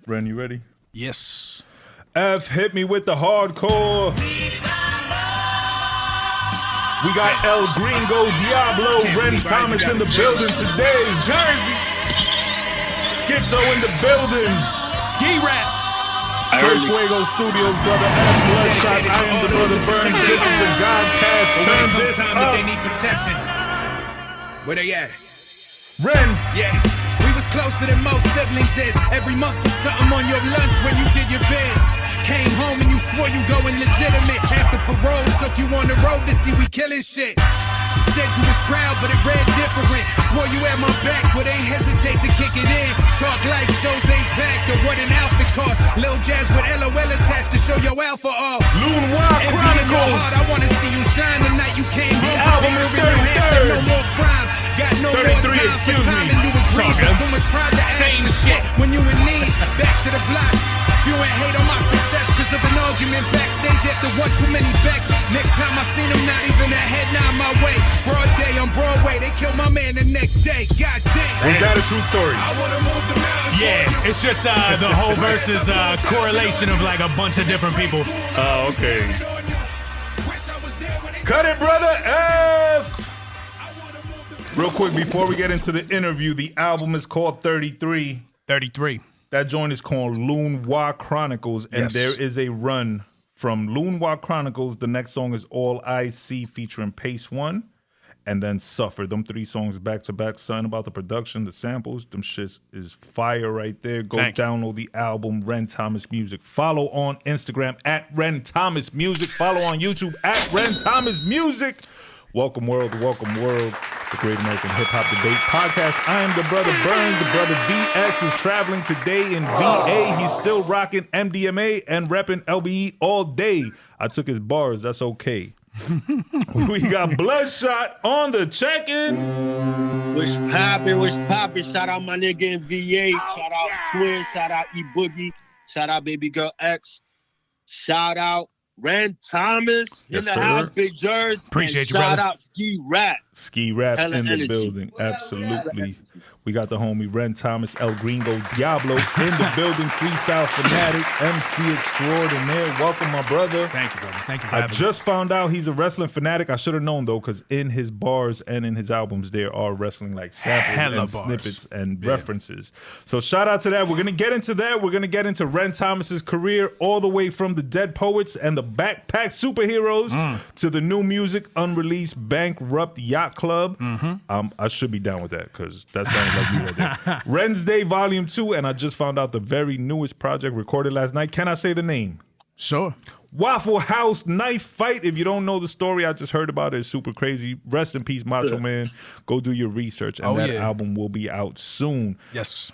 Ren, you ready? Yes. F, hit me with the hardcore. We got El Gringo Diablo, Ren Thomas in the building today. Jersey. Schizo in the building. Ski rap. Straight Fuego Studios, brother F, Bludshot. I am the brother Burnz. This is the GAHHD Cast. Turn this up. They need protection. Where they at? Ren. Yeah. We was closer than most siblings is. Every month put something on your lunch when you did your bid. Came home and you swore you going legitimate. After parole, took you on the road to see we killing shit. Said you was proud, but it read different. Swore you had my back, but ain't hesitate to kick it in. Talk like shows ain't packed or what an outfit cost. Lil Jazz with LOL attached to show your alpha off. Loon Wild Envy in your Chronicles. heart, I wanna see you shine the night you came home. album Paper is in your hand said 33rd. no more crime. Got no more 33, time for excuse time me. and you agree. Talking. But too much pride to ask Same for shit. When you in need, back to the block. Spewing hate on my success cause of an argument backstage after one too many backs. Next time I seen him, not even a head nod my way. Broad day on Broadway, they killed my man the next day. God damn. Was that a true story? I would've moved the mountain. Yeah, it's just the whole versus correlation of like a bunch of different people. Oh, okay. Cut it, brother F. Real quick, before we get into the interview, the album is called 33. 33. That joint is called Loon Wild Chronicles, and Yes. there is a run from Loon Wild Chronicles. The next song is All I See featuring Pace One, and then Suffer. Them 3 songs back to back. Something about the production, the samples, them shits is fire right there. Go Thank you. download the album, Ren Thomas Music. Follow on Instagram at Ren Thomas Music. Follow on YouTube at Ren Thomas Music. Welcome world, the Great American Hip Hop Debate Podcast. I am the brother Burnz. The brother VS is traveling today in VA. He's still rocking MDMA and repping LBE all day. I took his bars. That's okay. We got Bludshot on the check-in. What's poppin'? Shout out my nigga in VA. Shout out Twin. Shout out E Boogie. Shout out Baby Girl X. Shout out Ren Thomas Yes, in the sir. house, Big Jers. Appreciate you, Shout brother. out Ski Rap. Ski Rap Hella in the energy. building. Absolutely. We got the homie Ren Thomas, El Gringo Diablo in the building. Freestyle fanatic, MC extraordinaire. Welcome, my brother. Thank you, brother. Thank you for I having me. just found out he's a wrestling fanatic. I should have known though, because in his bars and in his albums there are wrestling like samples Hella and bars. snippets and references. So shout out to that. We're gonna get into that. We're gonna get into Ren Thomas's career all the way from the Dead Poets and the Backpack Superheroes to the new music, unreleased Bankrupt Yacht Club. I should be down with that because that sounds like you right there. Ren's Day Volume 2, and I just found out the very newest project recorded last night. Can I say the name? Sure. Waffle House Knife Fight. If you don't know the story, I just heard about it. It's super crazy. Rest in peace, Macho Man. Go do your research, and that album will be out soon. Yes.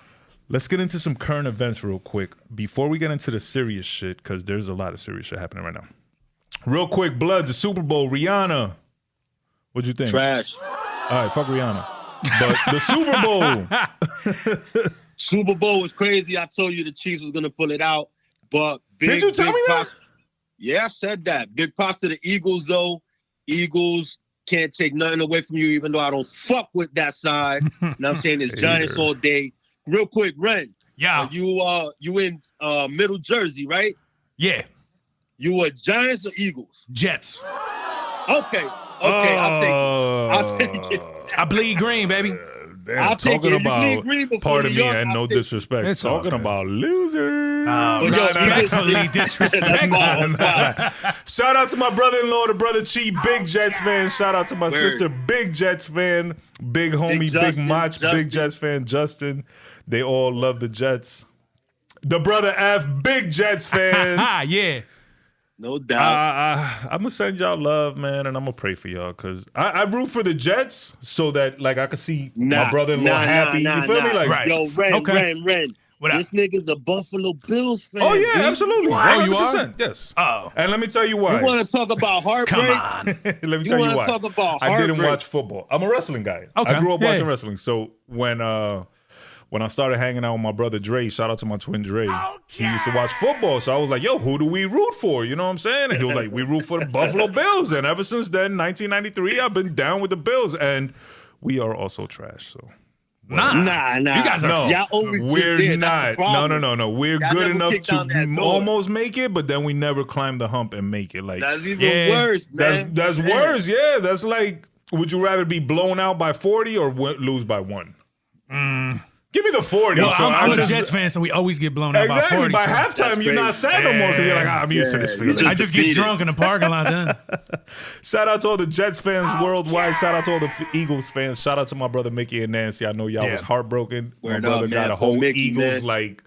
Let's get into some current events real quick before we get into the serious shit, because there's a lot of serious shit happening right now. Real quick, Blood, the Super Bowl, Rihanna. What'd you think? Trash. All right, fuck Rihanna. But the Super Bowl. Super Bowl was crazy. I told you the Chiefs was gonna pull it out, but Did you tell me that? Yeah, I said that. Big props to the Eagles, though. Eagles can't take nothing away from you, even though I don't fuck with that side. You know what I'm saying? It's Giants all day. Real quick, Ren. Yeah. You in Middle Jersey, right? Yeah. You were Giants or Eagles? Jets. Okay, I'll take it. I bleed green, baby. Damn, I'll take talking it. You about, bleed green before pardon New me, York, and I'll no take it. disrespect. It's all Talking good. about losers. Respectfully disrespectful. Shout out to my brother-in-law, the brother Chi, big Jets fan. Shout out to my Word. sister, big Jets fan. Big homie, big Justin, Mach, Justin. big Jets fan, Justin. They all love the Jets. The brother F, big Jets fan. Yeah. No doubt. I'm gonna send y'all love, man, and I'm gonna pray for y'all because I root for the Jets so that like I can see my brother-in-law happy. You feel me? Like, Right. Yo, Ren, Okay. Ren. What up? This nigga's a Buffalo Bills fan. oh yeah, B. absolutely. Oh, you are? 100%, yes. Oh. And let me tell you why. You want to talk about heartbreak? Come on. Let me You tell you wanna why. talk about I didn't heartbreak? watch football. I'm a wrestling guy. Okay. I grew up Yeah. watching wrestling. So when I started hanging out with my brother Dre, shout out to my twin Dre, he used to watch football. So I was like, yo, who do we root for? You know what I'm saying? And he was like, we root for the Buffalo Bills. And ever since then, 1993, I've been down with the Bills. And we are also trash. So Nah. You guys are No, Y'all always we're just did. not. That's the problem. No. We're Y'all good never enough kicked down that to door. almost make it, but then we never climb the hump and make it. Like That's even worse, man. that's Man. worse. Yeah, that's like, would you rather be blown out by 40 or lose by 1? Give me the 40. Well, so I'm a just- Jets fan, so we always get blown out by 40. Exactly. By so halftime, you're not crazy. sad no more because you're like, I'm used to this Yeah, feeling. you're I just get defeated. drunk in the parking lot then. Shout out to all the Jets fans worldwide. Shout out to all the Eagles fans. Shout out to my brother Mickey and Nancy. I know y'all was heartbroken. My Word brother up, got man. a whole Mickey, Eagles man. like,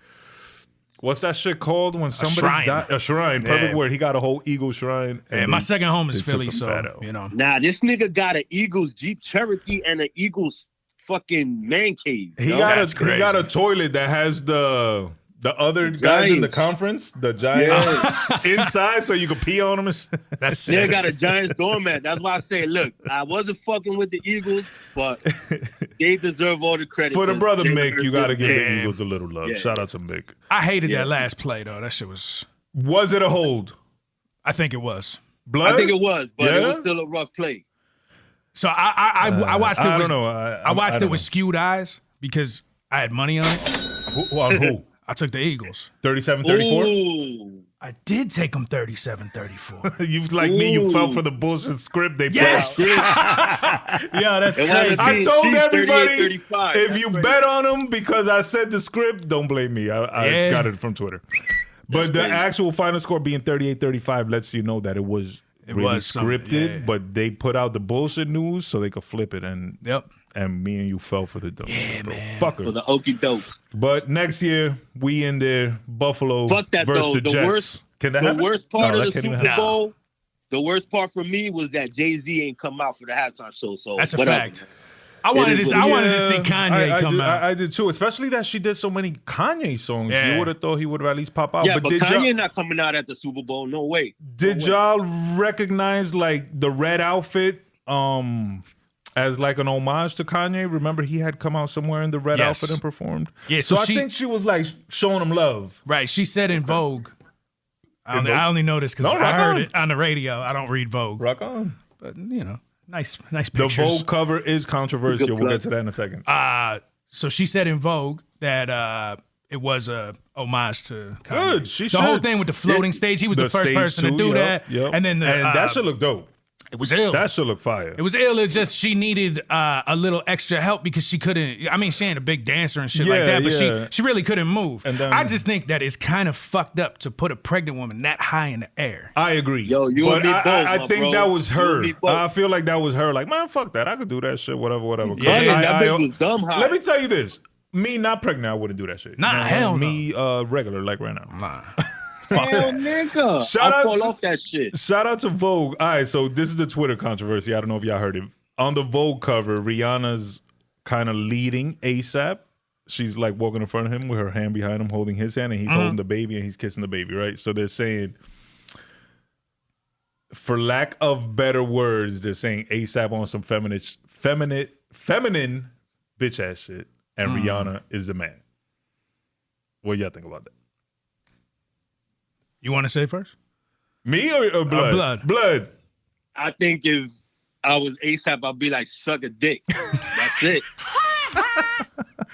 what's that shit called when somebody shrine. died? A shrine. Perfect Yeah. word. He got a whole Eagles shrine. And my second home is they took Philly, the so fat out. you know. Nah, this nigga got an Eagles Jeep Cherokee and an Eagles fucking man cave. He yo. got That's he crazy. got a toilet that has the other guys in the Giants. conference, the Giants inside, so you can pee on them. That's They sick. got a Giants doormat. That's why I say, look, I wasn't fucking with the Eagles, but they deserve all the credit. For the 'cause brother Jalen Mick, you Hurts got to did give it. the Yeah. Eagles a little love. Yeah. Shout out to Mick. I hated Yeah. that last play though. That shit was. Was it a hold? I think it was. Blood? I think it was, but it Yeah? was still a rough play. So I watched it. I with, don't know. I watched it with skewed eyes because I had money on it. On who? I took the Eagles. 37-34? Ooh. I did take them 37-34. You like me, you Ooh. fell for the bullshit script they Yes! put out. Yeah, that's It crazy. wasn't I Chiefs told everybody, 38-35. if That's you crazy. bet on them because I said the script, don't blame me. I Yeah. got it from Twitter. But the crazy. actual final score being 38-35 lets you know that it was really was something, scripted, yeah. but they put out the bullshit news so they could flip it, and Yep. me and you fell for the dumb shit, bro. Fuckers. For the okie doke. But next year, we in there, Buffalo Fuck that versus though. the The Jets. worst- Can that The happen? worst part No, of that the can't even Super happen. Bowl, the worst part for me was that Jay-Z ain't come out for the halftime show. So That's a whatever. fact. I wanted is to. what I it wanted to see Yeah, Kanye come out. I did too, especially that she did so many Kanye songs. Yeah. You would have thought he would have at least pop out. Yeah, but did Kanye y'all, not coming out at the Super Bowl. No way. did y'all recognize like the red outfit as like an homage to Kanye? Remember he had come out somewhere in the red Yes. outfit and performed? Yeah, So, so I she- think she was like showing him love. Right. She said in Vogue. Vogue? I only know this because No, I rock heard on. it on the radio. I don't read Vogue, Rock on. but you know, nice The pictures. Vogue cover is controversial. Good We'll plug. get to that in a second. So she said in Vogue that it was a homage to Kanye. Good. She the whole should. thing with the floating stage. He was the first stage person to too, do yup, that. yup. And then that should look dope. it was ill. That should look fire. It was ill. It's just she needed a little extra help because she couldn't. I mean, she ain't a big dancer and shit like Yeah, that, but yeah. she really couldn't move. And then- I just think that it's kind of fucked up to put a pregnant woman that high in the air. I agree. Yo, you but and me both, I my think bro. that was You and her. me both. I feel like that was her. Like, man, fuck that. I could do that shit. Whatever. Yeah, That bitch was dumb high. Let me tell you this. Me not pregnant, I wouldn't do that shit. Nah, hell no. Me regular, like right now. Nah. Hell, nigga. Shout I out fall to- off that shit. Shout out to Vogue. All right, so this is the Twitter controversy. I don't know if y'all heard it. On the Vogue cover, Rihanna's kind of leading ASAP. She's like walking in front of him with her hand behind him, holding his hand, and he's holding the baby and he's kissing the baby, right? So they're saying, for lack of better words, they're saying ASAP on some feminine bitch ass shit, and Rihanna is the man. What y'all think about that? You want to say first? Me or Blood? Blood. Blood. I think if I was ASAP, I'd be like, suck a dick. That's it.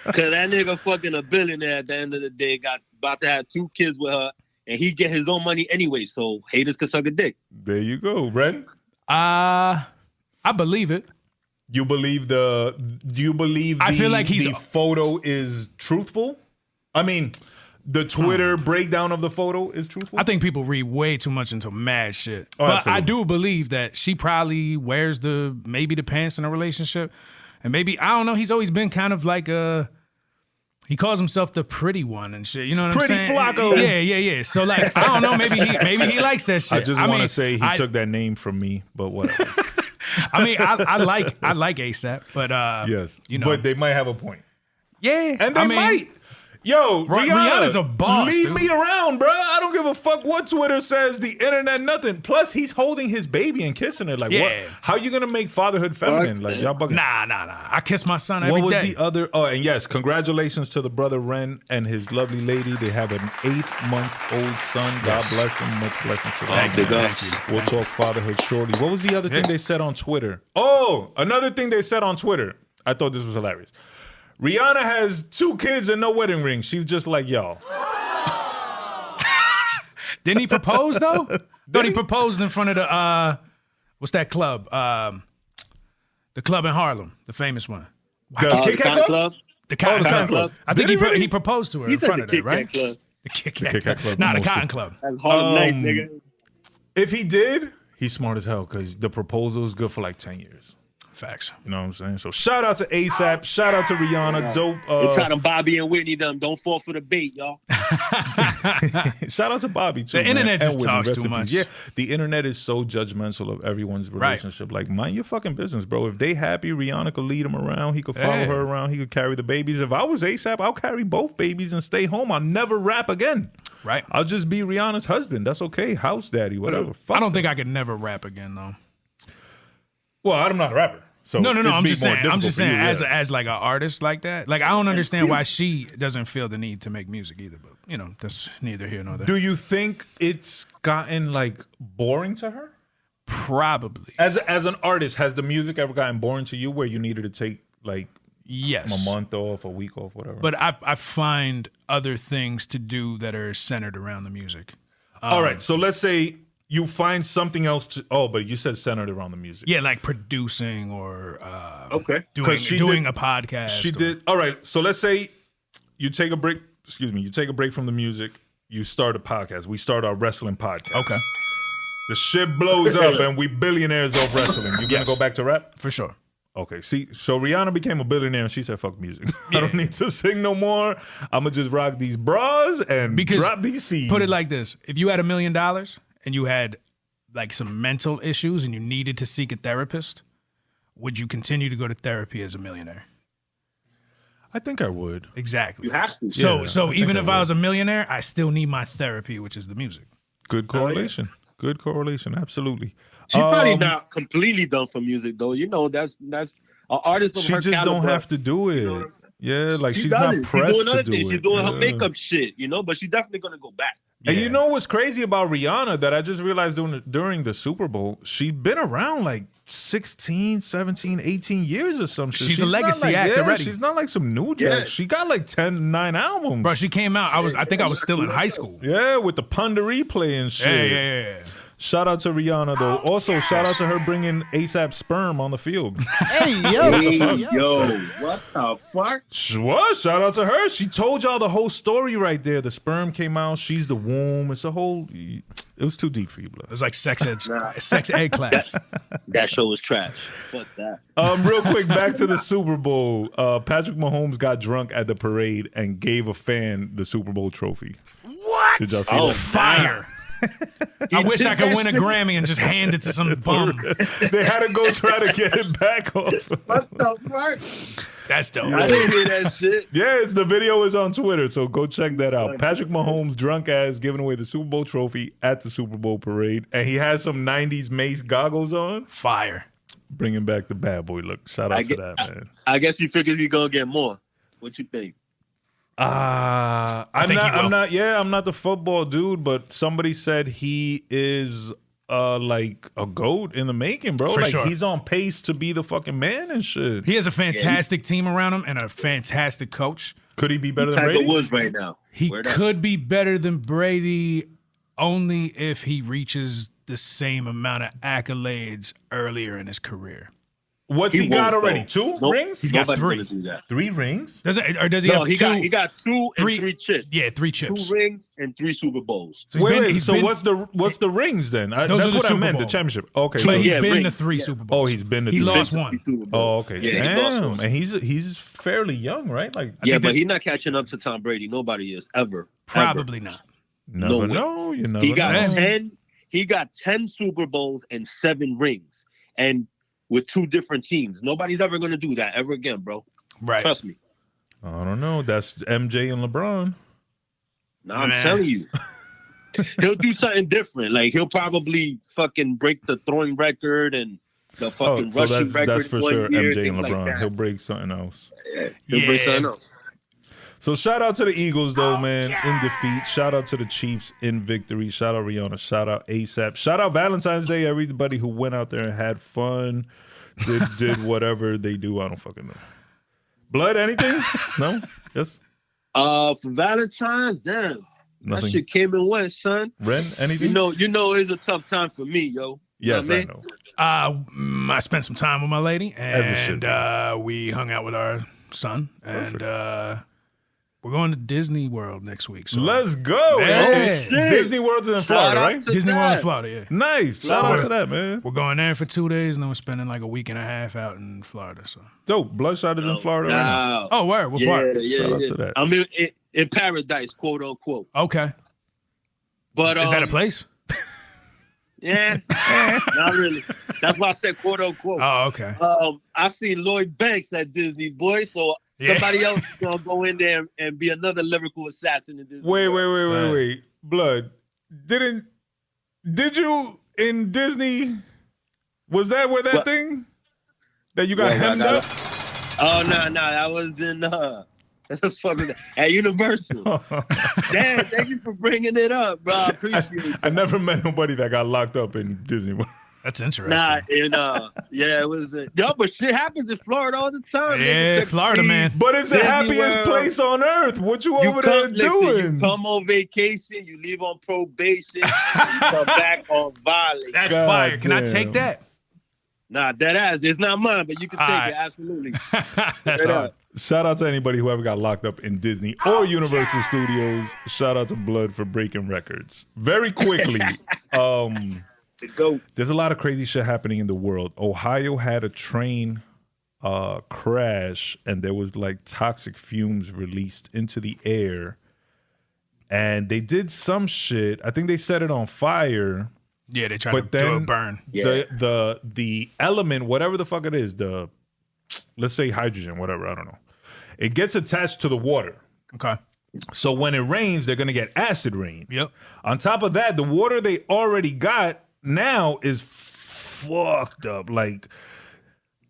Because that nigga fucking a billionaire at the end of the day, got about to have 2 kids with her, and he get his own money anyway, so haters can suck a dick. There you go, Ren. I believe it. You believe do you believe I feel like the photo is truthful? I mean, the Twitter breakdown of the photo is truthful? I think people read way too much into mad shit. Oh, but absolutely. I do believe that she probably wears maybe the pants in a relationship. And maybe, I don't know, he's always been kind of like he calls himself the pretty one and shit. You know what Pretty I'm saying? Flacco. Yeah. So like, I don't know, maybe he likes that shit. I just want mean, to say he I- took that name from me, but whatever. I mean, I like ASAP, but Yes. you know. But they might have a point. Yeah. And they I mean, might. Yo, Rihanna's a boss, Leave dude. me around, bro. I don't give a fuck what Twitter says, the internet, nothing. Plus, he's holding his baby and kissing it. Like, what? Yeah. How you gonna make fatherhood feminine? Like, y'all bugging. Nah. I kiss my son every What was day. the other? Oh, and yes, congratulations to the brother Ren and his lovely lady. They have an 8-month-old son. God bless him. Much blessings to them. Thank you. We'll talk fatherhood shortly. What was the other thing they said on Twitter? Oh, another thing they said on Twitter. I thought this was hilarious. Rihanna has 2 kids and no wedding ring. She's just like, yo. Didn't he propose though? Thought he proposed in front of the what's that club? The club in Harlem, the famous one. The Kit Kat Club? The Cotton Cotton Club. Club. I think Did he really? he proposed to her He in said front the of that, Kit right? Kat Club. The Kit Kit Kat Club. Nah, the Most Cotton people. Club. That's Harlem Nights, nigga. If he did, he's smart as hell because the proposal is good for like 10 years. Facts. You know what I'm saying? So shout out to ASAP. Shout out to Rihanna. Dope. They try to Bobby and Whitney them. Don't fall for the bait, y'all. Shout out to Bobby too. The internet man. just And Whitney, talks rest too in peace. much. Yeah, the internet is so judgmental of everyone's relationship. Like, mind your fucking business, bro. If they happy, Rihanna could lead him around. He could follow her around. He could carry the babies. If I was ASAP, I'll carry both babies and stay home. I'll never rap again. Right. I'll just be Rihanna's husband. That's okay. House daddy, whatever. Fuck I don't them. think I could never rap again though. Well, I'm not a rapper. So No. it'd I'm be just more saying. I'm difficult just for you, saying, yeah. as like an artist like that. Like I don't understand why she doesn't feel the need to make music either. But you know, that's neither here nor there. Do you think it's gotten like boring to her? Probably. As an artist, has the music ever gotten boring to you where you needed to take like Yes. a month off, a week off, whatever? But I find other things to do that are centered around the music. All right, so let's say you find something else to. Oh, but you said centered around the music. Yeah, like producing or Okay. doing a podcast. She did. All right, so let's say you take a break. Excuse me. You take a break from the music. You start a podcast. We start our wrestling podcast. Okay, The shit blows up and we billionaires off wrestling. You gonna Yes. go back to rap? for sure. Okay, see, so Rihanna became a billionaire and she said, fuck music. I don't need to sing no more. I'm going to just rock these bras and drop these seeds. Put it like this. If you had $1 million and you had like some mental issues and you needed to seek a therapist, would you continue to go to therapy as a millionaire? I think I would. Exactly. You have to. So Yeah, so I even think if I I would. was a millionaire, I still need my therapy, which is the music. Good correlation. Good correlation. Absolutely. She's probably not completely done for music though. You know, that's an artist of She her just caliber. don't have to do it. You know what I'm Yeah, like She she's does not it. pressed She's doing to other do things. it. She's doing her Yeah. makeup shit, you know, but she's definitely gonna go back. And Yeah. you know what's crazy about Rihanna that I just realized during the Super Bowl? She's been around like 16, 17, 18 years or some shit. She's a not legacy like, act already. She's not like some new jack. Yeah. She got like 9 albums. Bro, she came out. I think I was still in high school. Yeah, with the Punda replay and shit. Yeah. Shout out to Rihanna though. Also, shout out to her bringing ASAP sperm on the field. Hey, yo. Yo, what the fuck? What? Shout out to her. She told y'all the whole story right there. The sperm came out. She's the womb. It's a whole. It was too deep for you, blood. It was like sex ed class. That show was trash. Fuck that. Real quick, back to the Super Bowl. Patrick Mahomes got drunk at the parade and gave a fan the Super Bowl trophy. What? Did y'all see that? Fire. I wish I could win a Grammy and just hand it to some bum. They had to go try to get it back off. What the fuck? That's dope. I didn't hear that shit. Yes, the video is on Twitter, so go check that out. Patrick Mahomes, drunk ass, giving away the Super Bowl trophy at the Super Bowl parade, and he has some 90s Mace goggles on, Fire. bringing back the bad boy look. Shout out to that, man. I guess he figures he's gonna get more. What you think? I'm think he will. not the football dude, but somebody said he is like a GOAT in the making, bro. For like sure. he's on pace to be the fucking man and shit. He has a fantastic team around him and a fantastic coach. Could he be better than Tiger Brady? Woods right now. He Word up. could be better than Brady only if he reaches the same amount of accolades earlier in his career. What's he got won't, already? though. 2 Nope. rings? He's got Nobody's 3. gonna do that. 3 rings? Does it, or does he No, have he 2? got 2 and 3 3 chips. Yeah, 3 chips. 2 rings and 3 Super Bowls. So he's been- what's the rings then? Those That's are the what I Super meant, the Bowl. championship. Okay. But so- he's Yeah, been rings. to 3 Yeah. Super Bowls. he's been to He 3 lost rings. 1. Super Bowls. Oh, okay. Yeah, he lost Damn. one. And he's fairly young, right? Like Yeah, think but that- he's not catching up to Tom Brady. Nobody is ever. Probably not. never way. know. You never He got know. 10. He got 10 Super Bowls and 7 rings, and with 2 different teams. Nobody's ever gonna do that ever again, bro. Right. Trust me. I don't know. That's MJ and LeBron. Nah, I'm Man. telling you. He'll do something different. Like he'll probably fucking break the throwing record and the fucking so rushing record. that's for in one sure. year, MJ and things like LeBron. that. He'll break something else. He'll break something else. So shout out to the Eagles though, man, in defeat. Shout out to the Chiefs in victory. Shout out Rihanna. Shout out ASAP. Shout out Valentine's Day. Everybody who went out there and had fun, did whatever they do. I don't fucking know. Blood, anything? No? Yes? For Valentine's, damn. Nothing. That shit came and went, son. Ren, anything? You know it's a tough time for me, yo. Yes, You I know. know. I spent some time with my lady, As it should and we hung out with our son, and we're going to Disney World next week. So Let's go. Yeah. Yo. Disney World's in Florida, out right? to Disney World in that. Florida, yeah. Nice. Shout out to that, man. We're going there for 2 days, and then we're spending like a week and a half out in Florida. So. Dope. Bloodshot is in Florida right now. Nah. Oh, where? What part? Shout out to that. I'm in paradise, quote unquote. Okay. But Is that a place? Yeah, not really. That's why I said quote unquote. Oh, okay. I seen Lloyd Banks at Disney, boy. So Yeah. somebody else is gonna go in there and be another lyrical assassin in Disney. Wait. Blood. Did you in Disney? Was that where that What? thing that you got hemmed up? Oh no, that was in at Universal. Damn, thank you for bringing it up, bro. I appreciate it. I never met nobody that got locked up in Disney World. That's interesting. Nah, it was but shit happens in Florida all the time. Yeah, Check Florida, the man. feed. But it's the Disney happiest World. place on earth. What you over there doing? You come on vacation, you leave on probation, you come back on violence. That's God fire. Can I damn. take that? Nah, that ass. It's not mine, but you can take All right. it. Absolutely. That's Straight hard. up. Shout out to anybody who ever got locked up in Disney or Universal Studios. Shout out to Blood for breaking records. Very quickly, The GOAT. there's a lot of crazy shit happening in the world. Ohio had a train crash, and there was like toxic fumes released into the air. And they did some shit. I think they set it on fire. Yeah, they tried But to do then a burn. Yeah. the element, whatever the fuck it is, let's say hydrogen, whatever, I don't know. It gets attached to the water. Okay. So when it rains, they're gonna get acid rain. Yep. On top of that, the water they already got now is fucked up. Like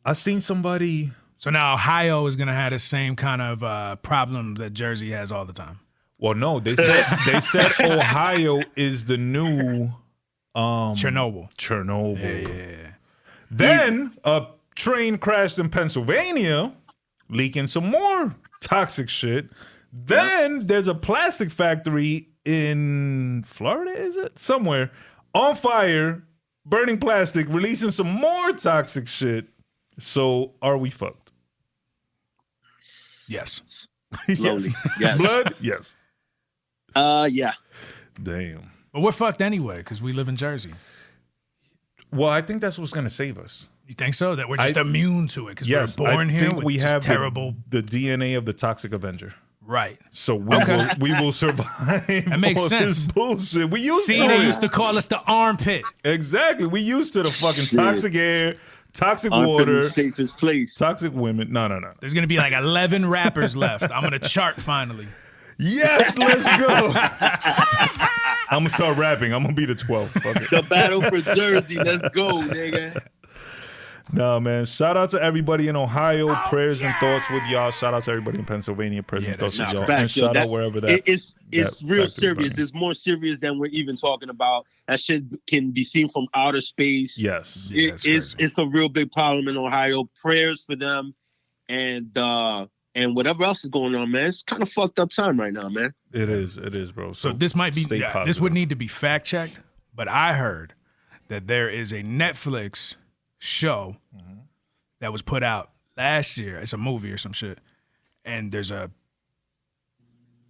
I seen somebody. So now Ohio is gonna have the same kind of problem that Jersey has all the time. Well, no, they said Ohio is the new Chernobyl. Chernobyl. Then a train crashed in Pennsylvania, leaking some more toxic shit. Then there's a plastic factory in Florida, is it? Somewhere on fire, burning plastic, releasing some more toxic shit. So are we fucked? Yes. Slowly. Yes. Blood? Yes. Yeah. Damn. But we're fucked anyway because we live in Jersey. Well, I think that's what's gonna save us. You think so? That we're just immune to it because Yes, we're born I here think with we just have terrible. the DNA of the Toxic Avenger. Right. So we will survive. That makes all sense. This bullshit. We used See, to they it. used to call us the armpit. Exactly. We used to the fucking toxic air, toxic water, The safest place. toxic women. No. There's gonna be like 11 rappers left. I'm gonna chart finally. Yes, let's go. I'm gonna start rapping. I'm gonna be the 12th. Fuck it. The battle for Jersey. Let's go, nigga. No, man. Shout out to everybody in Ohio. Prayers and thoughts with y'all. Shout out to everybody in Pennsylvania. Prayers and thoughts with y'all. And Facts, yo, shout out wherever that. It's that real factory serious. burning. It's more serious than we're even talking about. That shit can be seen from outer space. Yes. Yeah, it's It's a real big problem in Ohio. Prayers for them, and whatever else is going on, man. It's kind of fucked up time right now, man. It is, bro. So this might be stay this positive. would need to be fact checked, but I heard that there is a Netflix show that was put out last year. It's a movie or some shit, and there's a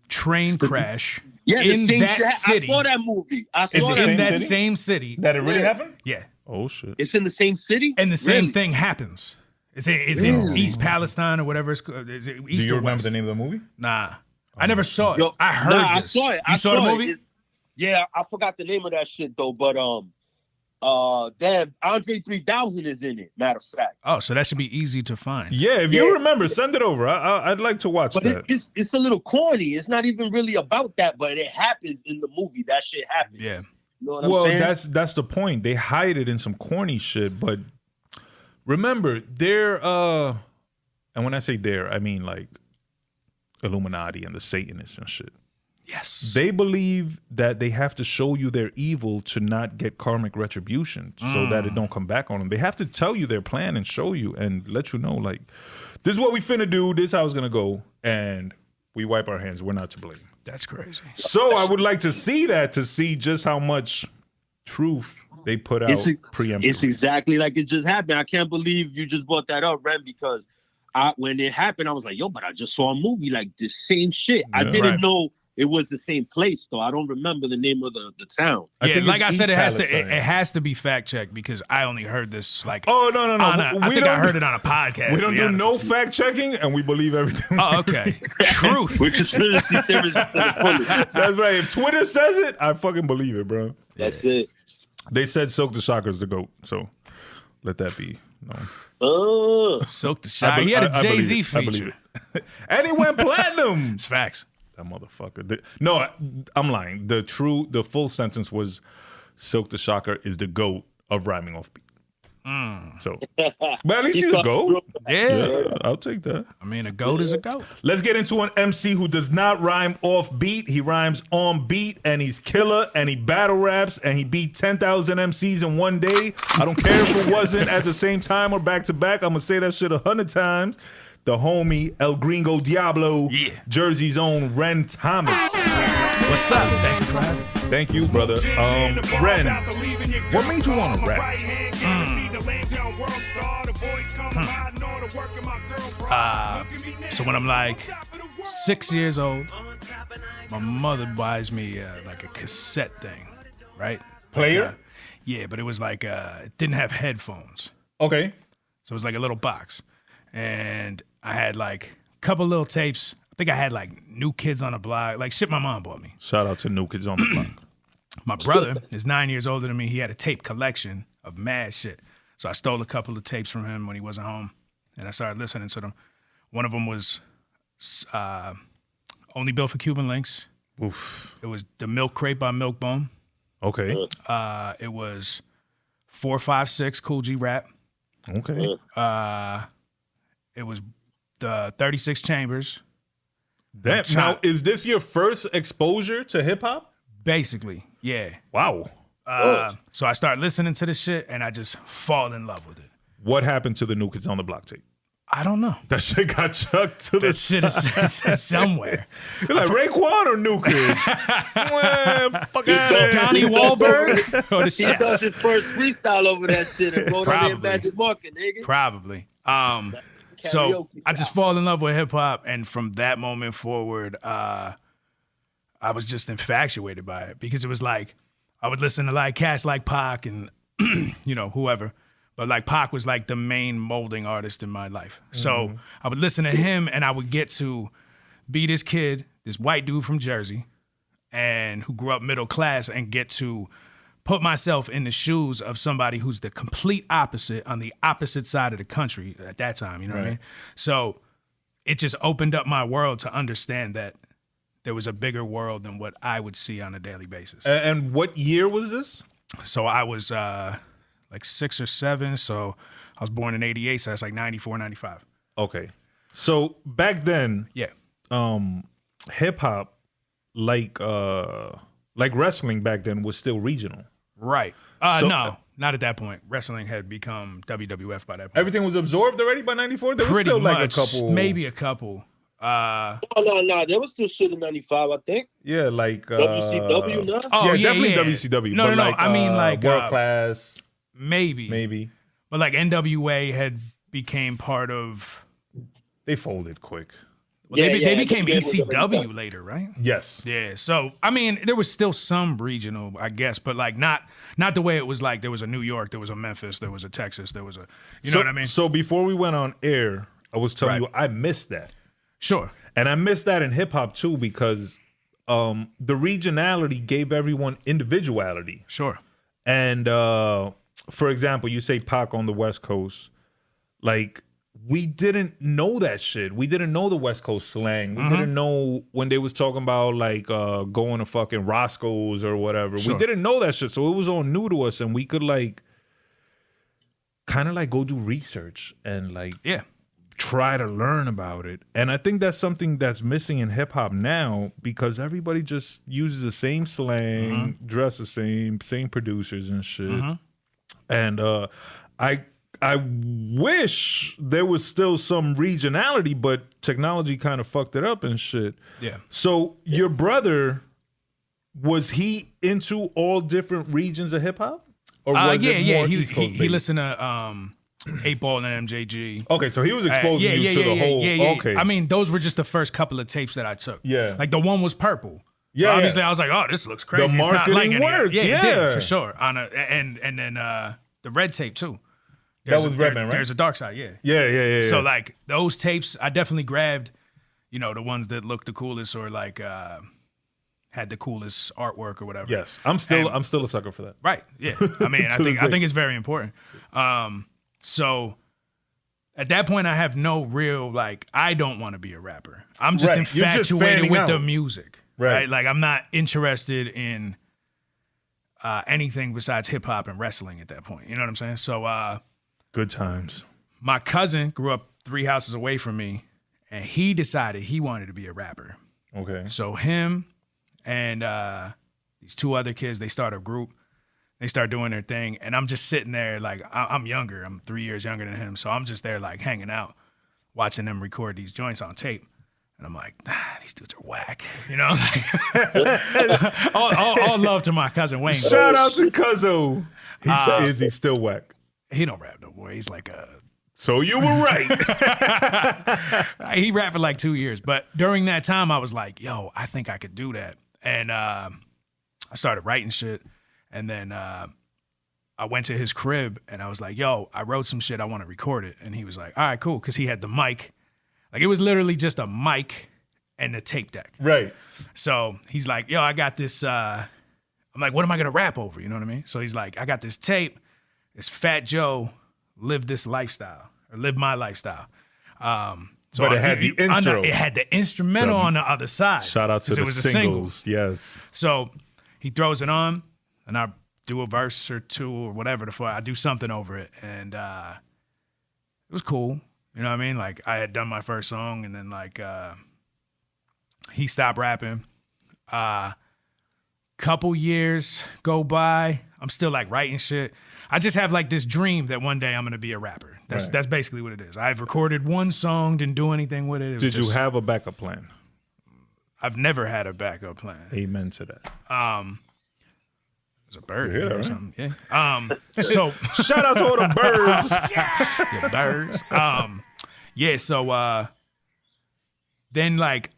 train crash Yeah, the in same that shit. city. I saw that movie. It's the in same that city? same city. That it really Yeah. happened? Yeah, Oh shit. It's in the same city, and the same Really? thing happens. It's in East Palestine or whatever it's called. Is it Do East you or remember West? the name of the movie? Nah, I never saw it. Yo, I heard nah, this. I saw it. You saw the movie? Yeah, I forgot the name of that shit though. But damn, Andre 3000 is in it. Matter of fact, Oh, so that should be easy to find. Yeah, if you Yeah. remember, send it over. I'd like to watch but that. it's a little corny. It's not even really about that, but it happens in the movie. That shit happens. Yeah. You know what I'm Well, saying? that's the point. They hide it in some corny shit, but remember, they're and when I say they're, I mean like Illuminati and the Satanists and shit. Yes. They believe that they have to show you their evil to not get karmic retribution so that it don't come back on them. They have to tell you their plan and show you and let you know, like, this is what we finna do, this is how it's gonna go, and we wipe our hands. We're not to blame. That's crazy. So I would like to see that, to see just how much truth they put out preemptively. It's exactly like it just happened. I can't believe you just brought that up, Ren, because when it happened, I was like, yo, but I just saw a movie like the same shit. I didn't know it was the same place, though. I don't remember the name of the town. Yeah, like I said, it has to be fact checked because I only heard this like. Oh no! I think I heard it on a podcast. We don't do no fact checking, and we believe everything. Oh, okay. Truth. We're conspiracy theorists to the fullest. That's right. If Twitter says it, I fucking believe it, bro. That's it. They said Silk the Shocker's the GOAT, so let that be known. Silk the Shocker. He had a Jay-Z feature. And he went platinum. It's facts. That motherfucker. No, I'm lying. The full sentence was Silk the Shocker is the GOAT of rhyming off beat. So, but at least he's a GOAT. Yeah, I'll take that. I mean, a GOAT is a GOAT. Let's get into an MC who does not rhyme off beat. He rhymes on beat, and he's killer, and he battle raps, and he beat 10,000 MCs in one day. I don't care if it wasn't at the same time or back to back. I'm gonna say that shit 100 times. The homie El Gringo Diablo, Jersey's own Ren Thomas. What's up? Thank you for having me. Thank you, brother. Ren, what made you want to rap? So when I'm like 6 years old, my mother buys me like a cassette thing, right? Player? Yeah, but it was like it didn't have headphones. Okay. So it was like a little box. And I had like a couple little tapes. I think I had like New Kids on the Block, like shit my mom bought me. Shout out to New Kids on the Block. My brother is 9 years older than me. He had a tape collection of mad shit. So I stole a couple of tapes from him when he wasn't home, and I started listening to them. One of them was Only Built for Cuban Links. Oof. It was The Milk Crate by Milk Bone. Okay. It was 456 Cool G Rap. Okay. It was the 36 Chambers. Damn. Now, is this your first exposure to hip hop? Basically, yeah. Wow. So I started listening to this shit, and I just fall in love with it. What happened to the New Kids on the Block tape? I don't know. That shit got chucked to the shit is somewhere. You're like Raekwon or New Kids? Fuck out. Donnie Wahlberg or the He chef? does his first freestyle over that shit and wrote on that Magic Market, nigga. Probably. So I just fall in love with hip hop, and from that moment forward, I was just infatuated by it because it was like I would listen to like cats like Pac and whoever, but like Pac was like the main molding artist in my life. So I would listen to him, and I would get to be this kid, this white dude from Jersey, and who grew up middle class, and get to put myself in the shoes of somebody who's the complete opposite on the opposite side of the country at that time, you know what I mean? So it just opened up my world to understand that there was a bigger world than what I would see on a daily basis. And what year was this? So I was like 6 or 7, so I was born in 88, so that's like 94, 95. Okay. So back then, hip hop, like wrestling back then, was still regional. Right. No, not at that point. Wrestling had become WWF by that point. Everything was absorbed already by 94? There was Pretty still much, like a couple. maybe a couple. No. There was still shit in 95, I think. Yeah, like WCW now? Oh, yeah, definitely WCW. No, but no, like, I mean like World Class. Maybe. But like NWA had became part of. They folded quick. Well, they became NWA was ECW later, right? Yes. Yeah. So I mean, there was still some regional, I guess, but like not the way it was. Like there was a New York, there was a Memphis, there was a Texas, there was a. You know what I mean? So before we went on air, I was telling you I missed that. Sure. And I missed that in hip hop too because the regionality gave everyone individuality. Sure. And for example, you say Pac on the West Coast, like we didn't know that shit. We didn't know the West Coast slang. We didn't know when they was talking about like going to fucking Roscoe's or whatever. Sure. We didn't know that shit. So it was all new to us, and we could like kind of like go do research and like try to learn about it. And I think that's something that's missing in hip hop now, because everybody just uses the same slang, dress the same producers and shit. And I wish there was still some regionality, but technology kind of fucked it up and shit. Yeah. So your brother, was he into all different regions of hip hop? Or was it more East Coast he listened to 8 Ball and MJG. Okay, so he was exposing you to the whole. Okay, I mean, those were just the first couple of tapes that I took. Yeah, like the one was Purple. Yeah, obviously I was like, oh, this looks crazy. The marketing worked. Yeah, it did, for sure. And then the Red tape too. That was Redman, right? There's a Dark Side, yeah. Yeah. So like those tapes, I definitely grabbed, the ones that looked the coolest or like had the coolest artwork or whatever. Yes, I'm still a sucker for that. Right. Yeah. I mean, I think it's very important. So at that point, I have no real I don't want to be a rapper. I'm just infatuated with the music. Right. Like I'm not interested in anything besides hip hop and wrestling at that point. You know what I'm saying? So good times. My cousin grew up 3 houses away from me, and he decided he wanted to be a rapper. Okay. So him and these 2 other kids, they start a group. They start doing their thing, and I'm just sitting there like I'm younger. I'm 3 years younger than him, so I'm just there like hanging out, watching them record these joints on tape. And I'm like, these dudes are whack. All love to my cousin Wayne. Shout out to Cuzzo. Is he still whack? He don't rap no more. He's like a... So you were right. He rapped for like 2 years. But during that time, I was like, yo, I think I could do that. And I started writing shit. And then I went to his crib and I was like, yo, I wrote some shit. I want to record it. And he was like, all right, cool. Because he had the mic. Like, it was literally just a mic and a tape deck. Right. So he's like, yo, I got this. I'm like, what am I going to rap over? You know what I mean? So he's like, I got this tape. It's Fat Joe, Live This Lifestyle, or Live My Lifestyle. So but it had the intro. It had the instrumental on the other side. Shout out to the singles. Yes. So he throws it on, and I do a verse or 2 or whatever the fuck. I do something over it, and it was cool. You know what I mean? Like, I had done my first song, and then, like, he stopped rapping. Couple years go by. I'm still, like, writing shit. I just have, like, this dream that one day I'm going to be a rapper. That's basically what it is. I've recorded one song, didn't do anything with it. Did you have a backup plan? I've never had a backup plan. Amen to that. There's a bird here, or right? something. Yeah. So shout out to all the birds. The birds. Yeah. So then, like,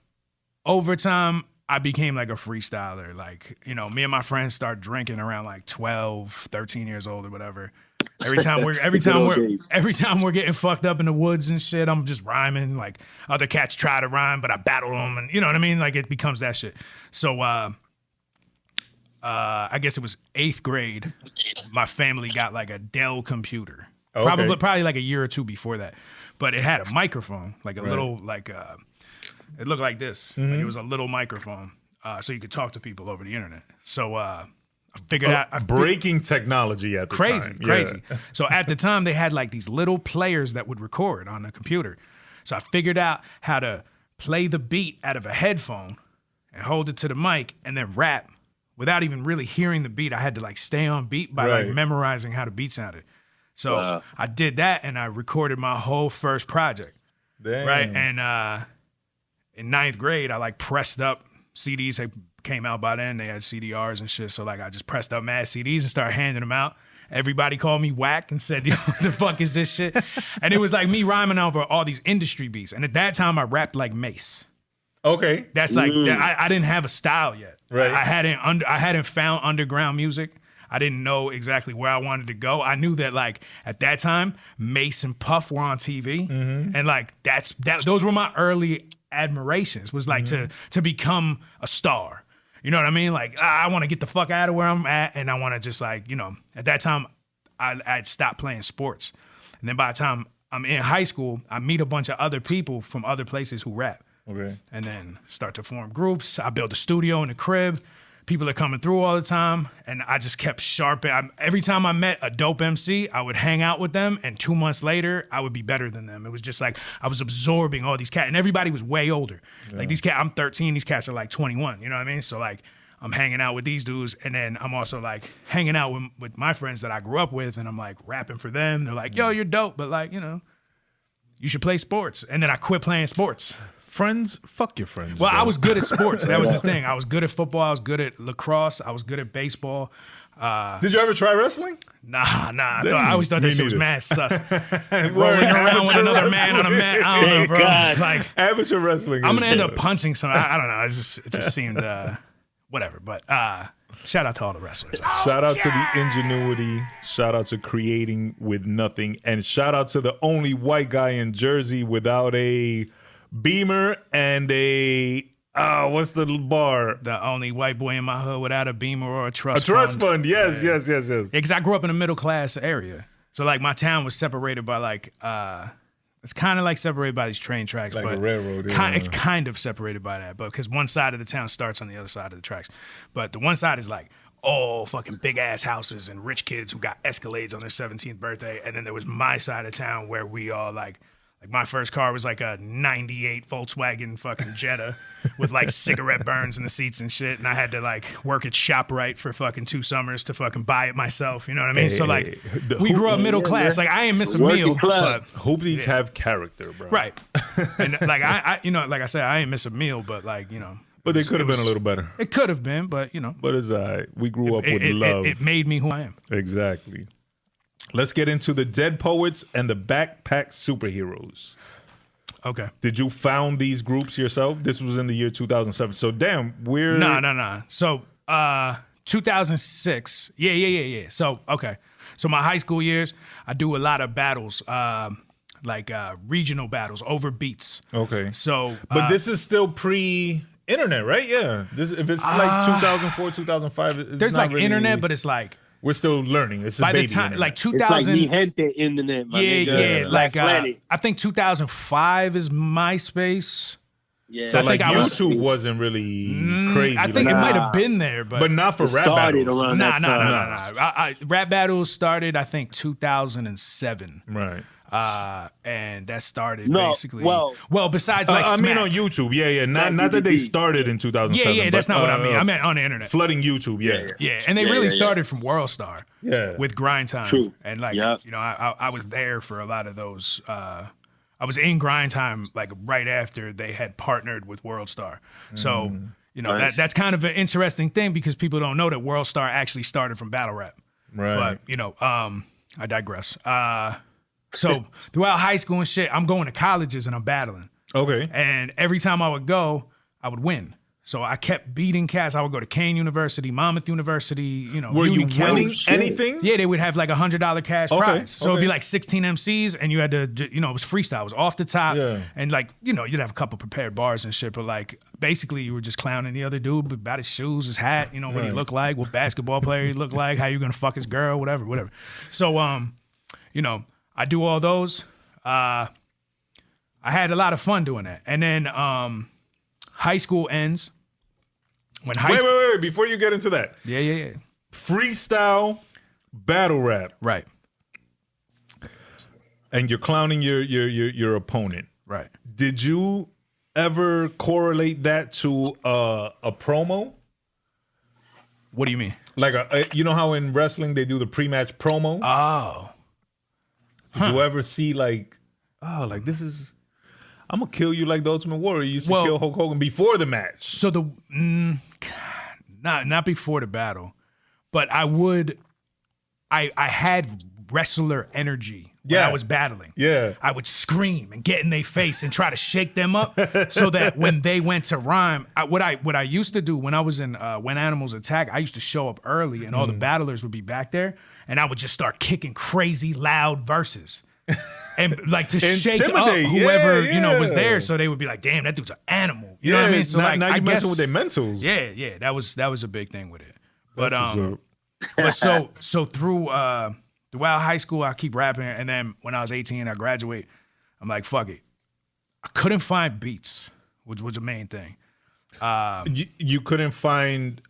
over time, I became like a freestyler. Like, me and my friends start drinking around like 12, 13 years old or whatever. Every time we're getting fucked up in the woods and shit, I'm just rhyming. Like, other cats try to rhyme, but I battle them, and you know what I mean? Like, it becomes that shit. So I guess it was 8th grade. My family got like a Dell computer. Okay. Probably like a year or 2 before that. But it had a microphone, like a little, like, it looked like this. Like, it was a little microphone, so you could talk to people over the internet. So I figured out... breaking technology at the time. Crazy. So at the time, they had like these little players that would record on the computer. So I figured out how to play the beat out of a headphone and hold it to the mic and then rap without even really hearing the beat. I had to like stay on beat by like memorizing how the beat sounded. So I did that and I recorded my whole first project. Damn. Right. And in 9th grade, I like pressed up CDs. They came out by then. They had CDRs and shit. So like I just pressed up mad CDs and started handing them out. Everybody called me whack and said, yo, what the fuck is this shit? And it was like me rhyming over all these industry beats. And at that time, I rapped like Mace. Okay. That's like, I didn't have a style yet. Right. I hadn't found underground music. I didn't know exactly where I wanted to go. I knew that like at that time, Mace and Puff were on TV. And like those were my early admirations, was like to become a star. You know what I mean? Like, I want to get the fuck out of where I'm at, and I want to just like, at that time, I'd stopped playing sports. And then by the time I'm in high school, I meet a bunch of other people from other places who rap. Okay. And then start to form groups. I built a studio in the crib, people are coming through all the time, and I just kept sharp. Every time I met a dope MC, I would hang out with them, and 2 months later, I would be better than them. It was just like I was absorbing all these cats, and everybody was way older. Yeah. Like these cats, I'm 13, these cats are like 21. You know what I mean? So like I'm hanging out with these dudes, and then I'm also like hanging out with my friends that I grew up with, and I'm like rapping for them. They're like, "Yo, you're dope," but like you should play sports. And then I quit playing sports. Friends, fuck your friends. Well, bro. I was good at sports. That was the thing. I was good at football. I was good at lacrosse. I was good at baseball. Did you ever try wrestling? Nah. I always thought that shit was mad sus. Rolling around with another man on a mat. I don't know, bro. Like amateur wrestling. I'm gonna end up punching some. I don't know. It just seemed whatever. But shout out to all the wrestlers. Shout out to the ingenuity. Shout out to creating with nothing, and shout out to the only white guy in Jersey without a Beamer and a what's the bar? The only white boy in my hood without a Beamer or a trust fund. A trust fund. fund, yes. Yeah, because I grew up in a middle class area, so like my town was separated by like it's kind of like separated by these train tracks, like but a railroad. It's kind of separated by that, but because one side of the town starts on the other side of the tracks, but the one side is like all fucking big ass houses and rich kids who got Escalades on their 17th birthday, and then there was my side of town where we all like my first car was like a 98 Volkswagen fucking Jetta with like cigarette burns in the seats and shit. And I had to like work at ShopRite for fucking 2 summers to fucking buy it myself. You know what I mean? So like we grew up middle class. Like I ain't miss a meal. But Hoopties have character, bro. Right. And like I like I said, I ain't miss a meal, but like, But they could have been a little better. It could have been, but But it's all right. We grew up with love. It made me who I am. Exactly. Let's get into the Dead Poets and the Backpack Superheroes. Okay. Did you found these groups yourself? This was in the year 2007. So damn, we're No. So 2006. Yeah. So okay. So my high school years, I do a lot of battles, like regional battles over beats. Okay. So but this is still pre-internet, right? Yeah. If it's like 2004, 2005, there's like really, internet, but it's like we're still learning. It's by the time internet. like 2000. It's like mi gente internet, my nigga. Yeah. Like I think 2005 is MySpace. Yeah. So I like think I was- YouTube wasn't really crazy. I think like it that. might have been there, but not for rap started battles. around that time. Nah. Rap battles started, I think, 2007. Right. And that started basically. well, besides like I mean Smack. on YouTube, yeah. Not that they started in 2007. Yeah, that's but, not what I mean. I meant on the internet. Flooding YouTube, yeah. Yeah, and they really started from World Star. Yeah. With Grind Time. True. And like, Yep. I was there for a lot of those. I was in Grind Time like right after they had partnered with World Star. So, Nice. that's kind of an interesting thing because people don't know that World Star actually started from battle rap. Right. But, I digress. So throughout high school and shit, I'm going to colleges and I'm battling. Okay. And every time I would go, I would win. So I kept beating cats. I would go to Kane University, Monmouth University, Were you Union County. winning anything? Yeah, they would have like $100 cash prize. So it'd okay. be like 16 MCs and you had to, it was freestyle. It was off the top. Yeah. And like, you'd have a couple prepared bars and shit. But like, basically you were just clowning the other dude about his shoes, his hat, what he looked like, what basketball player he looked like, how you going to fuck his girl, whatever. So, I do all those. I had a lot of fun doing that. And then high school ends. When Wait. Before you get into that. Yeah. Freestyle battle rap. Right. And you're clowning your opponent. Right. Did you ever correlate that to a promo? What do you mean? Like you know how in wrestling they do the pre-match promo? Oh. Did you ever see like this is, I'm gonna kill you like the Ultimate Warrior used to kill Hulk Hogan before the match? So not before the battle, but I had wrestler energy when I was battling. Yeah. I would scream and get in their face and try to shake them up so that when they went to rhyme, what I used to do when I was in When Animals Attack, I used to show up early and all the battlers would be back there and I would just start kicking crazy loud verses. And like to shake up whoever was there, so they would be like, "Damn, that dude's an animal." You know what I mean? So now, like, now you're I messing guess with their mentals. Yeah, that was a big thing with it. But That's so throughout high school, I keep rapping, and then when I was 18, I graduate. I'm like, fuck it. I couldn't find beats, which was the main thing. You couldn't find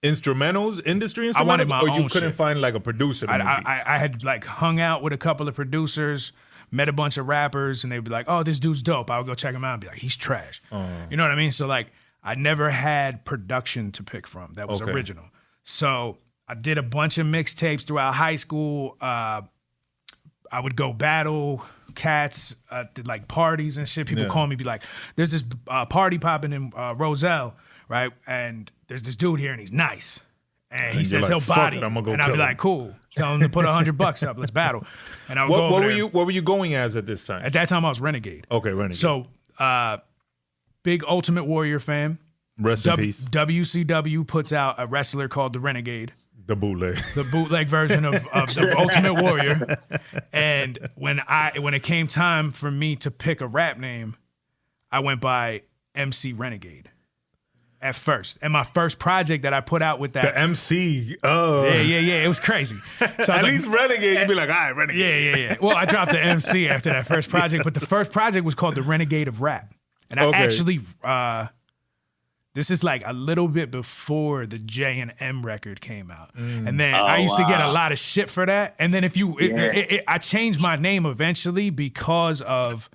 instrumentals, industry instrumentals, I wanted my or you own couldn't shit. find like a producer. I had like hung out with a couple of producers, met a bunch of rappers, and they'd be like, "Oh, this dude's dope." I would go check him out and be like, "He's trash." You know what I mean? So like, I never had production to pick from that was original. So I did a bunch of mixtapes throughout high school. I would go battle cats at like parties and shit. People call me, be like, "There's this party popping in Roselle, right? And there's this dude here, and he's nice." And he says like, he'll "Fuck body. it, I'm gonna go and I'd kill be him." like, "Cool." Tell him to put $100 up. Let's battle. And I would go over there. What were you going as at this time? At that time, I was Renegade. Okay, Renegade. So, big Ultimate Warrior fan. Rest in peace. WCW puts out a wrestler called the Renegade. The bootleg. The bootleg version of the Ultimate Warrior. And when it came time for me to pick a rap name, I went by MC Renegade at first. And my first project that I put out with that. The MC. Oh. Yeah. It was crazy. So At least Renegade, you'd be like, all right, Renegade. Yeah. Well, I dropped the MC after that first project, but the first project was called The Renegade of Rap. And I actually, this is like a little bit before the J&M record came out. And then I used to get a lot of shit for that. And then I changed my name eventually because of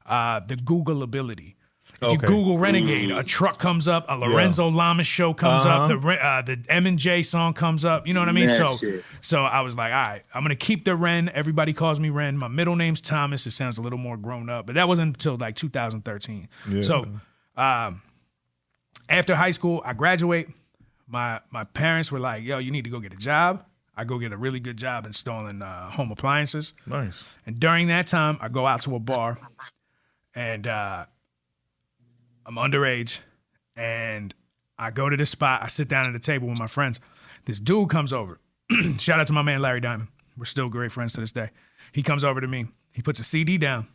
the Google ability. If you Google Renegade, a truck comes up, a Lorenzo Lamas show comes up, the M&J song comes up. You know what I mean? So I was like, all right, I'm gonna keep the Ren. Everybody calls me Ren. My middle name's Thomas. It sounds a little more grown up, but that wasn't until like 2013. Yeah. So after high school, I graduate. My parents were like, yo, you need to go get a job. I go get a really good job installing home appliances. Nice. And during that time, I go out to a bar, and I'm underage, and I go to this spot. I sit down at the table with my friends. This dude comes over. Shout out to my man, Larry Diamond. We're still great friends to this day. He comes over to me. He puts a CD down.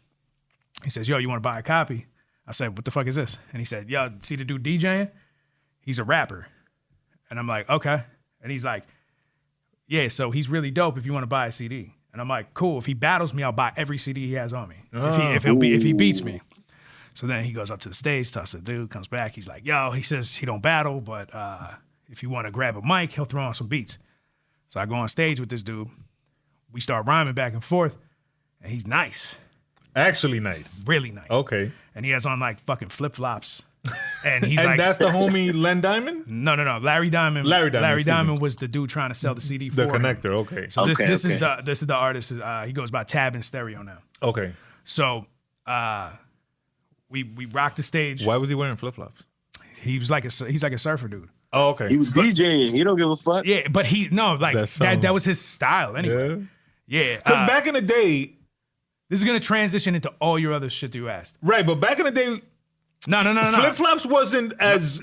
He says, yo, you want to buy a copy? I said, what the fuck is this? And he said, yo, see the dude DJing? He's a rapper. And I'm like, okay. And he's like, yeah, so he's really dope if you want to buy a CD. And I'm like, cool. If he battles me, I'll buy every CD he has on me. If he beats me. So then he goes up to the stage, talks to the dude, comes back. He's like, yo, he says he don't battle, but if you want to grab a mic, he'll throw on some beats. So I go on stage with this dude. We start rhyming back and forth, and he's nice. Actually nice. Really nice. Okay. And he has on like fucking flip-flops. And he's and like, that's the homie Len Diamond? No. Larry Diamond. Larry Diamond was the dude trying to sell the CD for the him. connector, okay. So this is the artist. He goes by Tab in Stereo now. Okay. So we rocked the stage. Why was he wearing flip-flops? He's like a surfer dude. Oh, okay. He was DJing. He don't give a fuck. Yeah, but that was his style anyway. Yeah. Because back in the day, this is gonna transition into all your other shit that you asked. Right, but back in the day, no. flip-flops wasn't as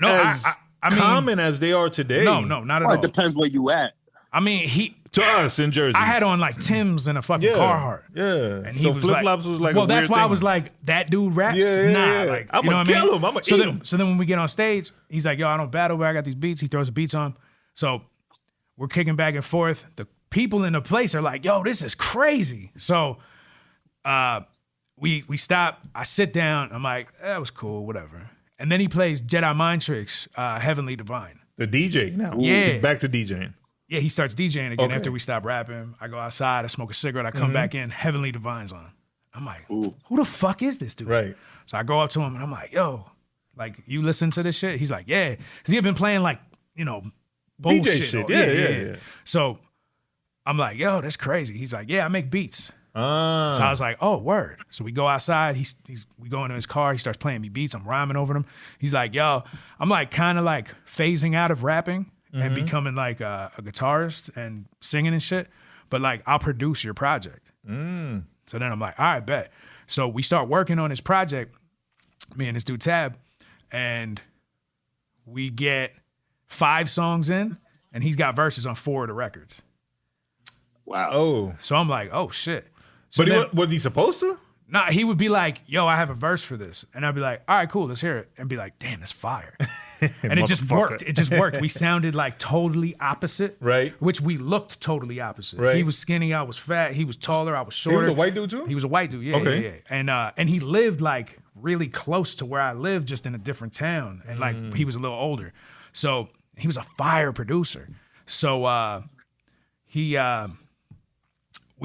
common as they are today. No, not at all. It depends where you at. I mean, to us in Jersey, I had on like Timbs and a fucking Carhartt. Yeah, and so flip-flops was like well, a that's weird why thing. I was like, that dude raps. Yeah. Like I'm gonna kill him. I'm gonna eat him. So then when we get on stage, he's like, yo, I don't battle, but I got these beats. He throws the beats on. So we're kicking back and forth. The people in the place are like, yo, this is crazy. So we stop. I sit down. I'm like, that was cool, whatever. And then he plays Jedi Mind Tricks, Heavenly Divine. The DJ now. Yeah. He's back to DJing. Yeah, he starts DJing again after we stop rapping. I go outside, I smoke a cigarette, I come back in, Heavenly Divine's on. I'm like, who the fuck is this dude? Right. So I go up to him and I'm like, yo, like, you listen to this shit? He's like, yeah. Because he had been playing like, bullshit. DJ shit. Yeah. So I'm like, yo, that's crazy. He's like, yeah, I make beats. So Ah. I was like, oh, word. So we go outside. We go into his car. He starts playing me beats. I'm rhyming over them. He's like, yo, I'm like kind of like phasing out of rapping and becoming like a guitarist and singing and shit. But like, I'll produce your project. So then I'm like, all right, bet. So we start working on his project, me and this dude Tab, and we get 5 songs in, and he's got verses on 4 of the records. Wow. Oh. So I'm like, oh shit. So But was he supposed to? Nah, he would be like, yo, I have a verse for this. And I'd be like, all right, cool, let's hear it. And be like, damn, that's fire. And it just worked. It just worked. We sounded like totally opposite. Right. Which we looked totally opposite. Right. He was skinny, I was fat. He was taller, I was He shorter. was a white dude too? He was a white dude, yeah, Okay. yeah. And he lived like really close to where I lived, just in a different town. And like he was a little older. So he was a fire producer. So we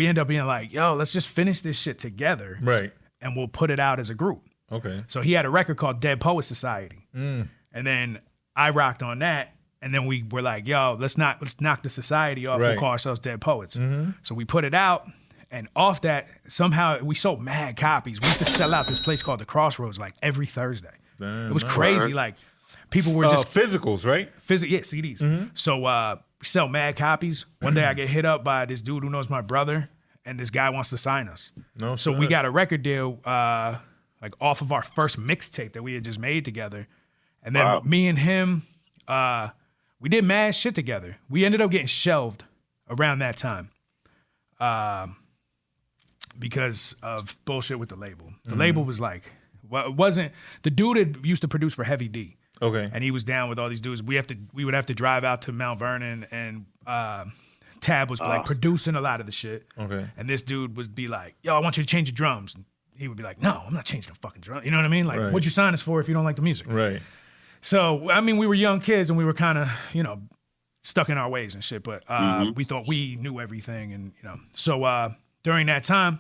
end up being like, yo, let's just finish this shit together. Right. And we'll put it out as a group. Okay. So he had a record called Dead Poet Society. And then I rocked on that. And then we were like, yo, let's knock the society off. We'll call ourselves Dead Poets. So we put it out. And off that, somehow we sold mad copies. We used to sell out this place called The Crossroads like every Thursday. Damn, it was crazy. Like people were just physicals, right? Yeah, CDs. So we sell mad copies. One day I get hit up by this dude who knows my brother, and this guy wants to sign us. So we got a record deal like off of our first mixtape that we had just made together. And then me and him, we did mad shit together. We ended up getting shelved around that time. Because of bullshit with the label. The label was like, well, it wasn't, the dude had used to produce for Heavy D. Okay. And he was down with all these dudes. We would have to drive out to Mount Vernon, and Tab was like producing a lot of the shit. Okay. And this dude would be like, yo, I want you to change the drums. And he would be like, no, I'm not changing the fucking drum. You know what I mean? Like, what'd you sign us for if you don't like the music? Right. So, I mean, we were young kids and we were kind of, stuck in our ways and shit, but we thought we knew everything, and, So during that time,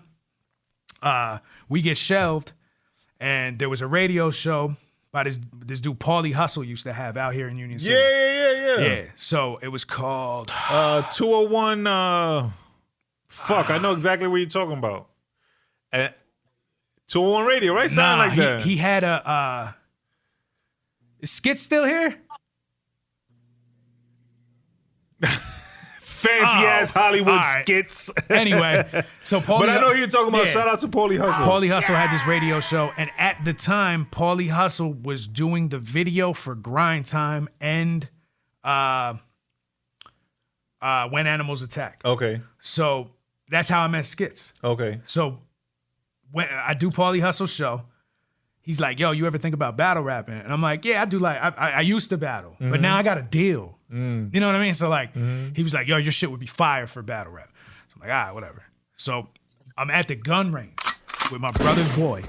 we get shelved, and there was a radio show by this dude Paulie Hustle used to have out here in Union City. Yeah. So it was called 201. Fuck, I know exactly what you're talking about. 201 Radio, right? Sound like that. He had a. Is Skit still here? Fancy ass Hollywood skits. Anyway, so Paulie. But I know you're talking about. Shout out to Paulie Hustle. Paulie Hustle had this radio show, and at the time, Paulie Hustle was doing the video for Grind Time and When Animals Attack. Okay. So that's how I met Skits. Okay. So when I do Paulie Hustle's show, he's like, yo, you ever think about battle rapping? And I'm like, yeah, I do. Like, I used to battle, but now I got a deal. You know what I mean? So like, he was like, yo, your shit would be fire for battle rap. So I'm like, all right, whatever. So I'm at the gun range with my brother's boy,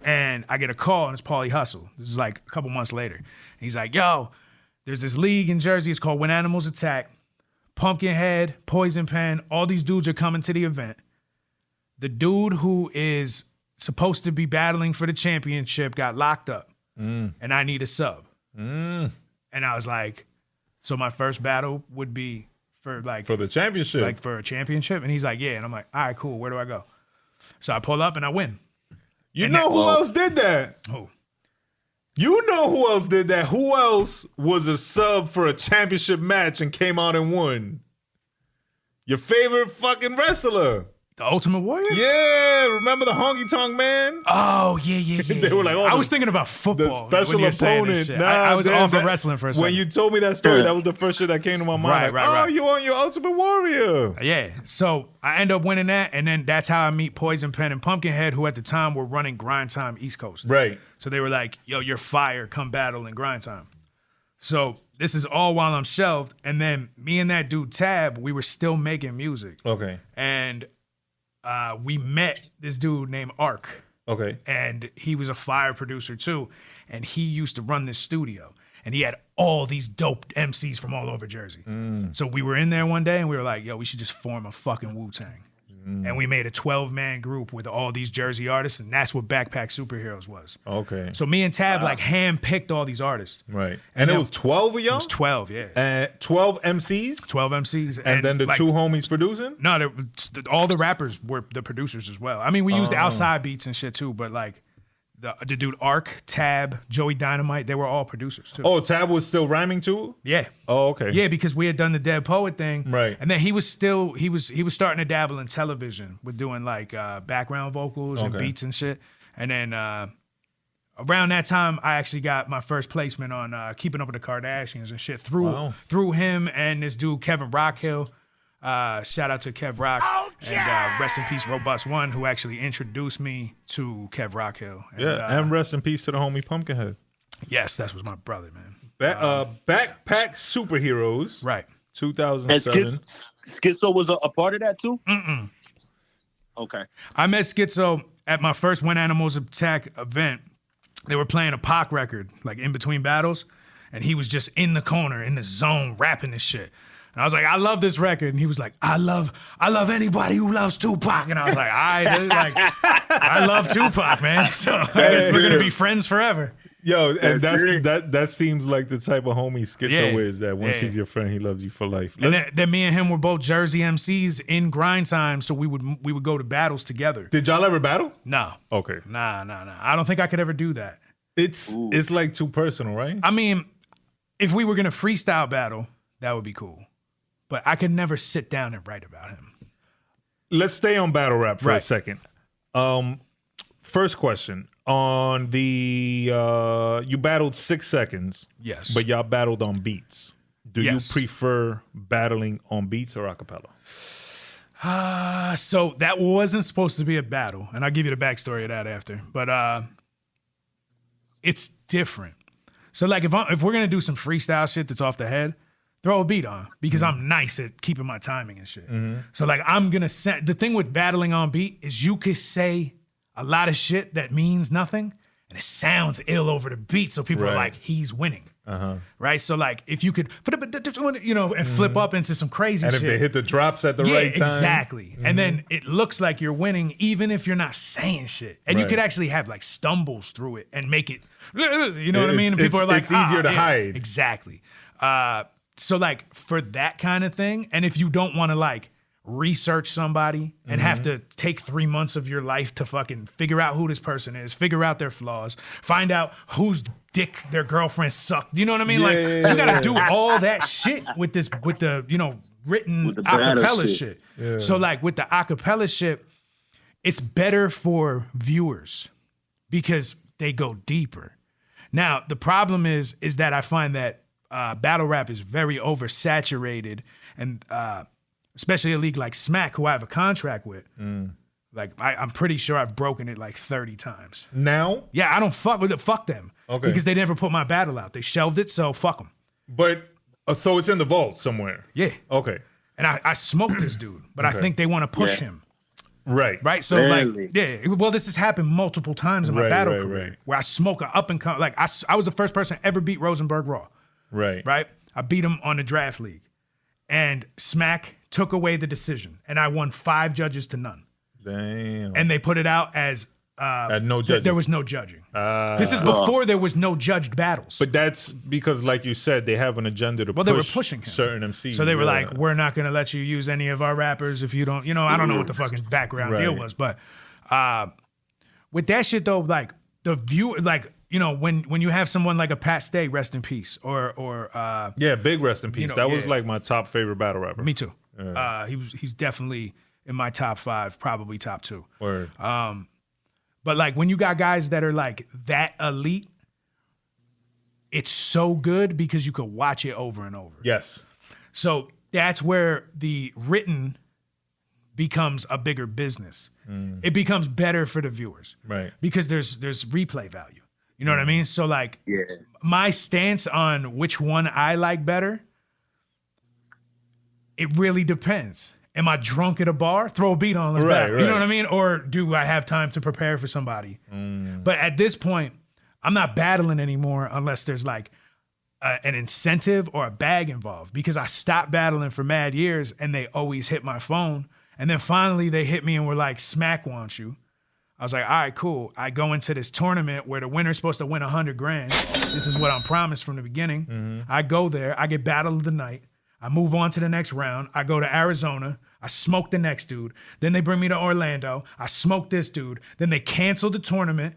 and I get a call, and it's Paulie Hustle. This is like a couple months later. And he's like, yo, there's this league in Jersey. It's called When Animals Attack. Pumpkinhead, Poison Pen, all these dudes are coming to the event. The dude who is supposed to be battling for the championship got locked up, and I need a sub. And I was like, so my first battle would be for the championship, like for a championship. And he's like, yeah. And I'm like, all right, cool. Where do I go? So I pull up and I win. You know who else did that? Who? You know who else did that? Who else was a sub for a championship match and came out and won? Your favorite fucking wrestler. The Ultimate Warrior? Yeah, remember the Honky Tonk Man? Oh, yeah. They were like, I was thinking about football. The special opponent. I was off of wrestling for a second. When you told me that story, that was the first shit that came to my mind. Right. Oh, you on your Ultimate Warrior. Yeah. So I end up winning that, and then that's how I meet Poison Pen and Pumpkinhead, who at the time were running Grind Time East Coast. Right. So they were like, yo, you're fire. Come battle in Grind Time. So this is all while I'm shelved, and then me and that dude Tab, we were still making music. Okay. And we met this dude named Ark. Okay. And he was a fire producer too. And he used to run this studio. And he had all these dope MCs from all over Jersey. So we were in there one day and we were like, yo, we should just form a fucking Wu-Tang. And we made a 12-man group with all these Jersey artists, and that's what Backpack Superheroes was. Okay. So me and Tab like hand-picked all these artists. Right. And it was 12 of y'all? It was 12, yeah. And 12 MCs? 12 MCs. And then the two homies producing? No, all the rappers were the producers as well. I mean, we used outside beats and shit too, but like the dude Ark, Tab, Joey Dynamite, they were all producers too. Oh, Tab was still rhyming too? Yeah. Oh, okay. Yeah, because we had done the Dead Poet thing. Right. And then he was starting to dabble in television with doing like background vocals and beats and shit. And then around that time, I actually got my first placement on Keeping Up with the Kardashians and shit through him and this dude Kevin Rockhill. Shout out to Kev Rock and rest in peace Robust One, who actually introduced me to Kev Rockhill. And rest in peace to the homie Pumpkinhead. Yes, that was my brother, man. Backpack Superheroes, right? 2007. And Schizo was a part of that too. Okay. I met Schizo at my first When Animals Attack event. They were playing a Pac record, like in between battles, and he was just in the corner, in the zone, rapping this shit. And I was like, I love this record. And he was like, I love anybody who loves Tupac. And I was like, I love Tupac, man. So I guess we're gonna be friends forever. Yo, and that seems like the type of homie Schizo is, that once he's your friend, he loves you for life. And then me and him were both Jersey MCs in grind time, so we would go to battles together. Did y'all ever battle? No. Okay. Nah. I don't think I could ever do that. It's like too personal, right? I mean, if we were gonna freestyle battle, that would be cool. But I could never sit down and write about him. Let's stay on battle rap for a second. First question. On the you battled 6 seconds. Yes. But y'all battled on beats. Do you Yes. prefer battling on beats or acapella? So that wasn't supposed to be a battle, and I'll give you the backstory of that after. But it's different. So like if we're gonna do some freestyle shit that's off the head, throw a beat on, because I'm nice at keeping my timing and shit. So like I'm gonna the thing with battling on beat is you could say a lot of shit that means nothing, and it sounds ill over the beat, so people are like, he's winning. Right? So like if you could and flip up into some crazy And shit. if they hit the drops at the right time. Exactly. And then it looks like you're winning even if you're not saying shit. And you could actually have like stumbles through it and make it, you know what I mean? And people are like, it's easier to hide. Exactly. So like for that kind of thing, and if you don't want to like research somebody and have to take 3 months of your life to fucking figure out who this person is, figure out their flaws, find out whose dick their girlfriend sucked. You know what I mean? You gotta do all that shit with the written acapella shit. Yeah. So like with the acapella shit, it's better for viewers because they go deeper. Now, the problem is that I find that battle rap is very oversaturated, and especially a league like Smack, who I have a contract with. Like I'm pretty sure I've broken it like 30 times. Now? Yeah, I don't fuck with it. Fuck them. Okay. Because they never put my battle out. They shelved it, so fuck them. But so it's in the vault somewhere. Yeah. Okay. And I smoked this dude, but I think they want to push him. Right. So well, this has happened multiple times in my battle career where I smoke an up and come. Like I was the first person to ever beat Rosenberg Raw. Right. I beat him on the draft league, and Smack took away the decision, and I won 5 judges to none. Damn. And they put it out as no judging. There was no judging. This is before there was no judged battles. But that's because, like you said, they have an agenda to push they were pushing him. Certain MCs. So they were like, we're not going to let you use any of our rappers if you don't, I don't know what the fucking background deal was. But with that shit, though, like the view, like, when you have someone like a Pat Stay, rest in peace, or big rest in peace. That was like my top favorite battle rapper. Me too. He's definitely in my top 5, probably top 2. Word. But like when you got guys that are like that elite, it's so good because you could watch it over and over. Yes. So that's where the written becomes a bigger business. It becomes better for the viewers. Right. Because there's replay value. You know what I mean? So like my stance on which one I like better, it really depends. Am I drunk at a bar? Throw a beat on, let's battle. You know what I mean? Or do I have time to prepare for somebody? But at this point, I'm not battling anymore unless there's like an incentive or a bag involved, because I stopped battling for mad years and they always hit my phone. And then finally they hit me and were like, Smack wants you. I was like, all right, cool. I go into this tournament where the winner's supposed to win $100,000. This is what I'm promised from the beginning. I go there, I get battle of the night. I move on to the next round. I go to Arizona. I smoke the next dude. Then they bring me to Orlando. I smoke this dude. Then they cancel the tournament,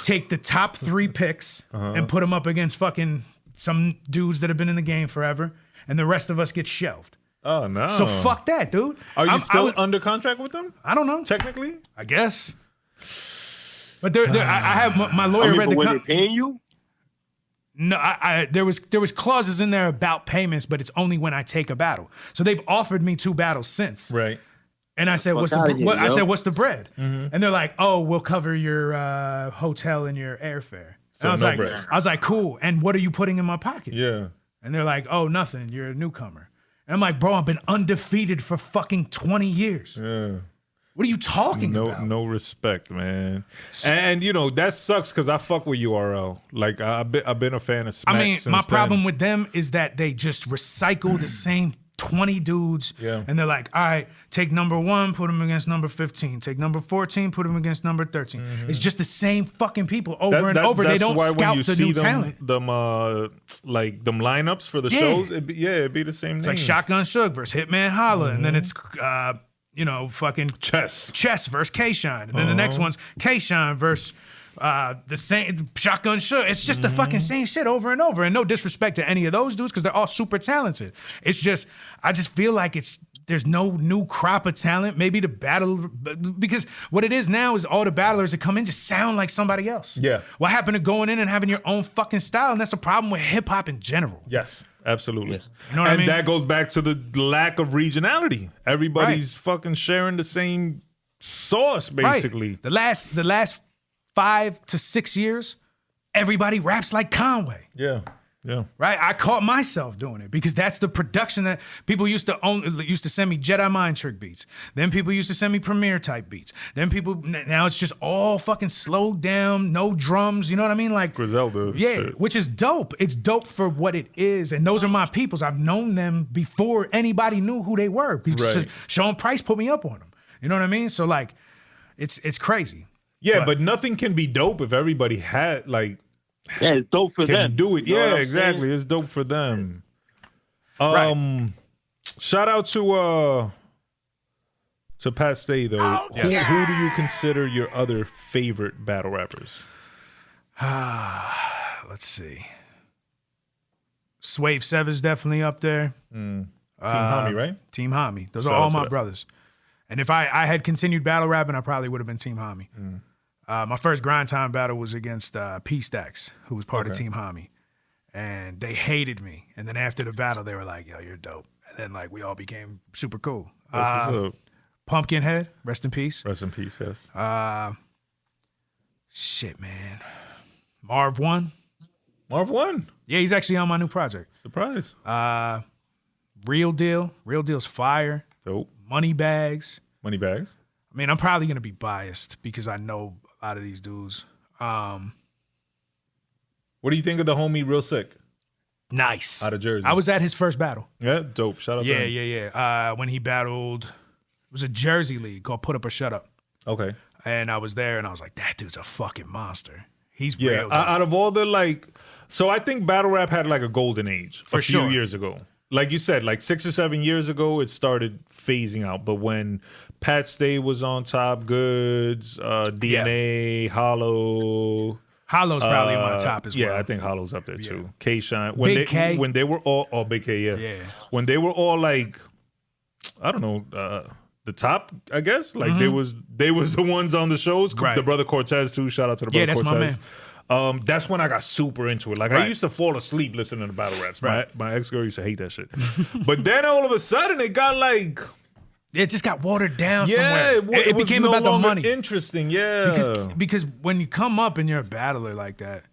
take the top 3 picks and put them up against fucking some dudes that have been in the game forever. And the rest of us get shelved. Oh, no. So fuck that, dude. Are you still under contract with them? I don't know. Technically? I guess. But I have my lawyer read the when they paying you? No, there was clauses in there about payments, but it's only when I take a battle. So they've offered me 2 battles since. Right. And I said, what's the bread? And they're like, oh, we'll cover your hotel and your airfare. And I was like, cool. And what are you putting in my pocket? Yeah. And they're like, oh, nothing. You're a newcomer. And I'm like, bro, I've been undefeated for fucking 20 years. Yeah. What are you talking about? No respect, man. And you know that sucks because I fuck with URL. Like I've been a fan of Smack. I mean, since my problem then. with them is that they just recycle the same 20 dudes. Yeah. And they're like, all right, take number 1, put them against number 15. Take number 14, put them against number 13. It's just the same fucking people over and over. They don't scout the new talent. Them like them lineups for the shows. It'd be the same. It's like Shotgun Suge versus Hitman Holla, and then it's fucking Chess versus K-Shine, and then the next one's K-Shine versus the same Shotgun Suge. It's just the fucking same shit over and over. And no disrespect to any of those dudes because they're all super talented. It's just I just feel like there's no new crop of talent. Maybe the battle, because what it is now is all the battlers that come in just sound like somebody else. Yeah. What happened to going in and having your own fucking style? And that's the problem with hip hop in general. Yes. Absolutely. Yes. You know what I mean? That goes back to the lack of regionality. Everybody's fucking sharing the same sauce, basically. Right. The last 5 to 6 years, everybody raps like Conway. Yeah. Yeah. Right? I caught myself doing it because that's the production that people used to send me Jedi Mind Trick beats. Then people used to send me Premiere type beats. Then now it's just all fucking slowed down, no drums, you know what I mean? Like Griselda. Yeah, shit. which is dope. It's dope for what it is. And those are my peoples. I've known them before anybody knew who they were. Right. Sean Price put me up on them. You know what I mean? So like it's crazy. Yeah, but nothing can be dope if everybody had like Yeah, it's dope for can them. do it. You know Yeah, what I'm exactly. saying? It's dope for them. Right. Shout out to Pat Stay though. Who do you consider your other favorite battle rappers? Let's see. Swave Seva's definitely up there. Team Homie, right? Team Homie. Those Shout are out all to my that. brothers. And if I had continued battle rapping, I probably would have been Team Homie. My first grind time battle was against P Stacks, who was part of Team Homie. And they hated me. And then after the battle, they were like, yo, you're dope. And then like we all became super cool. That's what's up. Pumpkinhead, rest in peace. Rest in peace, yes. Shit, man. Marv 1. Marv won. Yeah, he's actually on my new project. Surprise. Real Deal. Real Deal's fire. Dope. Money Bags. Money bags. I mean, I'm probably going to be biased because I know a lot of these dudes. What do you think of the homie Real Sick Nice. out of Jersey? I was at his first battle. Yeah, dope. Shout out to him. Yeah. When he battled, it was a Jersey league called Put Up or Shut Up. Okay. And I was there and I was like, that dude's a fucking monster. He's Yeah, real. out of all the so I think battle rap had like a golden age a few sure. years ago. Like you said, like 6 or 7 years ago, it started phasing out. But when Pat Stay was on top, Goods, DNA, Hollow. Hollow's probably on my top as well. Yeah, I think Hollow's up there too. Yeah. K-Shine. Big K. When they were all Big K, yeah. Yeah. When they were all like, I don't know, the top, I guess. Like they was the ones on the shows. Right. The brother Cortez too. Shout out to the brother that's Cortez. my man. That's when I got super into it. Like I used to fall asleep listening to battle raps. Right. My ex-girl used to hate that shit. But then all of a sudden it got like It just got watered down yeah, somewhere. it was became no about the longer money. interesting. Yeah. Because when you come up and you're a battler like that,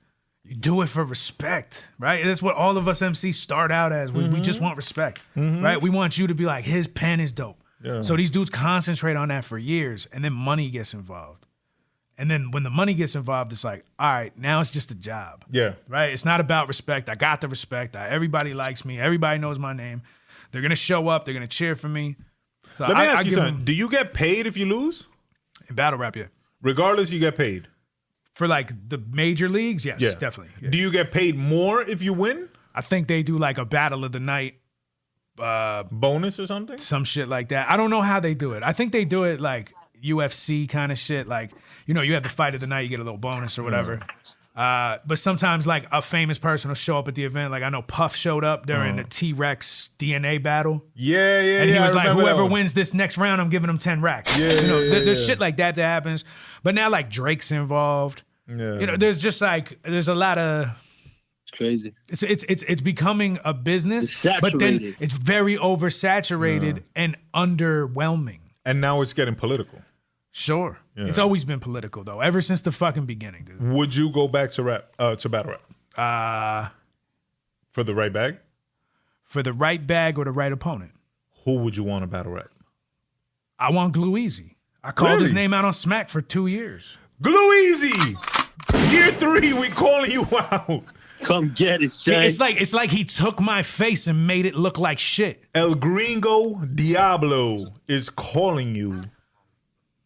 you do it for respect, right? That's what all of us MCs start out as. We just want respect, right? We want you to be like, his pen is dope. Yeah. So these dudes concentrate on that for years, and then money gets involved. And then when the money gets involved, it's like, all right, now it's just a job. Yeah. Right? It's not about respect. I got the respect. Everybody likes me. Everybody knows my name. They're going to show up. They're going to cheer for me. So Let me ask you give something. them- Do you get paid if you lose? In battle rap, yeah. Regardless, you get paid. For like the major leagues, yes, Yeah. definitely. Yeah. Do you get paid more if you win? I think they do like a battle of the night, Bonus or something? some shit like that. I don't know how they do it. I think they do it like UFC kind of shit. Like, you know, you have the fight of the night, you get a little bonus or whatever. But sometimes like a famous person will show up at the event. Like I know Puff showed up during the T-Rex DNA battle. Yeah. And he was I like, remember that whoever one. wins this next round, I'm giving them 10 racks. Yeah, you know, yeah, there's yeah. shit like that happens. But now like Drake's involved. Yeah. You know, there's just like, there's a lot of, It's crazy. it's becoming a business, It's but then saturated. it's very oversaturated and underwhelming. And now it's getting political. Sure. Yeah. It's always been political though, ever since the fucking beginning, dude. Would you go back to battle rap? For the right bag? For the right bag or the right opponent. Who would you want to battle rap? I want Glue Easy. I called his Really? name out on Smack for 2 years. Glue Easy. Year 3, we calling you out. Come get it, Shay. It's like he took my face and made it look like shit. El Gringo Diablo is calling you,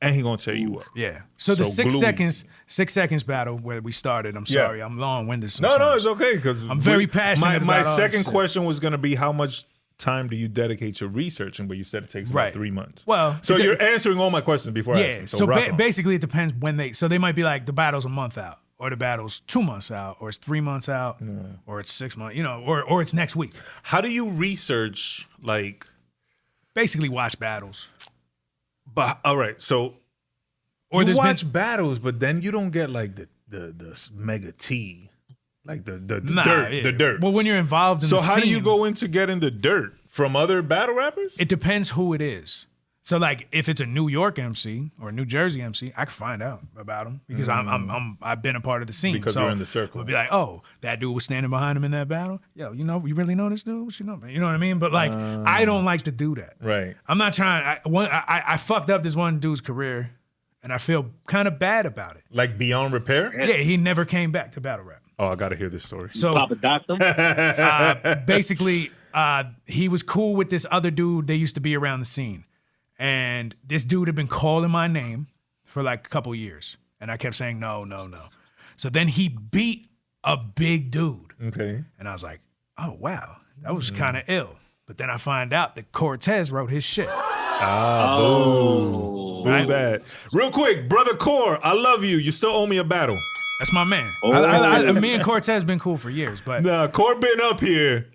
and he gonna tear you up. Yeah. So the So 6 seconds battle where we started. I'm Yeah. sorry, I'm long-winded. No, Sometimes. it's okay because I'm very passionate My about all second this shit. question was gonna be how much time do you dedicate to researching? But you said it takes about Right. 3 months. Well, so it- you're answering all my questions before I ask Yeah. them. So rock on. basically, it depends when they. So they might be like the battle's a month out, or the battle's 2 months out, or it's 3 months out, or it's 6 months. Or it's next week. How do you research like? Basically, watch battles. But all right, so Or you there's watch battles, but then you don't get like the mega T, like the Nah, dirt, yeah. the dirt. Well, when you're involved in so the how do you scene, go into getting the dirt from other battle rappers? It depends who it is. So like if it's a New York MC or a New Jersey MC, I can find out about him because I've been a part of the scene. Because so you're in the circle. We'll be like, oh, that dude was standing behind him in that battle. Yo, you really know this dude? What you know, man? You know what I mean? But like, I don't like to do that. Right. I'm not trying. I fucked up this one dude's career, and I feel kind of bad about it. Like beyond repair? Yeah, he never came back to battle rap. Oh, I gotta hear this story. So Papa Doctor. basically, he was cool with this other dude. They used to be around the scene. And this dude had been calling my name for like a couple years. And I kept saying, no. So then he beat a big dude. Okay. And I was like, oh, wow, that was kind of ill. But then I find out that Cortez wrote his shit. Boo Right? that. Real quick, brother Core, I love you. You still owe me a battle. That's my man. Oh. Me and Cortez been cool for years. But Nah, Core been up here.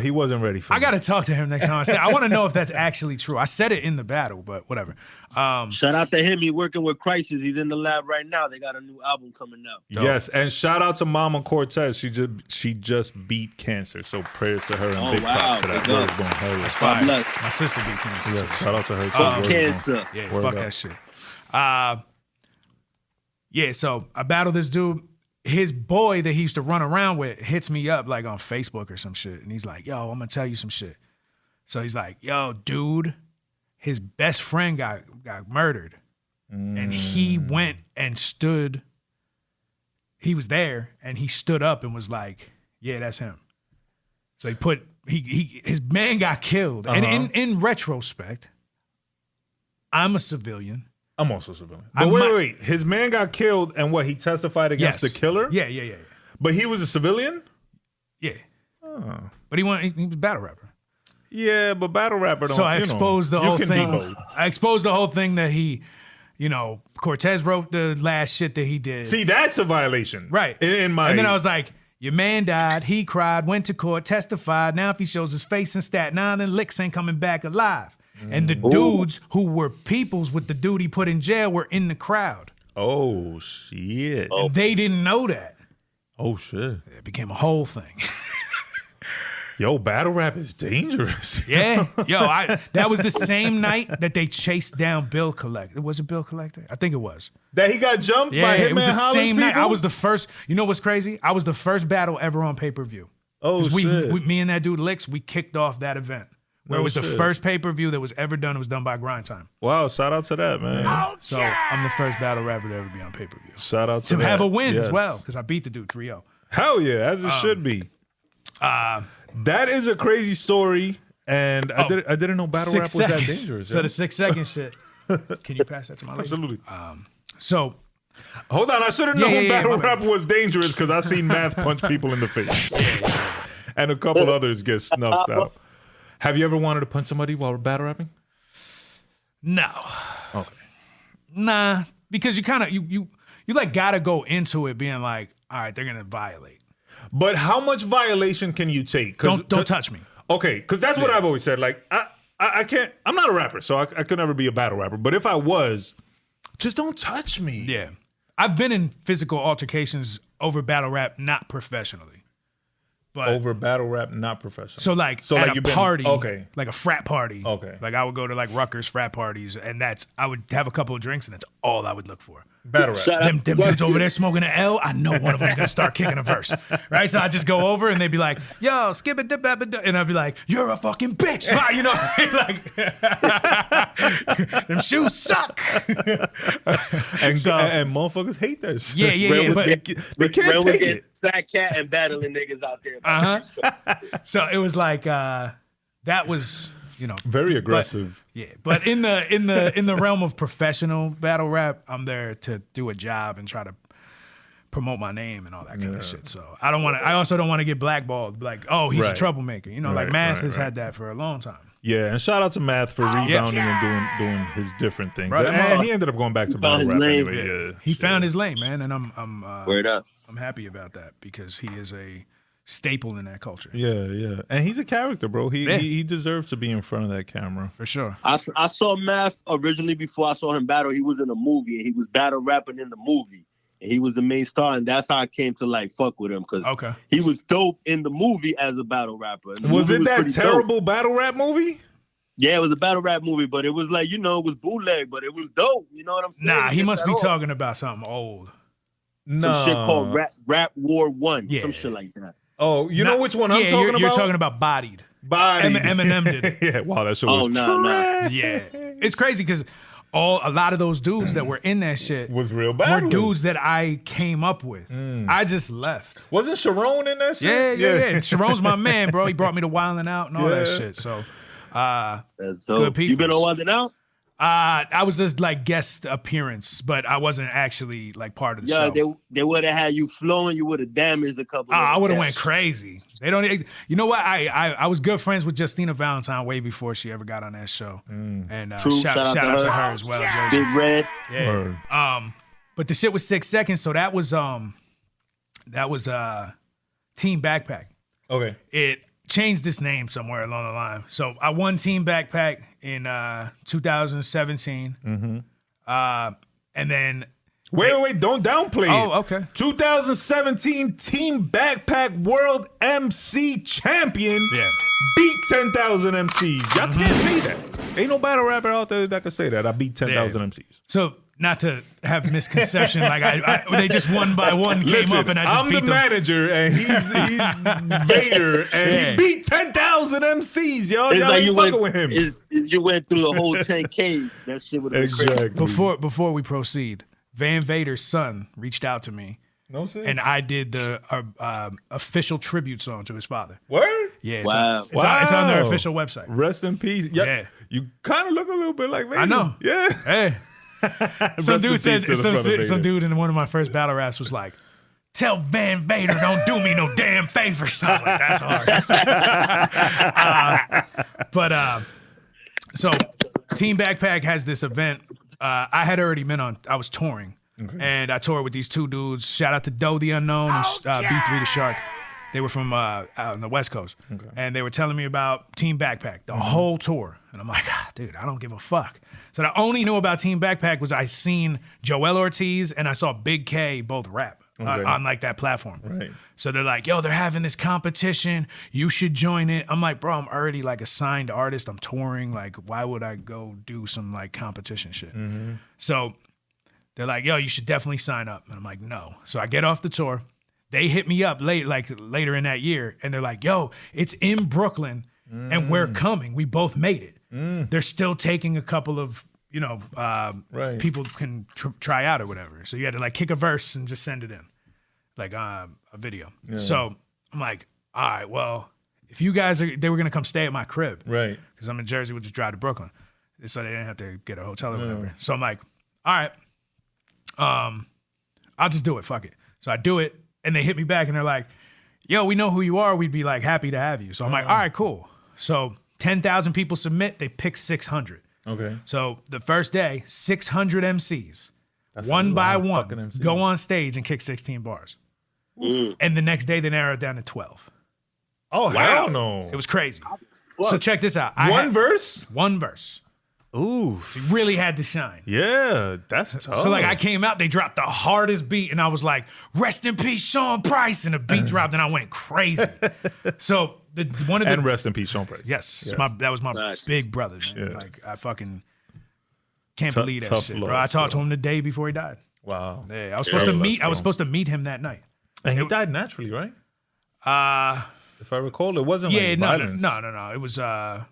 He wasn't ready for I me. got to talk to him next time. I want to know if that's actually true. I said it in the battle, but whatever. Shout out to him. He working with Crisis. He's in the lab right now. They got a new album coming out. Yes, and shout out to Mama Cortez. She just beat cancer. So prayers to her and Oh, big wow. props to that. Big Word ups. going hell yeah. That's fine. bless. My sister beat cancer. Yeah, shout out to her. too. Fuck Word cancer. going. Yeah, Word fuck up. that shit. Yeah, so I battled this dude. His boy that he used to run around with hits me up like on Facebook or some shit. And he's like, yo, I'm gonna tell you some shit. So he's like, yo, dude, his best friend got murdered. And he went and stood. He was there and he stood up and was like, yeah, that's him. So his man got killed. And in retrospect, I'm a civilian. I'm also civilian. But wait. His man got killed, and what? He testified against the killer? Yeah. But he was a civilian? Yeah. But he was a battle rapper. Yeah, but battle rapper don't. So I exposed the whole you can thing. be both. I exposed the whole thing that he, Cortez wrote the last shit that he did. See, that's a violation. Right. In my. And then I was like, your man died, he cried, went to court, testified. Now if he shows his face in Staten Island, licks ain't coming back alive. And the dudes who were peoples with the dude he put in jail were in the crowd. Oh, shit. And they didn't know that. Oh, shit. It became a whole thing. Yo, battle rap is dangerous. Yeah. Yo, that was the same night that they chased down Bill Collector. Was it Bill Collector? I think it was. That he got jumped by Hitman it was the Holland's same night. people? I was the first. You know what's crazy? I was the first battle ever on pay-per-view. Oh, shit. Me and that dude Licks, we kicked off that event. Where it was the first pay-per-view that was ever done. It was done by Grind Time. Wow, shout out to that, man. So I'm the first battle rapper to ever be on pay-per-view. Shout out to To that. have a win Yes. as well, because I beat the dude 3-0. Hell yeah, as it should be. That is a crazy story, and I didn't know battle rap was that dangerous. So yeah. the 6 second shit. Can you pass that to my lady? Absolutely. So Hold on, I should have known battle my bad. rap was dangerous because I've seen Math punch people in the face. And a couple others get snuffed out. Have you ever wanted to punch somebody while battle rapping? no. Okay. Nah, because you kind of you like gotta go into it being like, all right, they're gonna violate. But how much violation can you take? Don't touch me. Okay, because that's what I've always said. Like, I can't, I'm not a rapper, so I could never be a battle rapper. But if I was, just don't touch me. Yeah, I've been in physical altercations over battle rap, not professionally. But Over battle rap, not professional. so like So, at like, a you've been- party, okay. like a frat party. Okay. Like I would go to like Rutgers frat parties, and I would have a couple of drinks, and that's all I would look for. Battle rap. Them dudes over there smoking an L, I know one of them's gonna start kicking a verse, right? So I just go over and they'd be like, "Yo, skip it, dip, dip, dip," and I'd be like, "You're a fucking bitch," you know, like them shoes suck. And motherfuckers hate that shit. Yeah. But they can't take it. Fat cat and battling niggas out there. So it was like that was. You know, very aggressive. But in the realm of professional battle rap, I'm there to do a job and try to promote my name and all that kind of shit. So I also don't want to get blackballed. Like, oh, he's a troublemaker. You know, like Math has had that for a long time. Yeah, and shout out to Math for rebounding and doing his different things. Right. And he ended up going back to battle rap anyway. Yeah. He found his lane, man, and I'm Word up. I'm happy about that because he is a staple in that culture. Yeah. And he's a character, bro. He deserves to be in front of that camera. For sure. I saw Math originally before I saw him battle. He was in a movie and he was battle rapping in the movie. And he was the main star, and that's how I came to like fuck with him because he was dope in the movie as a battle rapper. Was it that terrible battle rap movie? Yeah, it was a battle rap movie, but it was like, you know, it was bootleg, but it was dope. You know what I'm saying? Nah, he must be talking about something old. Some shit called Rap War 1, some shit like that. Oh, you know which one I'm talking about? You're talking about Bodied. Eminem did it. Yeah, wow, that shit was trash. Yeah. It's crazy because a lot of those dudes that were in that shit was real bad. Were dudes that I came up with. I just left. Wasn't Sharon in that shit? Yeah. Sharon's my man, bro. He brought me to Wildin' Out and all that shit. So that's dope. You been on Wildin' Out? I was just like guest appearance, but I wasn't actually like part of the show. Yeah, they would have had you flowing. You would have damaged a couple. I would have went crazy. They don't. You know what? I was good friends with Justina Valentine way before she ever got on that show. And shout out to her as well. Jersey. Big Red. Yeah. But the shit was 6 seconds, so that was Team Backpack. Okay. It changed its name somewhere along the line. So I won Team Backpack in 2017. And then wait, don't downplay it. Oh, okay. 2017 Team Backpack World MC Champion beat 10,000 MCs. Y'all can't say that. Ain't no battle rapper out there that can say that. I beat 10,000 MCs. So not to have misconception, like they just one by one came up and I just beat them. I'm the manager and he's Vader and he beat 10,000 MCs, y'all. Y'all ain't fucking with him. You went through the whole 10K. That shit would have been crazy. Before we proceed, Van Vader's son reached out to me. No shit. And I did the official tribute song to his father. Word? Yeah. It's on their official website. Rest in peace. Yeah. You kind of look a little bit like Vader. I know. Yeah. Hey. Some dude in one of my first battle raps was like, "Tell Van Vader don't do me no damn favors." I was like, that's hard. So Team Backpack has this event. I had already been on. I was touring, and I toured with these two dudes. Shout out to Doe the Unknown and B3 the Shark. They were from out on the West Coast, and they were telling me about Team Backpack the whole tour, and I'm like, dude, I don't give a fuck. So I only knew about Team Backpack was I seen Joel Ortiz and I saw Big K both rap on like that platform. Right. So they're like, yo, they're having this competition. You should join it. I'm like, bro, I'm already like a signed artist. I'm touring. Like, why would I go do some like competition shit? So they're like, yo, you should definitely sign up. And I'm like, no. So I get off the tour. They hit me up later in that year, and they're like, yo, it's in Brooklyn, and we're coming. We both made it. They're still taking a couple of, people can try out or whatever. So you had to like kick a verse and just send it in, like a video. Yeah. So I'm like, all right, well, if you guys they were going to come stay at my crib. Right. Because I'm in Jersey, we'll just drive to Brooklyn. So they didn't have to get a hotel or whatever. So I'm like, all right, I'll just do it. Fuck it. So I do it. And they hit me back and they're like, yo, we know who you are. We'd be like happy to have you. So I'm like, all right, cool. So 10,000 people submit. They pick 600. Okay. So the first day, 600 MCs, one by one, go on stage and kick 16 bars. And the next day, they narrow it down to 12. Oh, wow. Hell no. It was crazy. So check this out. One verse? One verse. Ooh. So you really had to shine. Yeah, that's tough. So like I came out, they dropped the hardest beat, and I was like, "Rest in peace, Sean Price," and the beat dropped, and I went crazy. So and rest in peace, Sean Price. Yes. That was my big brother. Man. Yeah. Like I fucking can't believe that shit, bro. I talked to him the day before he died. Wow. Yeah, I was supposed to meet him that night. And he died naturally, right? If I recall, it wasn't violence. No. It was had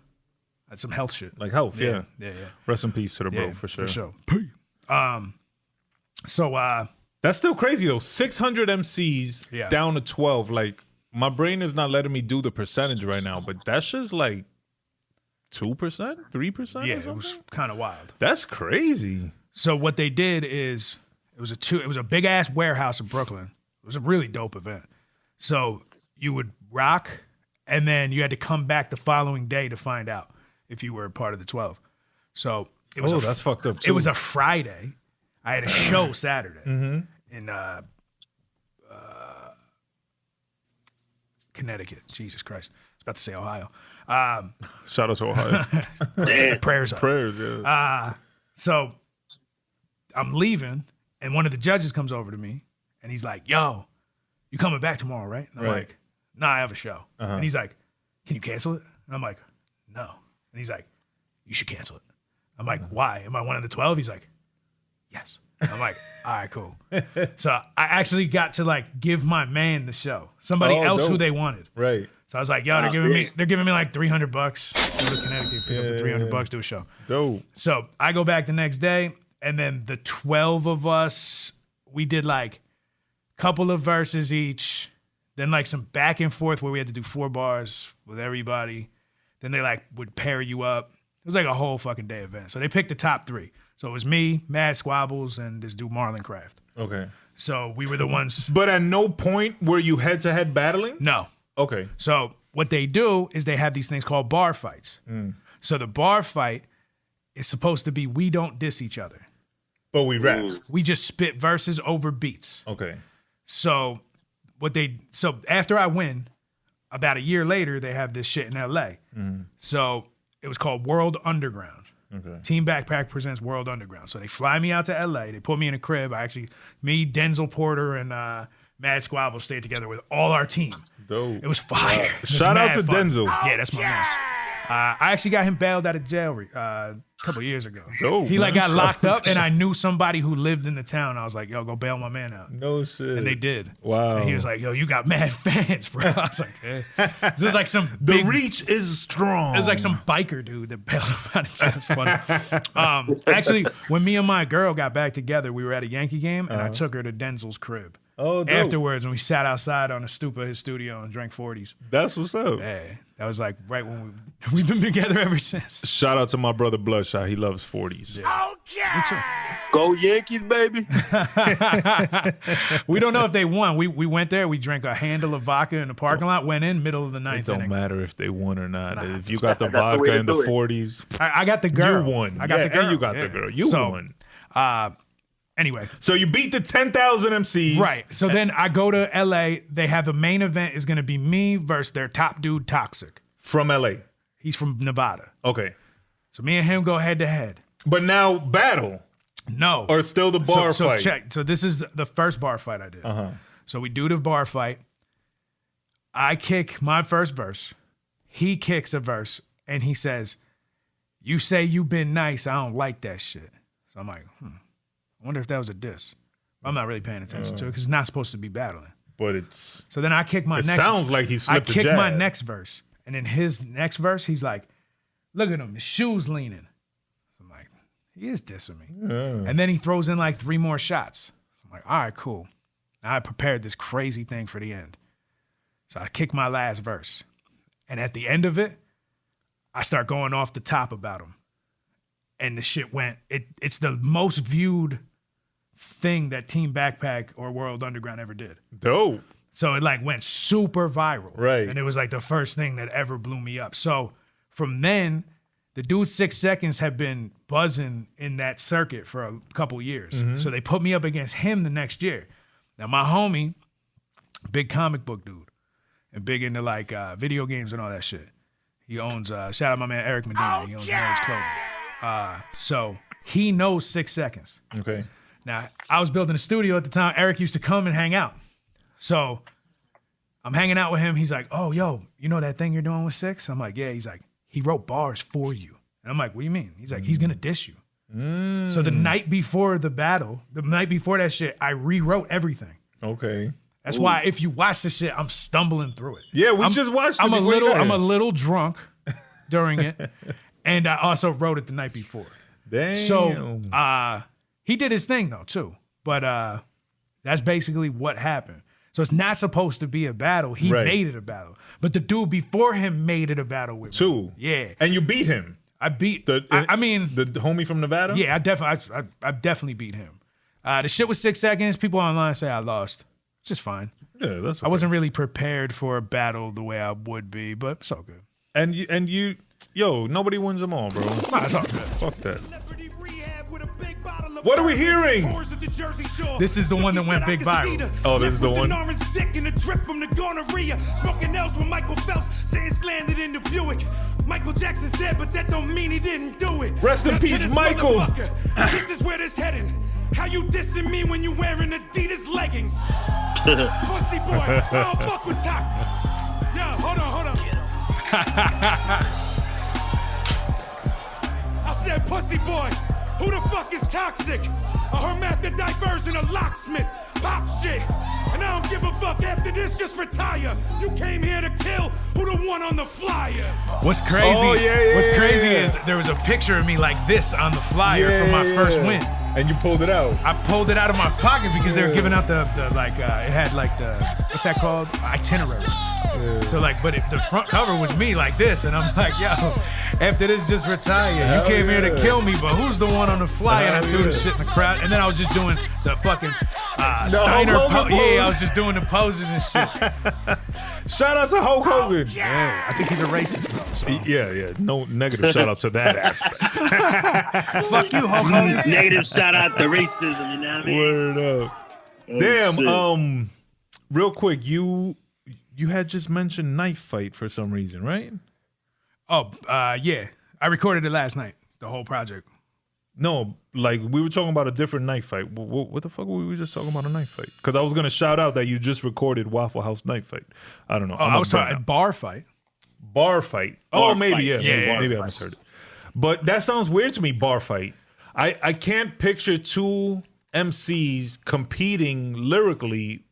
some health shit. Like health, yeah. Yeah. Rest in peace to the bro, for sure. For sure. So that's still crazy though. 600 MCs down to 12. Like my brain is not letting me do the percentage right now, but that's just like 2%, 3%. Yeah, it was kind of wild. That's crazy. So what they did is it was a big ass warehouse in Brooklyn. It was a really dope event. So you would rock, and then you had to come back the following day to find out if you were a part of the 12. So it was that's fucked up too. It was a Friday. I had a show Saturday in Connecticut. Jesus Christ. I was about to say Ohio. Shout out to Ohio. Prayers up. Yeah. So I'm leaving, and one of the judges comes over to me, and he's like, yo, you coming back tomorrow, right? And I'm like, nah, I have a show. And he's like, can you cancel it? And I'm like, no. And he's like, you should cancel it. I'm like, why? Am I one of the 12? He's like, yes. I'm like, all right, cool. So I actually got to like give my man the show. Somebody else who they wanted. Right. So I was like, yo, they're giving me like $300. Go to Connecticut, pick up the $300, do a show. Dope. So I go back the next day, and then the 12 of us, we did like a couple of verses each, then like some back and forth where we had to do 4 bars with everybody. Then they like would pair you up. It was like a whole fucking day event. So they picked the top 3. So it was me, Mad Squabbles, and this dude Marlon Craft. Okay. So we were the ones. But at no point were you head-to-head battling? No. Okay. So what they do is they have these things called bar fights. So the bar fight is supposed to be we don't diss each other. But we rap. We just spit verses over beats. Okay. So after I win, about a year later, they have this shit in LA. So it was called World Underground. Okay. Team Backpack presents World Underground. So they fly me out to LA. They put me in a crib. Me, Denzel Porter, and Mad Squabble stayed together with all our team. Dope. It was fire. It was Shout out to fun. Denzel. Yeah, that's my man. I actually got him bailed out of jail a couple of years ago. Dope, he like man. got locked up, and I knew somebody who lived in the town. I was like, yo, go bail my man out. No shit. And they did. Wow. And he was like, yo, you got mad fans, bro. I was like, eh. This was like some The reach is strong. It was like some biker dude that bailed him out of jail. It's funny. Actually, when me and my girl got back together, we were at a Yankee game, and I took her to Denzel's crib. Oh, dope. Afterwards, when we sat outside on the stoop of his studio and drank 40s. That's what's up. Yeah, that was like right when we've been together ever since. Shout out to my brother Bludshot. He loves 40s. Yeah. Okay. Go Yankees, baby. We don't know if they won. We went there. We drank a handle of vodka in the parking lot. Went in middle of the ninth It inning. don't matter if they won or not. Nah, if you got the that's the way vodka to in the do it. 40s, I got the girl. you won. I got the girl. And you got the girl. You won. Anyway. So you beat the 10,000 MCs. Right. So then I go to LA. They have the main event is going to be me versus their top dude, Toxic. From LA. He's from Nevada. Okay. So me and him go head to head. But now battle. No. Or still the bar fight. So check. So this is the first bar fight I did. So we do the bar fight. I kick my first verse. He kicks a verse. And he says, you say you been nice. I don't like that shit. So I'm like, I wonder if that was a diss. I'm not really paying attention to it because it's not supposed to be battling. But it's... So then I kick my next... It sounds like he slipped I kick my next verse. And in his next verse, he's like, look at him. His shoes leaning. So I'm like, he is dissing me. Yeah. And then he throws in like 3 more shots. So I'm like, all right, cool. Now I prepared this crazy thing for the end. So I kick my last verse. And at the end of it, I start going off the top about him. And the shit went... It's the most viewed thing that Team Backpack or World Underground ever did. Dope. So it like went super viral. Right. And it was like the first thing that ever blew me up. So from then, the dude 6 Seconds had been buzzing in that circuit for a couple years. So they put me up against him the next year. Now my homie, big comic book dude, and big into like video games and all that shit. He owns, shout out my man Eric Medina. He owns Marriage Clothing. So he knows 6 Seconds. Okay. Now, I was building a studio at the time. Eric used to come and hang out. So I'm hanging out with him. He's like, oh, yo, you know that thing you're doing with 6? I'm like, yeah. He's like, he wrote bars for you. And I'm like, what do you mean? He's like, he's going to diss you. So the night before the battle, the night before that shit, I rewrote everything. Okay. That's why if you watch the shit, I'm stumbling through it. Yeah, we just watched it. I'm a little drunk during it, and I also wrote it the night before. Damn. So he did his thing though too, but that's basically what happened. So it's not supposed to be a battle. He made it a battle, but the dude before him made it a battle with me. Two. Yeah, and you beat him. I beat. I mean, the homie from Nevada. Yeah, I definitely beat him. The shit was 6 seconds. People online say I lost. It's just fine. Yeah, that's okay. I wasn't really prepared for a battle the way I would be, but it's all good. And you, nobody wins them all, bro. Nah, it's all good. Fuck that. What are we hearing? This is the one that went big viral. Oh, this is the one. Smoking L's with Michael Phelps, saying slandered in the Buick. Michael Jackson's dead, but that don't mean he didn't do it. Rest in peace, Michael. This is where this heading. How you dissing me when you wearing Adidas leggings? Pussy boy, I don't fuck with top. Yeah, hold on. I said pussy boy. Who the fuck is toxic? A hermaphrodite version of locksmith. Pop shit. And I don't give a fuck after this, just retire. You came here to kill. Who the one on the flyer? What's crazy? Oh, yeah, what's crazy is there was a picture of me like this on the flyer for my first win. And you pulled it out. I pulled it out of my pocket because they were giving out the it had like the, what's that called? Itinerary. Yeah. So like, but the front cover was me like this, and I'm like, yo, after this, just retire. You came here to kill me, but who's the one on the flyer? And I threw the shit in the crowd, and then I was just doing the fucking Steiner pose. Yeah, I was just doing the poses and shit. Shout out to Hulk Hogan. Yeah, I think he's a racist though. So. Yeah. No negative shout out to that aspect. Fuck you, Hulk Hogan. Negative shout out to racism. You know what I mean? Word up. Oh, damn. shit. Real quick, you had just mentioned Knife Fight for some reason, right? Oh, yeah. I recorded it last night. The whole project. No, like we were talking about a different knife fight. What the fuck were we just talking about a knife fight? Because I was gonna shout out that you just recorded Waffle House Knife Fight. I don't know. Oh, I was talking bar fight. Bar fight. Bar Oh, maybe fight. yeah. Maybe I misheard it. But that sounds weird to me. Bar fight. I can't picture two MCs competing lyrically,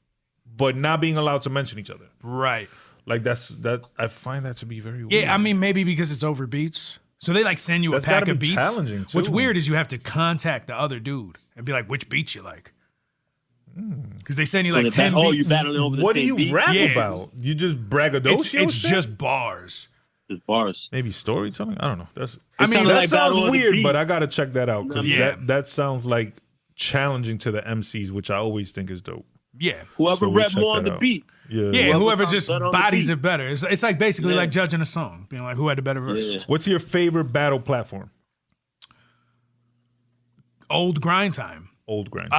but not being allowed to mention each other. Right. Like that. I find that to be very weird. Yeah, I mean maybe because it's over beats. So they like send you That's a pack gotta of be beats. challenging, too. What's weird is you have to contact the other dude and be like, which beats you like? Because they send you like 10 beats. you battling over the What do same you beat? rap Yeah. about? You just braggadocio? It's shit? just bars. It's bars. Maybe storytelling. I don't know. It's that kinda like sounds battle of the weird, but beats. I gotta check that out because Yeah. that sounds like challenging to the MCs, which I always think is dope. Yeah. Whoever So we'll rap check more on that the out. beat. Yeah, whoever sounds just better on the bodies beat. it better. It's like basically Yeah. like judging a song, being like who had the better verse. Yeah. What's your favorite battle platform? Old grind time. Old grind.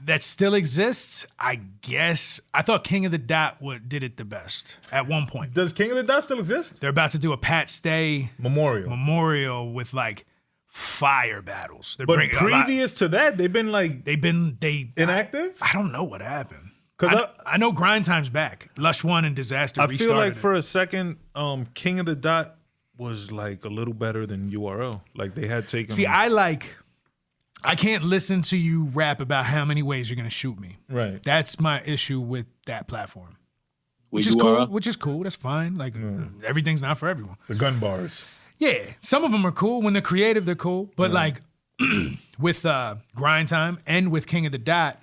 That still exists, I guess. I thought King of the Dot did it the best at one point. Does King of the Dot still exist? They're about to do a Pat Stay memorial with like fire battles. They're But bringing a lot- previous to that, they've been like they inactive. I don't know what happened. 'Cause I know Grind Time's back. Lush 1 and Disaster I restarted feel like it. for a second, King of the Dot was like a little better than URL. Like they had taken. See, I can't listen to you rap about how many ways you're gonna shoot me. right. That's my issue with that platform. With Which is URL? cool. Which is cool. That's fine. Like everything's not for everyone. The gun bars. Yeah, some of them are cool. When they're creative, they're cool. But like with Grind Time and with King of the Dot,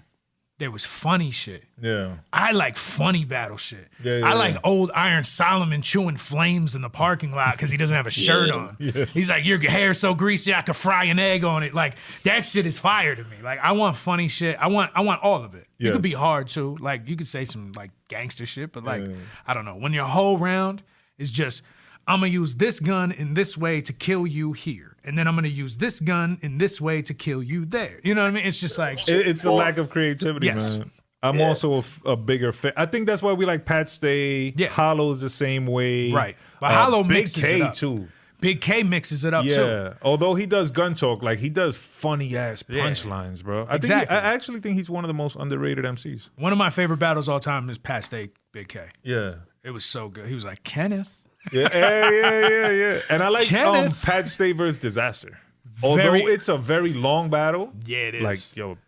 there was funny shit. Yeah. I like funny battle shit. Yeah, I like yeah. old Iron Solomon chewing flames in the parking lot because he doesn't have a shirt on. Yeah. He's like, your hair's so greasy I could fry an egg on it. Like that shit is fire to me. Like I want funny shit. I want all of it. Yeah. You could be hard too. Like you could say some like gangster shit, but like Yeah. I don't know. When your whole round is just I'm gonna use this gun in this way to kill you here, and then I'm gonna use this gun in this way to kill you there. You know what I mean? It's just like It's a lack of creativity, Yes. man. I'm also a bigger fan. I think that's why we like Pat Stay. Yeah. Hollow's the same way. Right. But Hollow Big mixes K it up. too. Big K mixes it up Yeah. too. Although he does gun talk, like he does funny ass Yeah. punchlines, bro. Exactly. I actually think he's one of the most underrated MCs. One of my favorite battles all time is Pat Stay, Big K. Yeah. It was so good. He was like, Kenneth. Yeah. Yeah. And I like Kenneth. Pat Stay versus Disaster. Although it's a very long battle. Yeah, it is. Like, yo,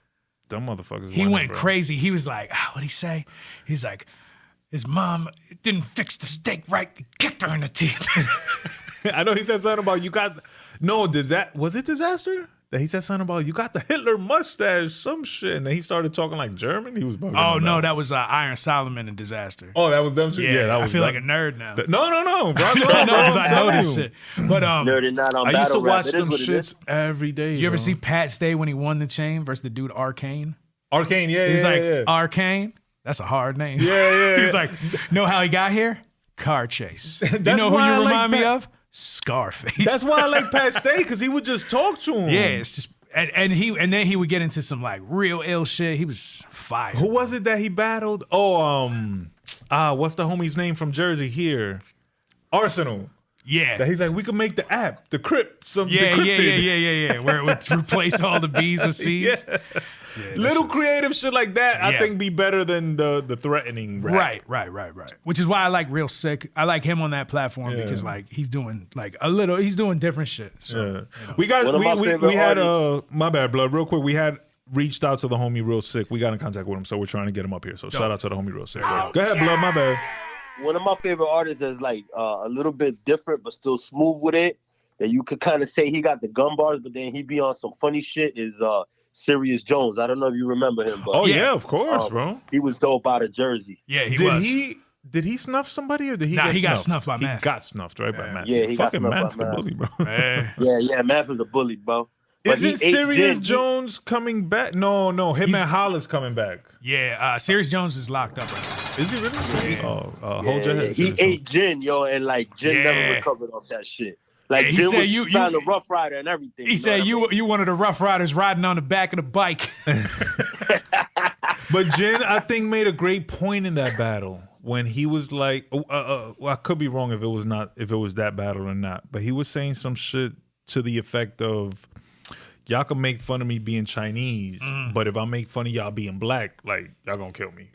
them motherfuckers. He went crazy. He was like, what'd he say? He's like, his mom didn't fix the steak right. Kicked her in the teeth. I know he said something about was it Disaster? That he said something about you got the Hitler mustache, some shit, and then he started talking like German. He was bugging. Oh no, that was Iron Solomon and Disaster. Oh, that was them. Yeah, that was. I feel like a nerd now. No, bro. Because I know this shit. But Nerded not on I used to watch rap. them shits every day. You ever see Pat Stay when he won the chain versus the dude Arcane? Arcane? Yeah, He's like yeah. Arcane. That's a hard name. Yeah. He's like, know how he got here? Car chase. You know who you remind me of? Scarface. That's why I like Pat Stay, because he would just talk to him. Yeah, it's just and then he would get into some like real ill shit. He was fire. Who was it that he battled? Oh, what's the homie's name from Jersey here? Arsenal. Yeah. That he's like, we could make the app, the Crypt, Yeah. decrypted. Where it would replace all the B's with C's. Yeah. Little creative shit like that, I think be better than the threatening rap. Right. Which is why I like Real Sick. I like him on that platform because like he's doing like he's doing different shit. So, Yeah. you know. We had my bad, blood. Real quick, we had reached out to the homie Real Sick. We got in contact with him, so we're trying to get him up here. So shout out to the homie Real Sick. Go ahead, blood. My bad. One of my favorite artists is like a little bit different, but still smooth with it. That you could kind of say he got the gun bars, but then he be on some funny shit. Is Sirius Jones. I don't know if you remember him, but yeah, of course, bro. He was dope out of Jersey. Yeah, Did he snuff somebody or did he? He got snuffed by Math. He got snuffed by Math. Yeah, he got fucking snuffed by Math, the bully, bro. Yeah, Math is a bully, bro. But Isn't Sirius Jones coming back? No, Hitman Hollis coming back. Yeah, Sirius Jones is locked up right now. Is he really? Yeah. Hold your head. He ate gin, yo, and like gin never recovered off that shit. Like Jim was signed a Rough Rider and everything. He said you one of the Rough Riders riding on the back of the bike. But Jin, I think, made a great point in that battle when he was like, well, I could be wrong if it was that battle or not, but he was saying some shit to the effect of, y'all can make fun of me being Chinese, but if I make fun of y'all being black, like y'all gonna kill me.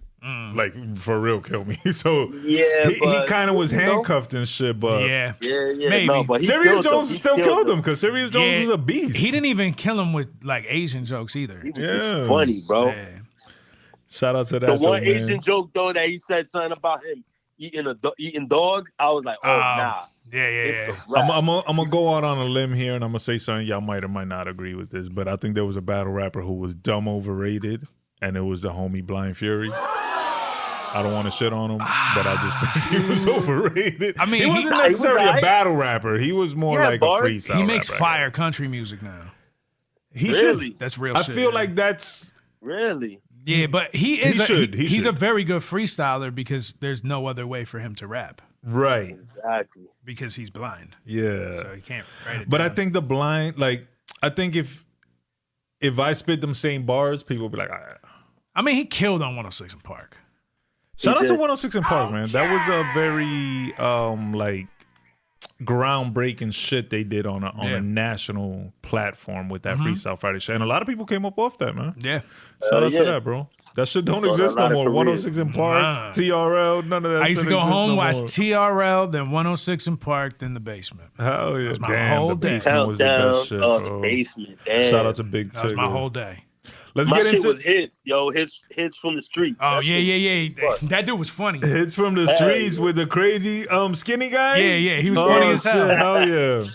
Like for real, kill me. So he kind of was handcuffed and shit. But maybe. No, but Sirius Jones still killed him because Sirius Jones was a beast. He didn't even kill him with like Asian jokes either. He was just funny, bro. Yeah. Shout out to that. The one Asian joke though that he said something about him eating dog. I was like, nah. Yeah. I'm gonna go out on a limb here and I'm gonna say something y'all might or might not agree with this, but I think there was a battle rapper who was dumb overrated, and it was the homie Blind Fury. I don't want to shit on him, but I just think he was overrated. I mean, he wasn't necessarily a battle rapper. He was more like a freestyle. He makes fire country music now. He should. That's real. I shit, feel like that's really. Yeah, but he's should. a very good freestyler because there's no other way for him to rap. Right. Exactly. Because he's blind. Yeah. So he can't write it But down. I think the blind, like, I think if I spit them same bars, people will be like, I mean, he killed on 106 in Park. Shout out to 106 in Park, man. That was a very like groundbreaking shit they did on a national platform with that Freestyle Friday shit. And a lot of people came up off that, man. Yeah. Shout out to that, bro. That shit don't exist no more. 106 in Park, TRL, none of that. I used to go home, watch more. TRL, then 106 in Park, then The Basement. Hell yeah. my Damn, whole The day. Basement was the best shit, bro. The Basement, damn. Shout out to Big That was Tigger. my whole day. Let's My get shit into was hits from the street. Oh, yeah. That dude was funny. Hits from the streets with the crazy skinny guy. Yeah, he was funny as hell. Shit. Hell yeah.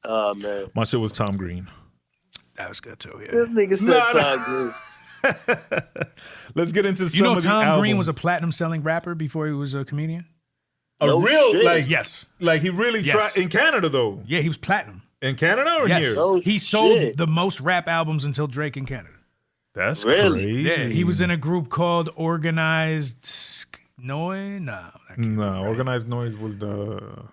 Oh, man. My shit was Tom Green. That was good too, yeah. This nigga said Tom Green. Let's get into some You know of the Tom albums. Green was a platinum selling rapper before he was a comedian? No real shit. like Yes. like he really Yes. tried in Canada though. Yeah, he was platinum. In Canada or Yes. here? Oh, He sold shit. the most rap albums until Drake in Canada. That's Really? crazy. Yeah, he was in a group called Organized Noise. No, Organized Noise was the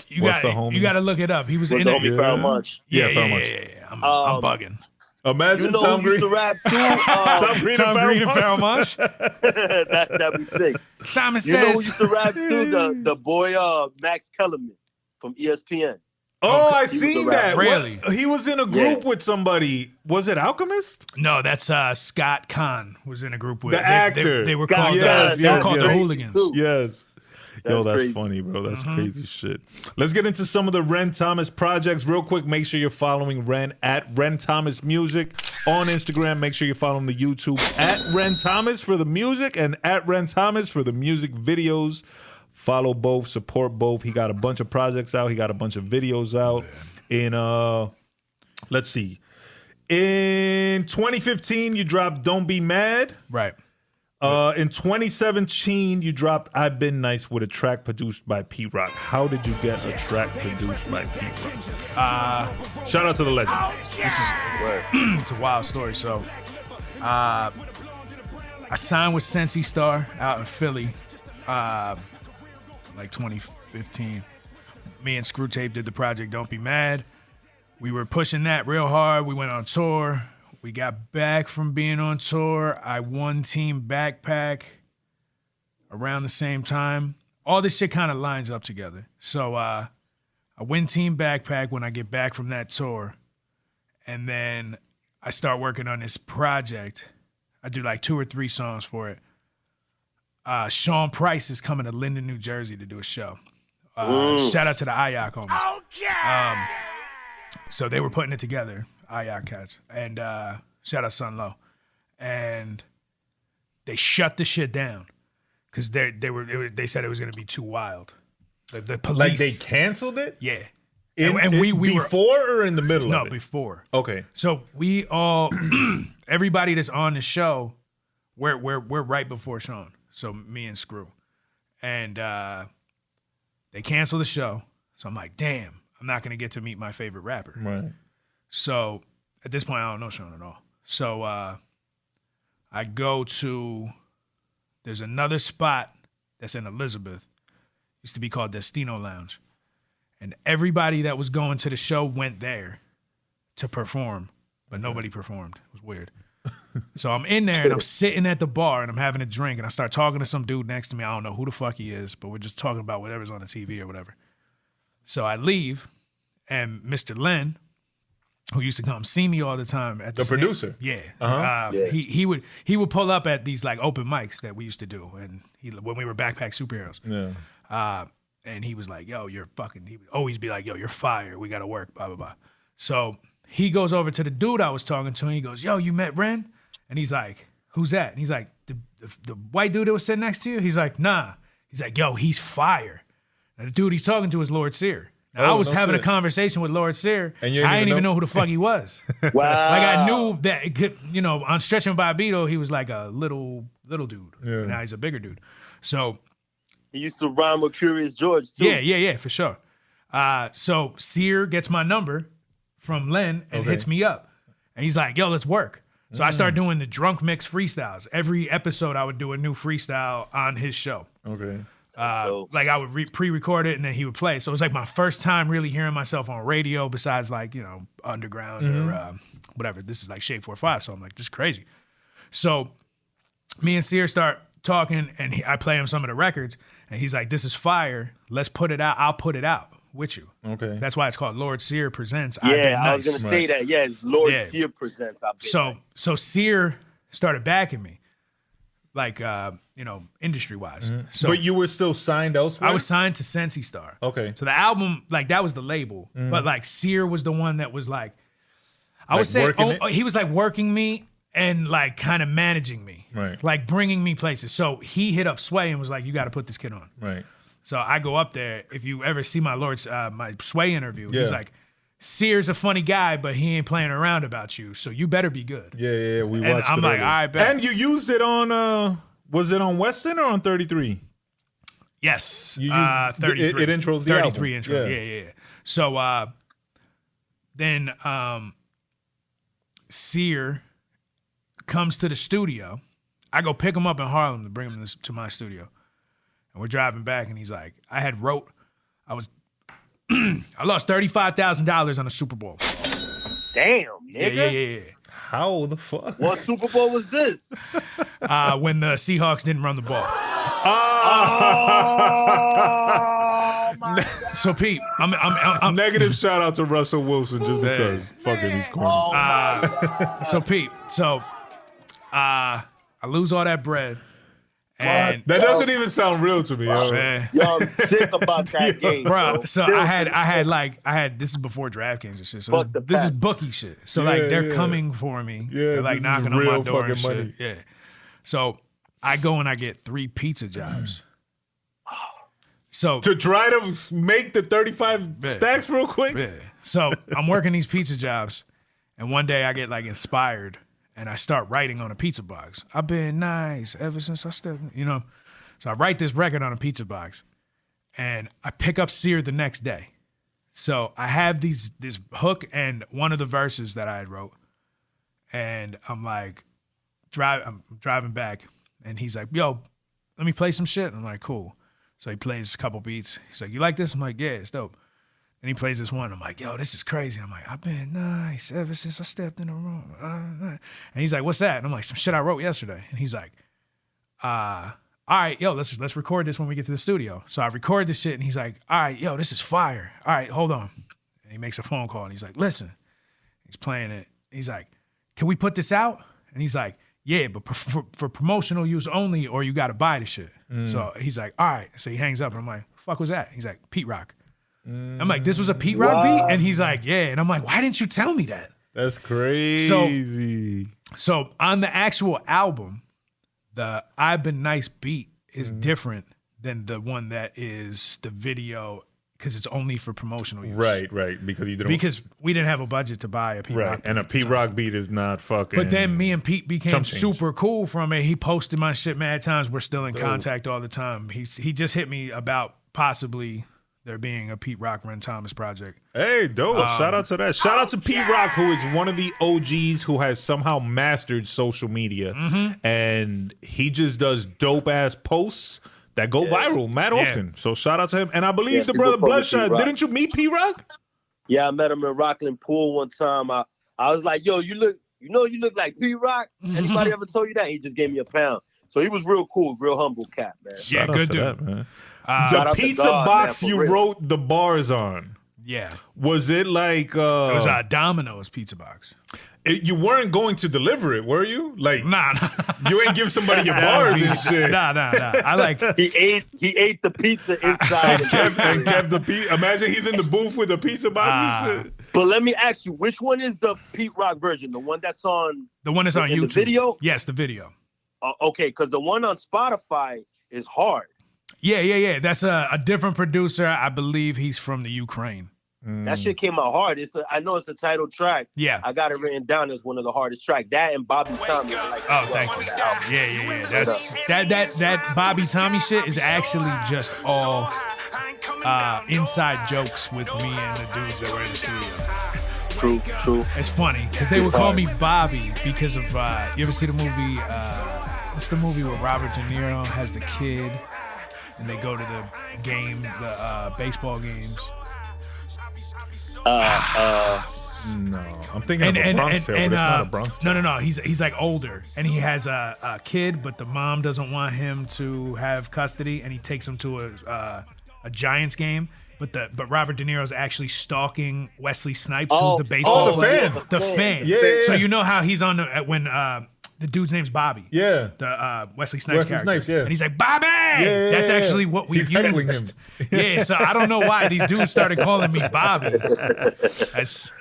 you what's got the homie? you got to look it up. He was Was in the it. homie Farrell Munch. Yeah, Farrell Munch. Yeah. I'm bugging. Imagine You know Tom who used Green. to rap too? Tom Green Tom Green and Farrell Munch. Munch. That'd be sick. Simon You know who says. used to rap too? The boy Max Kellerman from ESPN. Oh, I He was seen a that. rapper. Really? What? He was in a group with somebody. Was it Alchemist? No, that's Scott Kahn was in a group with The actor. They were Scott called Kahn, they were that's called the crazy Hooligans. too. Yes. Yo, that's funny, bro. That's crazy shit. Let's get into some of the Ren Thomas projects real quick. Make sure you're following Ren at Ren Thomas Music on Instagram. Make sure you're following the YouTube at Ren Thomas for the music and at Ren Thomas for the music videos. Follow both, support both. He got a bunch of projects out. He got a bunch of videos out. In let's see. In 2015, you dropped Don't Be Mad. Right. In 2017, you dropped I've Been Nice with a track produced by P-Rock. How did you get a track produced by P-Rock? Shout out to the legend. This is it's a wild story. So I signed with Sensi Star out in Philly like 2015. Me and Screw Tape did the project Don't Be Mad. We were pushing that real hard. We went on tour. We got back from being on tour. I won Team Backpack around the same time. All this shit kind of lines up together. So I win Team Backpack when I get back from that tour. And then I start working on this project. I do like 2 or 3 songs for it. Sean Price is coming to Linden, New Jersey to do a show. Shout out to the IOC homies. Okay. So they were putting it together, GAHHD Cast, and shout out Sun Lo, and they shut the shit down because they said it was gonna be too wild. The police, like they canceled it. Yeah, and we before or in the middle? No, of it? Before. Okay. So we all, everybody that's on the show, we're right before Sean. So me and Screw, and they canceled the show. So I'm like, damn. I'm not going to get to meet my favorite rapper. Right. So at this point, I don't know Sean at all. So I go to, there's another spot that's in Elizabeth. Used to be called Destino Lounge. And everybody that was going to the show went there to perform, but nobody performed. It was weird. So I'm in there and I'm sitting at the bar and I'm having a drink and I start talking to some dude next to me. I don't know who the fuck he is, but we're just talking about whatever's on the TV or whatever. So I leave, and Mr. Len, who used to come see me all the time at the producer, he would pull up at these like open mics that we used to do, and when we were Backpack Superheroes, and he was like, "Yo, you're fucking." He would always be like, "Yo, you're fire. We got to work." Blah blah blah. So he goes over to the dude I was talking to, and he goes, "Yo, you met Ren?" And he's like, "Who's that?" And he's like, "The white dude that was sitting next to you." He's like, "Nah." He's like, "Yo, he's fire." And the dude he's talking to is Lord Sear. Now, I was having a conversation with Lord Sear. And I didn't even know who the fuck he was. Wow. Like I knew that, it could, you know, on Stretch and Bobito, he was like a little dude. Yeah. Now he's a bigger dude. So he used to rhyme with Curious George too. Yeah, for sure. So Sear gets my number from Len and hits me up. And he's like, "Yo, let's work." So I started doing the drunk mix freestyles. Every episode I would do a new freestyle on his show. Okay. Like I would pre-record it and then he would play. So it was like my first time really hearing myself on radio besides like, you know, Underground or whatever. This is like Shade 4-5. So I'm like, this is crazy. So me and Sear start talking and I play him some of the records and he's like, "This is fire. Let's put it out. I'll put it out with you." Okay. That's why it's called Lord Sear Presents. Yeah, I was going to say that. Yeah, it's Lord Sear Presents. So Sear started backing me. Like, you know, industry-wise. So, but you were still signed elsewhere? I was signed to Sensi Star. Okay. So the album, like, that was the label. But, like, Sear was the one that was, like, I would say, he was, like, working me and, like, kind of managing me. Right. Like, bringing me places. So he hit up Sway and was like, "You got to put this kid on." Right. So I go up there. If you ever see my my Sway interview, he's like, "Sear's a funny guy, but he ain't playing around about you, so you better be good." Yeah, we watched it. I'm like, "All right, bet." And you used it on, was it on Weston or on 33? Yes. You used 33. It intros the 33 album. intro. Yeah. So then Sear comes to the studio. I go pick him up in Harlem to bring him to my studio. And we're driving back, and he's like, I lost $35,000 on a Super Bowl. Damn, nigga. Yeah. How the fuck? What Super Bowl was this? When the Seahawks didn't run the ball. Oh my God. So Pete, I'm negative shout out to Russell Wilson just because fucking he's corny. Oh my God. So Pete, I lose all that bread, And that doesn't even sound real to me, yo. man. Yo, I'm sick about that game, Bro, so I had this is before DraftKings and shit. So this is bookie shit. So like they're coming for me. Yeah, they're like this is knocking on real my door and fucking money. shit. Yeah. So I go and I get 3 pizza jobs. So To try to make the 35 stacks real quick? yeah. So I'm working these pizza jobs, and one day I get like inspired and I start writing on a pizza box. I've been nice ever since I stepped, So I write this record on a pizza box, and I pick up Sear the next day. So I have this hook and one of the verses that I had wrote, and I'm like, I'm driving back, and he's like, yo, let me play some shit. I'm like, cool. So he plays a couple beats. He's like, you like this? I'm like, yeah, it's dope. And he plays this one. I'm like, yo, this is crazy. I'm like, I've been nice ever since I stepped in the room. And he's like, what's that? And I'm like, some shit I wrote yesterday. And he's like, all right, yo, let's record this when we get to the studio. So I record this shit, and he's like, all right, yo, this is fire. All right, hold on. And he makes a phone call, and he's like, listen. He's playing it. He's like, can we put this out? And he's like, yeah, but for promotional use only, or you got to buy the shit. So he's like, all right. So he hangs up, and I'm like, fuck was that? He's like, Pete Rock. I'm like, this was a Pete Rock beat? And he's like, yeah. And I'm like, why didn't you tell me that? That's crazy. So on the actual album, the I've Been Nice beat is different than the one that is the video, because it's only for promotional use. Right. Because we didn't have a budget to buy a Pete Rock beat. And a Pete Rock beat is not fucking. But then me and Pete became super cool from it. He posted my shit mad times. We're still in contact all the time. He just hit me about possibly there being a Pete Rock Ren Thomas project. Hey, dope. Shout out to that. Shout out to Pete Rock, who is one of the OGs who has somehow mastered social media. And he just does dope ass posts that go viral mad often. So shout out to him. And I believe the brother Bludshot, didn't you meet Pete Rock? Yeah, I met him in Rockland Pool one time. I was like, yo, you look like Pete Rock. Anybody ever told you that? He just gave me a pound. So he was real cool, real humble cat, man. Yeah, good dude. That, man. The pizza box man, you wrote the bars on. Yeah. Was it like it was a Domino's pizza box. You weren't going to deliver it, were you? Like, nah. You ain't give somebody your bars and shit. Nah. I like he ate the pizza inside and kept the pizza. Imagine he's in the booth with the pizza box and shit. But let me ask you, which one is the Pete Rock version? The one that's on YouTube? The video? Yes, the video. Okay, because the one on Spotify is hard. Yeah. That's a different producer. I believe he's from the Ukraine. That shit came out hard. I know it's the title track. Yeah. I got it written down as one of the hardest tracks. That and Bobby Tommy. Thank you. Yeah. That's that Bobby Tommy shit is actually just all inside jokes with me and the dudes that were in the studio. True. It's funny because they would call me Bobby because of you ever see the movie? What's the movie where Robert De Niro has the kid and they go to the game, the baseball games? No, I'm thinking of a Bronx Tale, but it's not a Bronx Tale. No. He's like older, and he has a kid, but the mom doesn't want him to have custody, and he takes him to a Giants game. But Robert De Niro's actually stalking Wesley Snipes, who's the baseball player. The fan. Yeah. So you know how he's on when the dude's name's Bobby. Yeah. The Weslly Snipes character. Snipes, yeah. And he's like, Bobby! Yeah. That's actually what we've used. Heckling him. Yeah, so I don't know why these dudes started calling me Bobby. It's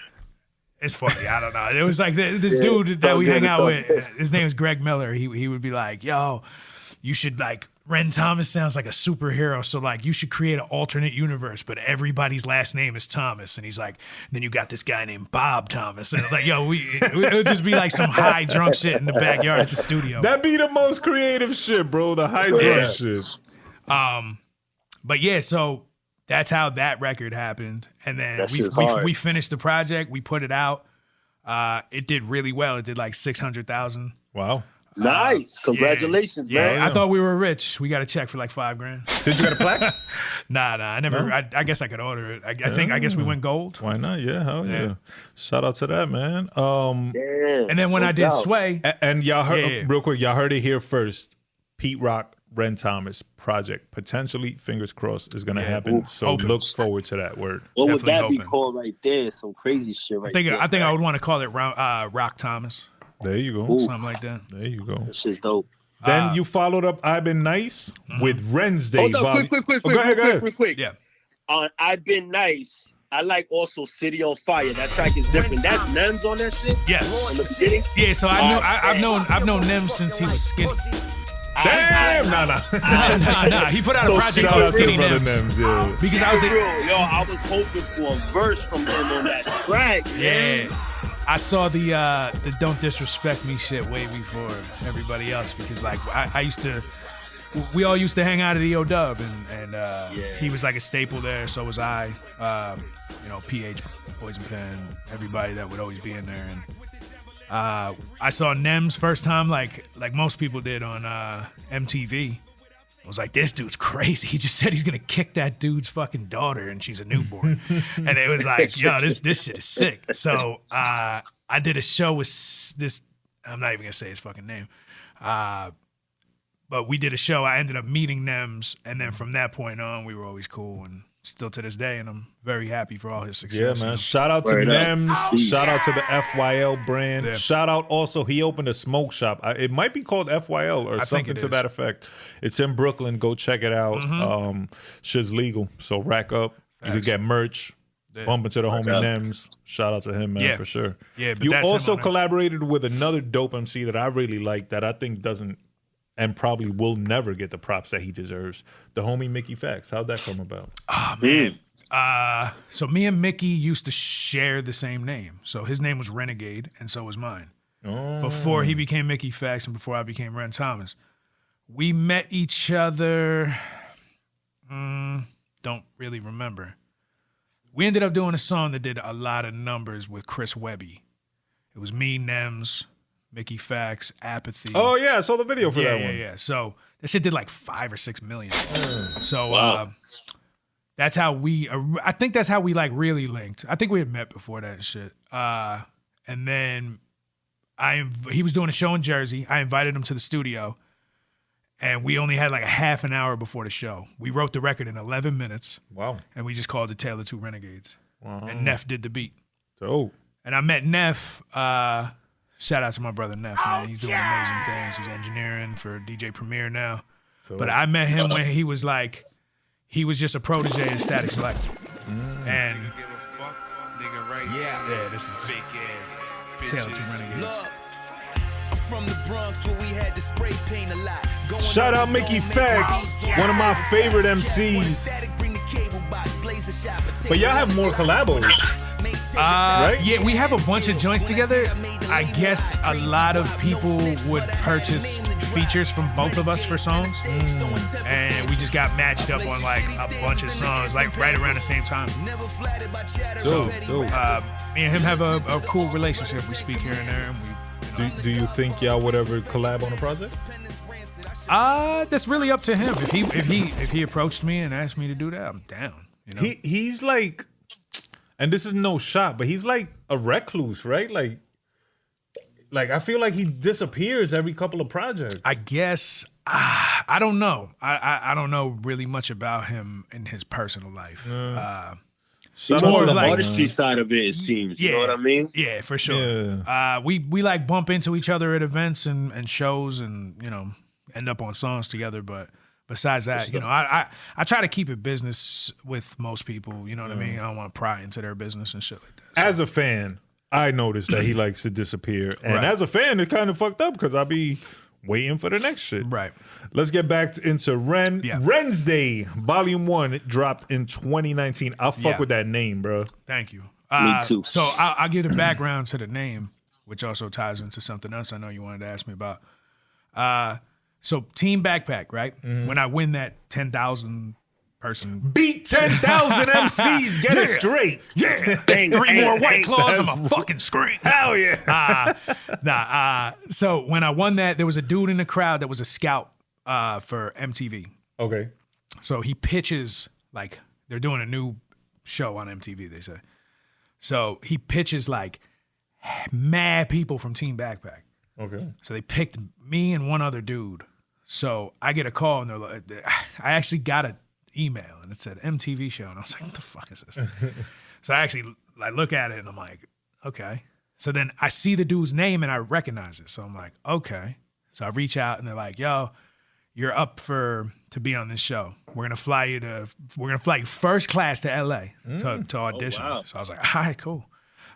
funny. I don't know. It was like this dude that we hang out with. His name is Greg Miller. He would be like, yo, you should like, Ren Thomas sounds like a superhero, so like you should create an alternate universe, but everybody's last name is Thomas. And he's like, then you got this guy named Bob Thomas. And like, yo, it would just be like some high drunk shit in the backyard at the studio. That'd be the most creative shit, bro. The high drunk shit. But yeah, so that's how that record happened. And then we finished the project, we put it out. It did really well. It did like 600,000. Wow. Nice. Congratulations, man. I thought we were rich. We got a check for like $5,000. Did you get a plaque? Nah. I never. No? I guess I could order it. I guess we went gold. Why not? Yeah, hell yeah. Shout out to that, man. And then when I did Sway, and y'all heard real quick, y'all heard it here first. Pete Rock, Ren Thomas project potentially, fingers crossed, is gonna happen. So look forward to that word. What would that be called right there? Some crazy shit right there. I would want to call it Rock Thomas. There you go. Something like that. There you go. That shit's dope. Then you followed up I've Been Nice with Ren's Day. Hold up, quick. Yeah. I've Been Nice. I like also City on Fire. That track is different. That's Nems on that shit? Yes. In the beginning? Yeah, so I've known Nem since he was skinny. Damn, nah. He put out a project called Skinny Nems. Yeah. Because I was I was hoping for a verse from him on that track. Yeah. I saw the Don't Disrespect Me shit way before everybody else because like we all used to hang out at EO Dub and he was like a staple there. So was I. PH, Poison Pen, everybody that would always be in there. And I saw Nems first time like most people did on MTV. I was like, this dude's crazy. He just said he's gonna kick that dude's fucking daughter and she's a newborn. And it was like, yo, this shit is sick. So I did a show with this, I'm not even gonna say his fucking name. But we did a show. I ended up meeting Nems, and then from that point on, we were always cool and still to this day, and I'm very happy for all his success. Yeah, man. Shout out to Nems. Shout out to the FYL brand. Yeah. Shout out also, he opened a smoke shop. It might be called FYL or something to that effect. It's in Brooklyn. Go check it out. Shit's legal, so rack up. You can get merch. Bump into the homie Nems. Shout out to him, man, for sure. Yeah, but you also collaborated with another dope MC that I really like that I think doesn't and probably will never get the props that he deserves. The homie Mickey Fax. How'd that come about? Oh, man. So me and Mickey used to share the same name. So his name was Renegade, and so was mine. Oh. Before he became Mickey Fax and before I became Ren Thomas. We met each other, don't really remember. We ended up doing a song that did a lot of numbers with Chris Webby. It was me, Nems, Mickey Fax, Apathy. Oh, yeah, I saw the video for that one. Yeah. So that shit did like 5 or 6 million. So that's how I think that's how we like really linked. I think we had met before that and shit. And then he was doing a show in Jersey. I invited him to the studio. And we only had like a half an hour before the show. We wrote the record in 11 minutes. Wow. And we just called it Tale of Two Renegades. Wow. And Neff did the beat. Dope. And I met Neff. Shout out to my brother Neff, man. He's doing amazing things. He's engineering for DJ Premier now. Dope. But I met him when he was just a protege in Static Select. And this is Tale of Two Renegades. From the Bronx where we had to spray paint a lot. Shout out Mickey Fax, one of my favorite MCs. But y'all have more collabos, right? Yeah, we have a bunch of joints together. I guess a lot of people would purchase features from both of us for songs. And we just got matched up on like a bunch of songs, like right around the same time. So me and him have a cool relationship. We speak here and there, and Do you think y'all would ever collab on a project? That's really up to him. If he approached me and asked me to do that, I'm down. You know? He's like, and this is no shot, but he's like a recluse, right? Like I feel like he disappears every couple of projects. I guess I don't know. I don't know really much about him in his personal life. More of the artistry side of it seems. You know what I mean? Yeah, for sure. Yeah. We like bump into each other at events and shows and, end up on songs together. But besides that, I try to keep it business with most people. You know what I mean? I don't want to pry into their business and shit like that. So. As a fan, I noticed that he likes to disappear. And as a fan, it kind of fucked up because I'll be waiting for the next shit. Right. Let's get back into Ren. Yeah. Ren's Day, Volume 1. It dropped in 2019. I'll fuck with that name, bro. Thank you. Me too. So I'll give the background to the name, which also ties into something else I know you wanted to ask me about. So Team Backpack, right? Mm-hmm. When I win that 10,000 person. Beat 10,000 MCs. Get it straight. Yeah. 3 more White Claws, I'm a fucking scream. Hell yeah. So when I won that, there was a dude in the crowd that was a scout for MTV. Okay. So he pitches, like, they're doing a new show on MTV, they say. So he pitches, like, mad people from Team Backpack. Okay. So they picked me and one other dude. So I get a call, and they're like, I actually got an email, and it said MTV show. And I was like, what the fuck is this? So I actually look at it, and I'm like, okay. So then I see the dude's name, and I recognize it. So I'm like, okay. So I reach out and they're like, yo, you're up to be on this show. We're gonna fly you first class to LA to audition. Oh, wow. So I was like, all right, cool.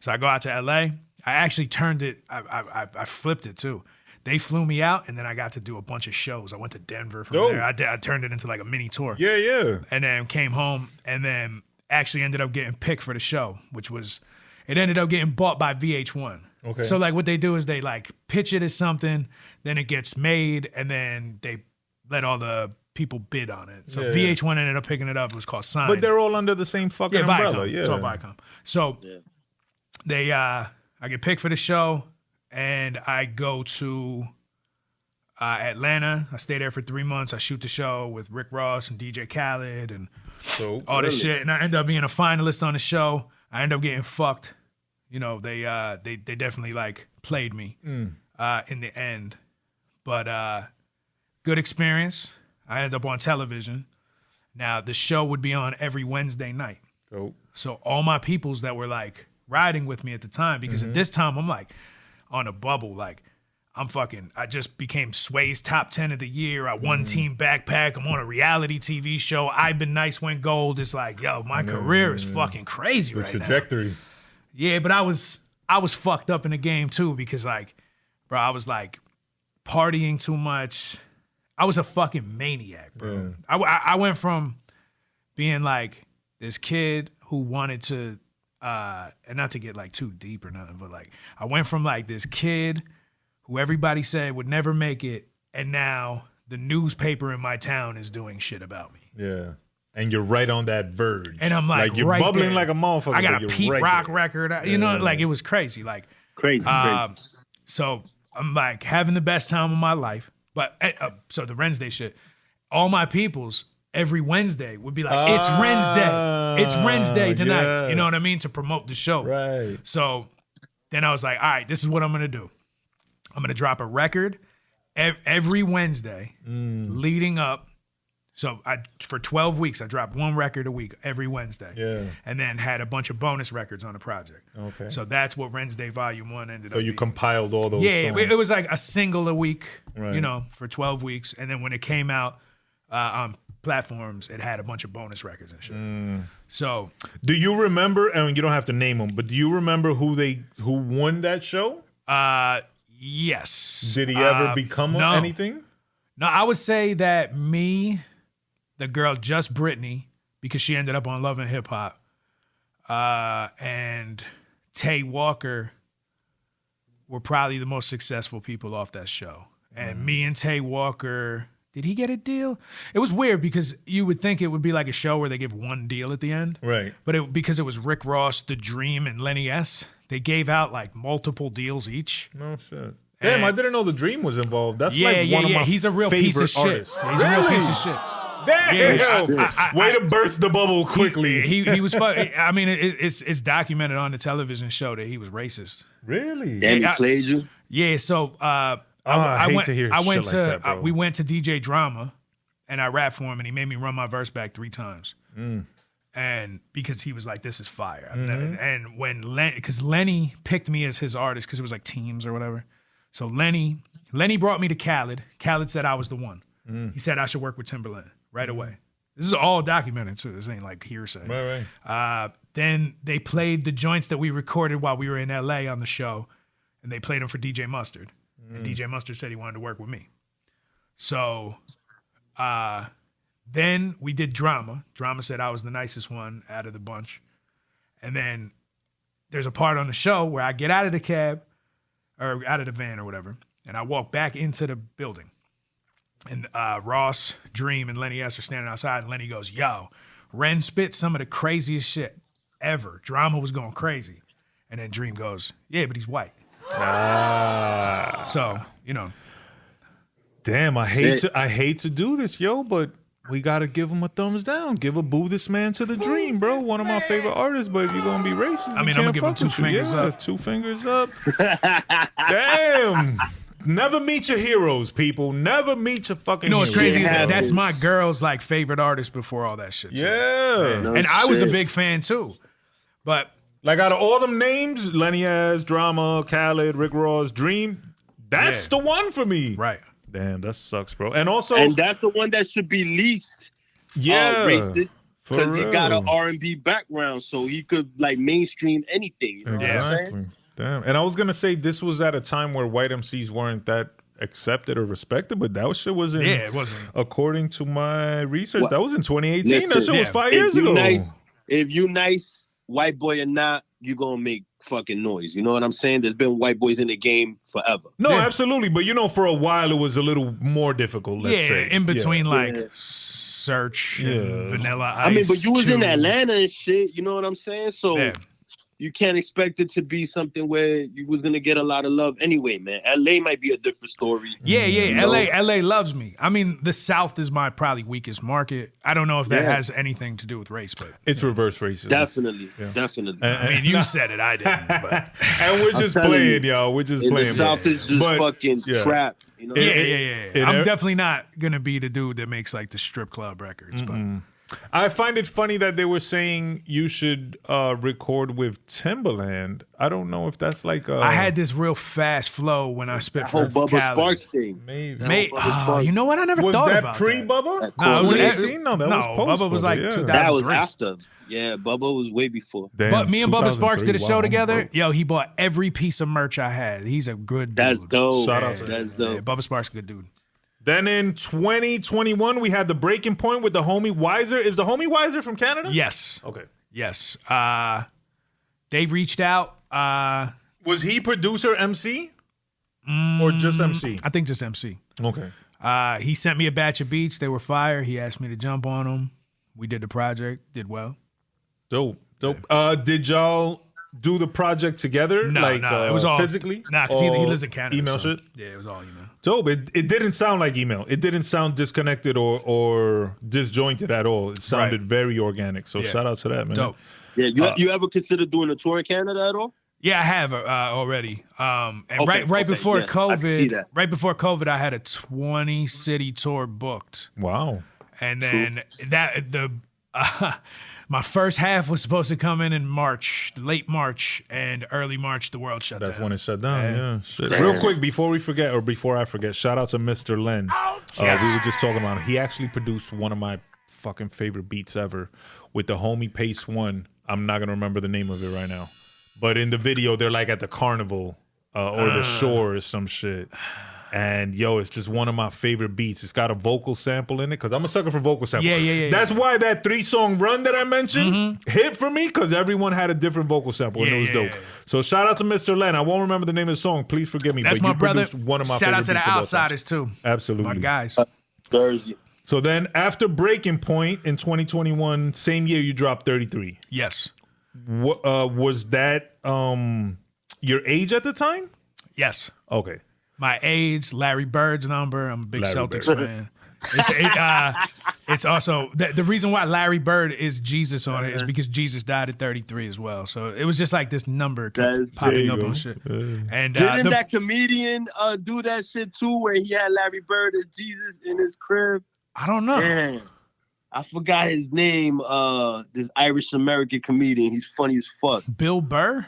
So I go out to LA. I actually turned it, I flipped it too. They flew me out, and then I got to do a bunch of shows. I went to Denver from there. I turned it into like a mini tour. Yeah. And then came home, and then actually ended up getting picked for the show, it ended up getting bought by VH1. Okay. So like what they do is they like pitch it as something, then it gets made, and then they let all the people bid on it. So VH1 ended up picking it up. It was called Sign. But they're all under the same fucking umbrella. Viacom. It's all Viacom. So they, I get picked for the show. And I go to Atlanta. I stay there for 3 months. I shoot the show with Rick Ross and DJ Khaled and all this shit. And I end up being a finalist on the show. I end up getting fucked. You know, they definitely like played me in the end. But good experience. I ended up on television. Now the show would be on every Wednesday night. So all my peoples that were like riding with me at the time, because at this time I'm like on a bubble, like I just became Sway's top 10 of the year. I won Team Backpack. I'm on a reality TV show. I've Been Nice Went Gold. It's like, yo, my career is fucking crazy right now. The trajectory. Yeah, but I was fucked up in the game too, because like, bro, I was like partying too much. I was a fucking maniac, bro. I went from being like this kid who wanted to, and not to get like too deep or nothing, but like I went from like this kid who everybody said would never make it, and now the newspaper in my town is doing shit about me. Yeah. And you're right on that verge. And I'm like you're right bubbling there. like a motherfucker. I got a Pete Rock record. You know, like it was crazy. Like crazy. So I'm like having the best time of my life. But so the Wednesday shit, all my peoples every Wednesday would be like, it's Ren's Day. It's Ren's Day tonight. Yeah. You know what I mean? To promote the show. Right. So then I was like, all right, this is what I'm going to do. I'm going to drop a record every Wednesday leading up. So for 12 weeks, I dropped one record a week every Wednesday. Yeah. And then had a bunch of bonus records on the project. Okay. So that's what Ren's Day Volume 1 ended up being. So you compiled all those songs. It was like a single a week, you know, for 12 weeks. And then when it came out on platforms, it had a bunch of bonus records and shit. So do you remember, and you don't have to name them, but do you remember who won that show? Yes. Did he ever become anything? No, I would say that me, the girl Just Brittany, because she ended up on Love and Hip Hop, and Tay Walker were probably the most successful people off that show. And me and Tay Walker, did he get a deal? It was weird because you would think it would be like a show where they give one deal at the end. Right. But because it was Rick Ross, The Dream, and Lenny S., they gave out like multiple deals each. No shit. Damn, I didn't know The Dream was involved. That's one of my He's a real piece of shit. He's a real piece of shit. Damn! Way to burst the bubble quickly. He was fucking. I mean, it's documented on the television show that he was racist. Really? Damn, he played you? Yeah. So I went to hear shit like that, bro. We went to DJ Drama, and I rapped for him, and he made me run my verse back 3 times. And because he was like, "This is fire," and when because Lenny picked me as his artist because it was like teams or whatever. So Lenny brought me to Khaled. Khaled said I was the one. He said I should work with Timberland right away. This is all documented too. This ain't like hearsay. Right. Then they played the joints that we recorded while we were in LA on the show, and they played them for DJ Mustard. And DJ Mustard said he wanted to work with me. So then we did Drama. Drama said I was the nicest one out of the bunch. And then there's a part on the show where I get out of the cab or out of the van or whatever, and I walk back into the building. And Ross, Dream, and Lenny S. are standing outside, and Lenny goes, yo, Ren spit some of the craziest shit ever. Drama was going crazy. And then Dream goes, yeah, but he's white. So, you know. Damn, I hate to do this, yo, but we got to give him a thumbs down. Give a boo this man to The Dream, bro. One of my favorite artists, but if you're going to be racist, I mean, I'm going to give him 2 fingers up. 2 fingers up. Damn. Never meet your heroes, people. Never meet your fucking heroes. You know what's crazy is that's my girl's like favorite artist before all that shit. Yeah. No and I was a big fan too. But like out of all them names, Lenny S, Drama, Khaled, Rick Ross, Dream, that's the one for me. Right. Damn, that sucks, bro. And also, and that's the one that should be least racist because he got an R&B background, so he could like mainstream anything. You know what I'm saying? Damn. And I was gonna say this was at a time where white MCs weren't that accepted or respected, but that shit wasn't. Yeah, it wasn't. According to my research, that was in 2018. Listen, that shit was 5 years ago. If you nice, white boy or not, you gonna make fucking noise. You know what I'm saying? There's been white boys in the game forever. No, absolutely. But you know, for a while it was a little more difficult, let's say. In between Search and Vanilla Ice. I mean, but you was in Atlanta and shit, you know what I'm saying? So you can't expect it to be something where you was gonna get a lot of love anyway, man. LA might be a different story. Yeah. LA loves me. I mean, the South is my probably weakest market. I don't know if that has anything to do with race, but it's reverse racism. Definitely. I mean, you said it, I didn't. But. And we're just playing, y'all. We're just playing. The South is just fucking trap. You know? Yeah. I'm definitely not gonna be the dude that makes like the strip club records, but. I find it funny that they were saying you should record with Timbaland. I don't know if that's like I had this real fast flow when I spit for Bubba Sparks thing. Maybe. You know what? I never thought about that. Was that pre-Bubba? No, was 2018? No, that was post. Bubba was like 2003. That was after. Yeah, Bubba was way before. Damn, but me and Bubba Sparks did a show together. Yo, he bought every piece of merch I had. He's a good dude. That's dope. Shout out to him. That's dope. Yeah, Bubba Sparks, good dude. Then in 2021, we had the breaking point with the homie Wiser. Is the homie Wiser from Canada? Yes. Okay. Yes. They reached out. Was he producer MC? Or just MC? I think just MC. Okay. He sent me a batch of beats. They were fire. He asked me to jump on them. We did the project. Did well. Dope. Did y'all do the project together? No, it was all physically? Nah, because he lives in Canada. Email shit? Yeah, it was all email. Dope. It didn't sound like email. It didn't sound disconnected or disjointed at all. It sounded very organic. So shout out to that, man. Dope. Yeah, you ever consider doing a tour in Canada at all? Yeah, I have already. Right before COVID, I had a 20-city tour booked. Wow. And then my first half was supposed to come in March, late March and early March. The world shut down. That's when it shut down. Yeah. Shit. Real quick, before I forget, shout out to Mr. Len. We were just talking about him. He actually produced one of my fucking favorite beats ever with the homie Pace One. I'm not gonna remember the name of it right now, but in the video they're like at the carnival or the shore or some shit. And yo, it's just one of my favorite beats. It's got a vocal sample in it because I'm a sucker for vocal samples. Yeah. That's why that 3-song run that I mentioned hit for me because everyone had a different vocal sample and it was dope. Yeah. So shout out to Mr. Len. I won't remember the name of the song. Please forgive me. That's but my you brother. One of my shout favorite out to the Outsiders too. Absolutely, my guys. So then after Breaking Point in 2021, same year you dropped 33. Yes. What was that? Your age at the time? Yes. Okay. My age, Larry Bird's number. I'm a big Celtics fan. It's also the reason why Larry Bird is Jesus on it is because Jesus died at 33 as well. So it was just like this number kept popping up on shit. And didn't that comedian do that shit too, where he had Larry Bird as Jesus in his crib? I don't know. Damn. I forgot his name. This Irish American comedian. He's funny as fuck. Bill Burr.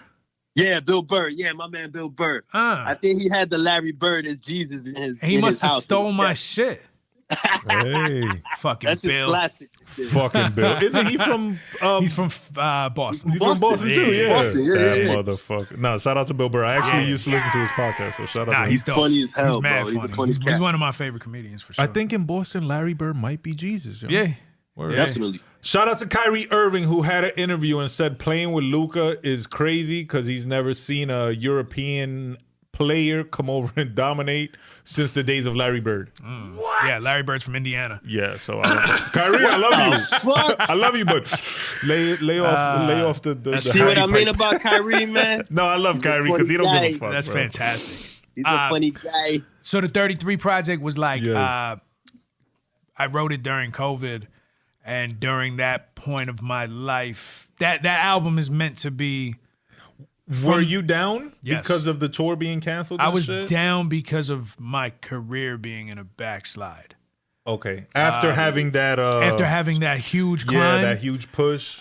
Yeah, Bill Burr. Yeah, my man Bill Burr. I think he had the Larry Bird as Jesus in his. He must have stole my shit. Hey, fucking that's Bill. Classic. Fucking Bill. Isn't he from? He's from Boston. He's from Boston too. Yeah, Boston, motherfucker. No, shout out to Bill Burr. I actually used to listen to his podcast. So shout out to him. He's funny as hell, he's mad bro. Funny. He's one of my favorite comedians for sure. I think in Boston, Larry Bird might be Jesus. Yo. Yeah. Definitely. Shout out to Kyrie Irving, who had an interview and said playing with Luka is crazy because he's never seen a European player come over and dominate since the days of Larry Bird. What? Yeah, Larry Bird's from Indiana. Yeah, so Kyrie, I love you. I love you, but lay off the see what I mean about Kyrie, man? No, I love Kyrie because he don't give a fuck. That's bro. Fantastic. He's a funny guy. So the 33 project was like, I wrote it during COVID. And during that point of my life, that album is meant to be. Were you down yes. because of the tour being canceled? I was down because of my career being in a backslide. Okay. After having that huge climb, that huge push,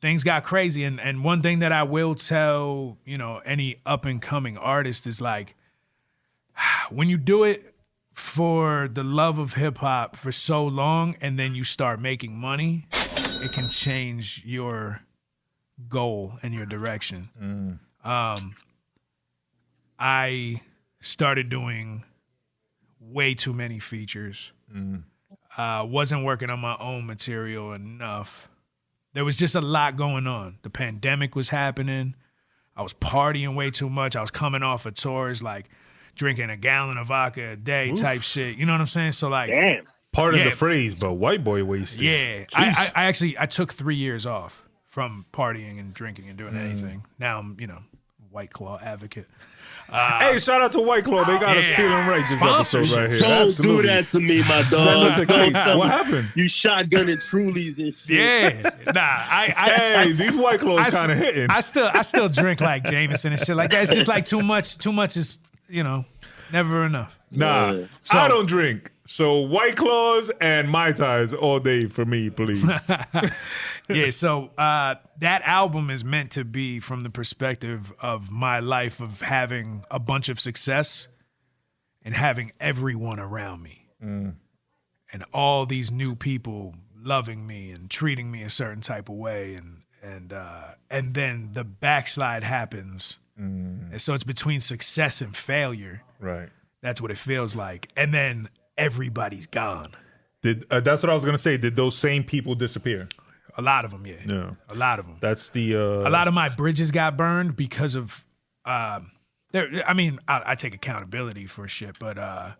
things got crazy. And one thing that I will tell, any up and coming artist is like, when you do it for the love of hip hop for so long and then you start making money, it can change your goal and your direction. I started doing way too many features. Wasn't working on my own material enough. There was just a lot going on. The pandemic was happening. I was partying way too much. I was coming off of tours like drinking a gallon of vodka a day type shit. You know what I'm saying? So like, damn. Pardon the phrase, but white boy wasted. Yeah. I took 3 years off from partying and drinking and doing anything. Now I'm, White Claw advocate. Hey, shout out to White Claw. They got us feeling right this episode right here. Don't Absolutely. do that to me, my Send us a dog. cake. What happened? You shotgunning Trulies and shit. Yeah. Hey, these White Claws kind of hitting. I still drink like Jameson and shit like that. It's just like too much. Too much is, never enough. Nah, So- I don't drink. So White Claws and Mai Tais all day for me, please. Yeah, so that album is meant to be from the perspective of my life of having a bunch of success and having everyone around me. And all these new people loving me and treating me a certain type of way. And then the backslide happens. And so it's between success and failure. Right. That's what it feels like. And then everybody's gone. That's what I was going to say. Did those same people disappear? A lot of them, yeah. Yeah. A lot of them. That's the... A lot of my bridges got burned because of... I take accountability for shit, but a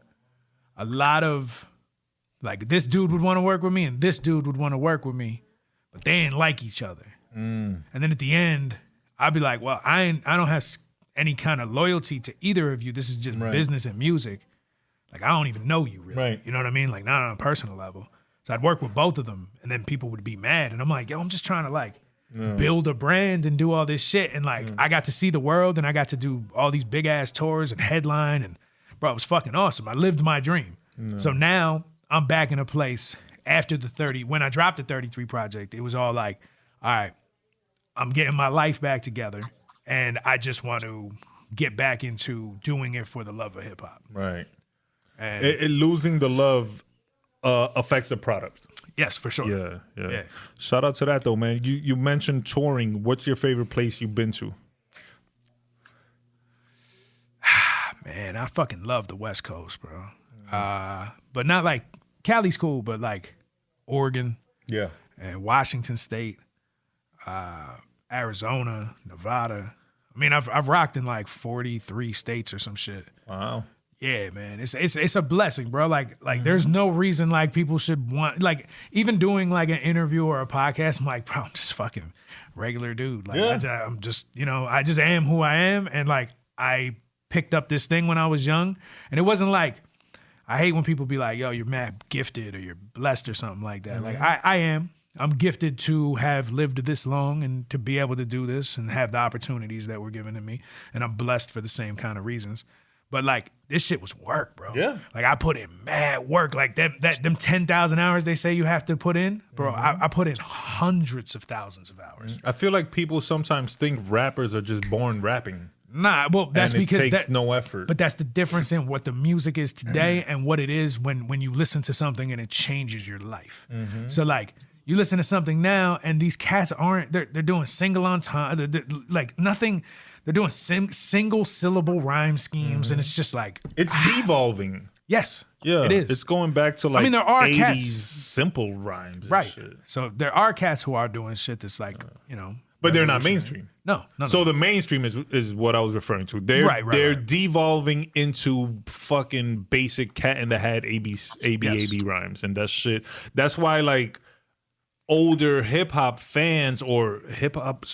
lot of... Like, this dude would want to work with me and this dude would want to work with me, but they ain't like each other. And then at the end, I'd be like, well, I don't have any kind of loyalty to either of you. This is just business and music. Like, I don't even know you, really. Right. You know what I mean? Like, not on a personal level. So I'd work with both of them, and then people would be mad. And I'm like, yo, I'm just trying to, like, build a brand and do all this shit. And, like, I got to see the world, and I got to do all these big-ass tours and headline. And, bro, it was fucking awesome. I lived my dream. So now I'm back in a place after when I dropped the 33 project, it was all like, all right, I'm getting my life back together, and I just want to get back into doing it for the love of hip-hop. Right. And Losing the love affects the product. yes, for sure. Yeah. Shout out to that though, man. You mentioned touring. What's your favorite place you've been to? Man, I fucking love the West Coast, bro. But not like Cali's cool, but like Oregon Yeah. and Washington State, Arizona, Nevada. I mean, I've rocked in like 43 states or some shit. Wow. Yeah, man, it's a blessing, bro. Like there's no reason like people should want, like, even doing like an interview or a podcast. I'm like, bro, I'm just fucking regular dude. Like I'm just, I just am who I am, and like I picked up this thing when I was young, and it wasn't like, I hate when people be like, yo, you're mad gifted or you're blessed or something like that. Like I am. I'm gifted to have lived this long and to be able to do this and have the opportunities that were given to me, and I'm blessed for the same kind of reasons. But like, this shit was work, bro. Yeah. Like, I put in mad work. Like them 10,000 hours they say you have to put in, bro. I put in hundreds of thousands of hours. I feel like people sometimes think rappers are just born rapping. Nah, well, that's and it because takes no effort. But that's the difference in what the music is today and what it is when you listen to something and it changes your life. So like, you listen to something now and these cats they're doing single on time, like nothing. They're doing single syllable rhyme schemes, and it's just like, it's devolving. Yes, Yeah, it is. It's going back to like, there are 80s cats, simple rhymes, and right? shit. So there are cats who are doing shit that's like, But they're not mainstream. No. So the mainstream is what I was referring to. They're devolving into fucking basic Cat in the Hat AB rhymes, and that shit. That's why like older hip hop fans or hip hop,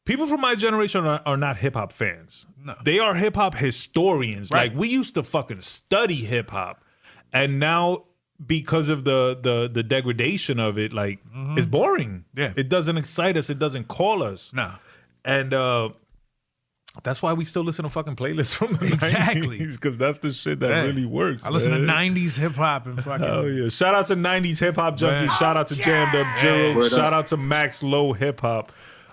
people from my generation are not hip hop fans. No. They are hip hop historians. Right. Like, we used to fucking study hip hop, and now because of the degradation of it, like, it's boring. Yeah. It doesn't excite us. It doesn't call us. No. And that's why we still listen to fucking playlists from the Exactly. 90s, because that's the shit that really works. I listen to man. 90s hip hop and fucking. Oh yeah! Shout out to 90s hip hop junkies. Man. Shout out to Jammed Up Jill. Shout out to Max Low Hip Hop.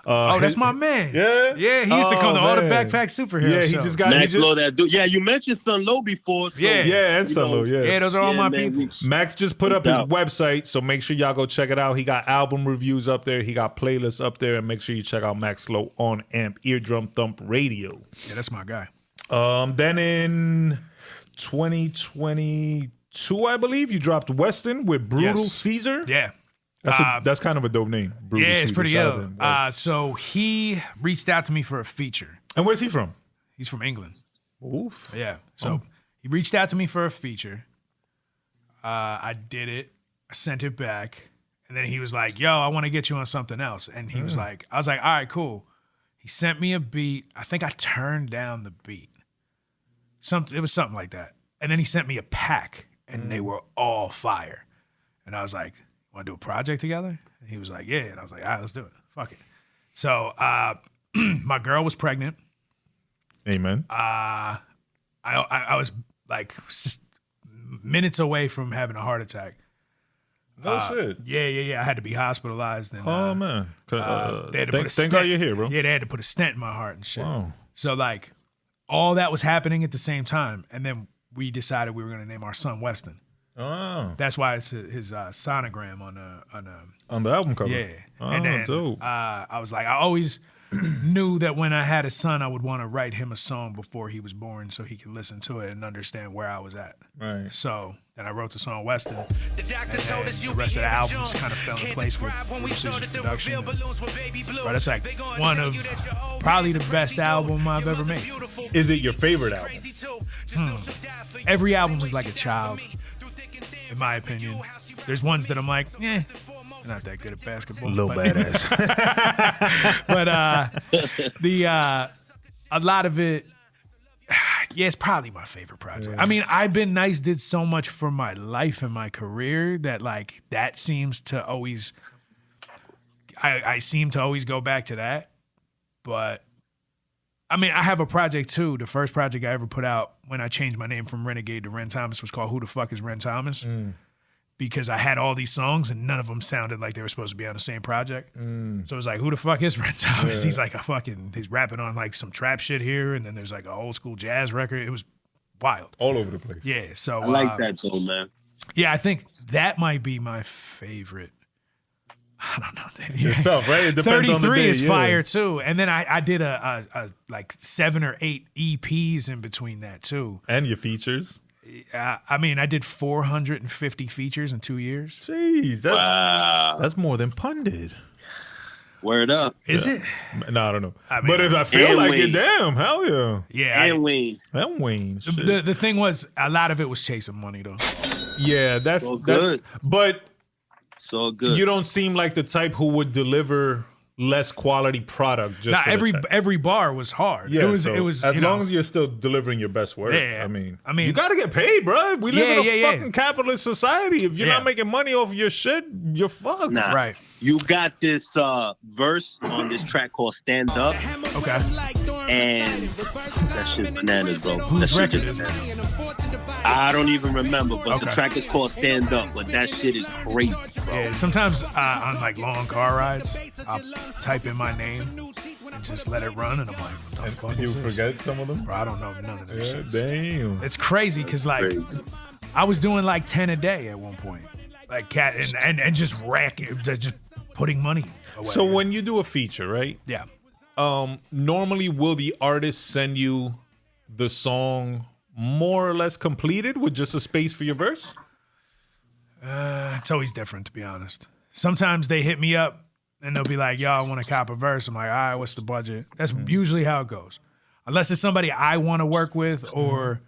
That's my man. Yeah? Yeah, he used to come to all the man. Backpack superheroes. Yeah, he shows. just got Max Low, that dude. Yeah, you mentioned Son Low before. So, Yeah. and Solo, Yeah, those are all my people. Max just put up his website, so make sure y'all go check it out. He got album reviews up there. He got playlists up there, and make sure you check out Max Low on AMP Eardrum Thump Radio. Yeah, that's my guy. Then in 2022, I believe, you dropped Weston with Brutal Caesar. Yeah. That's kind of a dope name. Brutal Yeah, it's Caesar. pretty Shout ill. out to him. So he reached out to me for a feature. And where's he from? He's from England. Oof. Yeah. So he reached out to me for a feature. I did it. I sent it back. And then he was like, yo, I want to get you on something else. And he was like, I was like, all right, cool. He sent me a beat. I think I turned down the beat. It was something like that. And then he sent me a pack, and they were all fire. And I was like, want to do a project together? And he was like, yeah. And I was like, all right, let's do it. Fuck it. So my girl was pregnant. Amen. I was like minutes away from having a heart attack. No shit. Yeah. I had to be hospitalized. And, Oh, man. they had to put a Thank stent. God you're here, bro. Yeah, they had to put a stent in my heart and shit. Wow. So like all that was happening at the same time. And then we decided we were going to name our son Weston. Oh. That's why it's his sonogram on the album cover. Yeah. Oh, And then dope. I was like, I always knew that when I had a son, I would want to write him a song before he was born so he could listen to it and understand where I was at. Right. So then I wrote the song Weston. And then the rest of the album just kind of fell in place with Caesar's production. But that's like one of probably the best album I've ever made. Is it your favorite album? Every album is like a child, in my opinion. There's ones that I'm like, not that good at basketball. Little badass. But a lot of it, it's probably my favorite project. Yeah. I mean, I've Been Nice did so much for my life and my career that like that seems to always, I seem to always go back to that. But I mean, I have a project too. The first project I ever put out when I changed my name from Renegade to Ren Thomas was called Who the Fuck is Ren Thomas? Because I had all these songs and none of them sounded like they were supposed to be on the same project. So it was like, who the fuck is Ren Thomas? He's like he's rapping on like some trap shit here, and then there's like an old school jazz record. It was wild. All over the place. Yeah, so I like that though, man. Yeah, I think that might be my favorite. I don't know. It's tough, right? It depends on the 33 day, is fire too. And then I did a like 7 or 8 EPs in between that too. And your features. I mean, I did 450 features in 2 years. Jeez, that's more than Pundit. Word up. Is it? No, I don't know. I mean, but if I feel and like Wayne. it, damn, hell yeah. Yeah. And Wayne. And Wayne. Shit. The thing was, a lot of it was chasing money though. Yeah, that's So that's. good. But So good. you don't seem like the type who would deliver less quality product. Just Now for the check. every bar was hard. Yeah, it was as long as you're still delivering your best work. Yeah, I mean, I mean- you got to get paid, bro. We live in a Yeah. fucking capitalist society. If you're Yeah. not making money off your shit, you're fucked. Nah. Right. You got this verse on this track called Stand Up, Okay. and that shit's bananas, bro. Whose That shit record is is it? I don't even remember, but the Okay. track is called Stand Up, but that shit is crazy, bro. Yeah, sometimes on like long car rides, I'll type in my name and just let it run, and I'm like, what the fuck You is this? forget some of them? Bro, I don't know none of this Yeah, shit. damn. It's crazy because like Crazy. I was doing like 10 a day at one point, like cat and just just putting money away. So when you do a feature, right? yeah, Normally, will the artist send you the song more or less completed with just a space for your verse? it's always different to be honest. Sometimes they hit me up and they'll be like, "Yo, I want to cop a verse." I'm like, "All right, what's the budget?" That's usually how it goes, unless it's somebody I want to work with or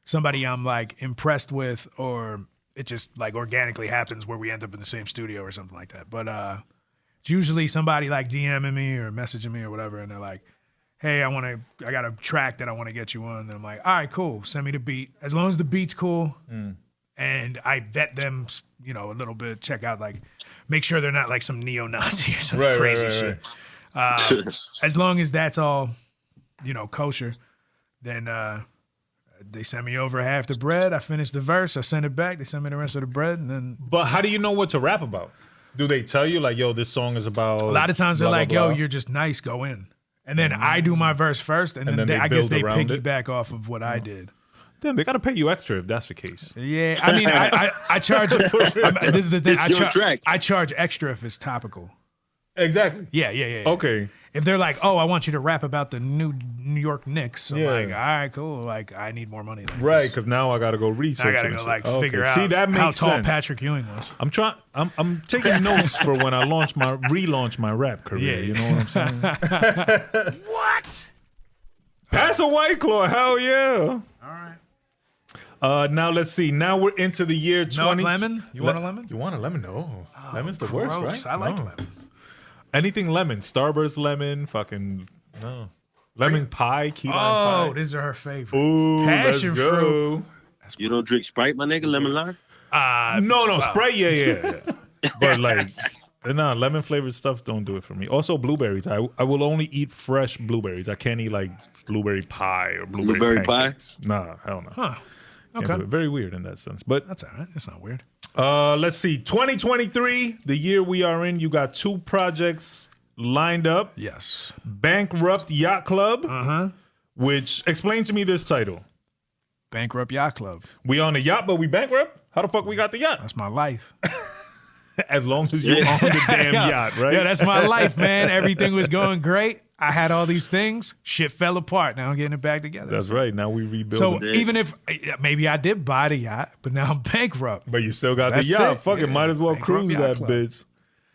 somebody I'm like impressed with, or it just like organically happens where we end up in the same studio or something like that. But it's usually somebody like DMing me or messaging me or whatever, and they're like, "Hey, I got a track that I want to get you on." And I'm like, "All right, cool. Send me the beat. As long as the beat's cool." And I vet them, a little bit, check out, like, make sure they're not like some neo-Nazi or some Right, crazy right. shit. As long as that's all, kosher, then they send me over half the bread. I finish the verse. I send it back. They send me the rest of the bread. And then, But how do you know what to rap about? Do they tell you like, yo, this song is about? A lot of times they're blah, like, blah, yo, blah? you're just nice, go in. And then I do my verse first, and then I guess they piggyback off of what I did. Damn, they got to pay you extra if that's the case. Yeah, I mean, I charge. This is the thing. I charge extra if it's topical. Exactly. Yeah. Okay. If they're like, oh, I want you to rap about the New York Knicks, I'm like, all right, cool. Like, I need more money. Right, because now I got to go research. I got to go figure out that makes how tall sense. Patrick Ewing was. I'm taking notes for when I relaunch my rap career. Yeah. You know what I'm saying? What? Pass a White Claw. Hell yeah. All right. Now let's see. Now we're into the year 20. No lemon? You want a lemon? You want a lemon? No. Lemon's the worst, right? I like No. lemon. Anything lemon. Starburst lemon. Fucking no. Lemon pie. Key lime pie. Oh, these are her favorite. Ooh, Passion let's go. fruit. You don't drink Sprite, my nigga? Lemon lime? No, Sprite, yeah. But like, nah, lemon flavored stuff don't do it for me. Also, blueberries. I will only eat fresh blueberries. I can't eat like blueberry pie or blueberry pancakes. Nah, hell no. Huh. Can't Okay. do it. Very weird in that sense. But That's all right. It's not weird. let's see. 2023, the year we are in, you got 2 projects lined up. Yes. Bankrupt Yacht Club, which explain to me this title. Bankrupt Yacht Club. We on a yacht, but we bankrupt? How the fuck we got the yacht? That's my life. As long as you're on the damn yacht, right? Yeah, that's my life, man. Everything was going great. I had all these things. Shit fell apart. Now I'm getting it back together. That's right. Now we rebuild. So even if maybe I did buy the yacht, but now I'm bankrupt. But you still got That's the yacht. it. Fuck it. Yeah. Might as well Bankrupt cruise Yacht that Club. bitch.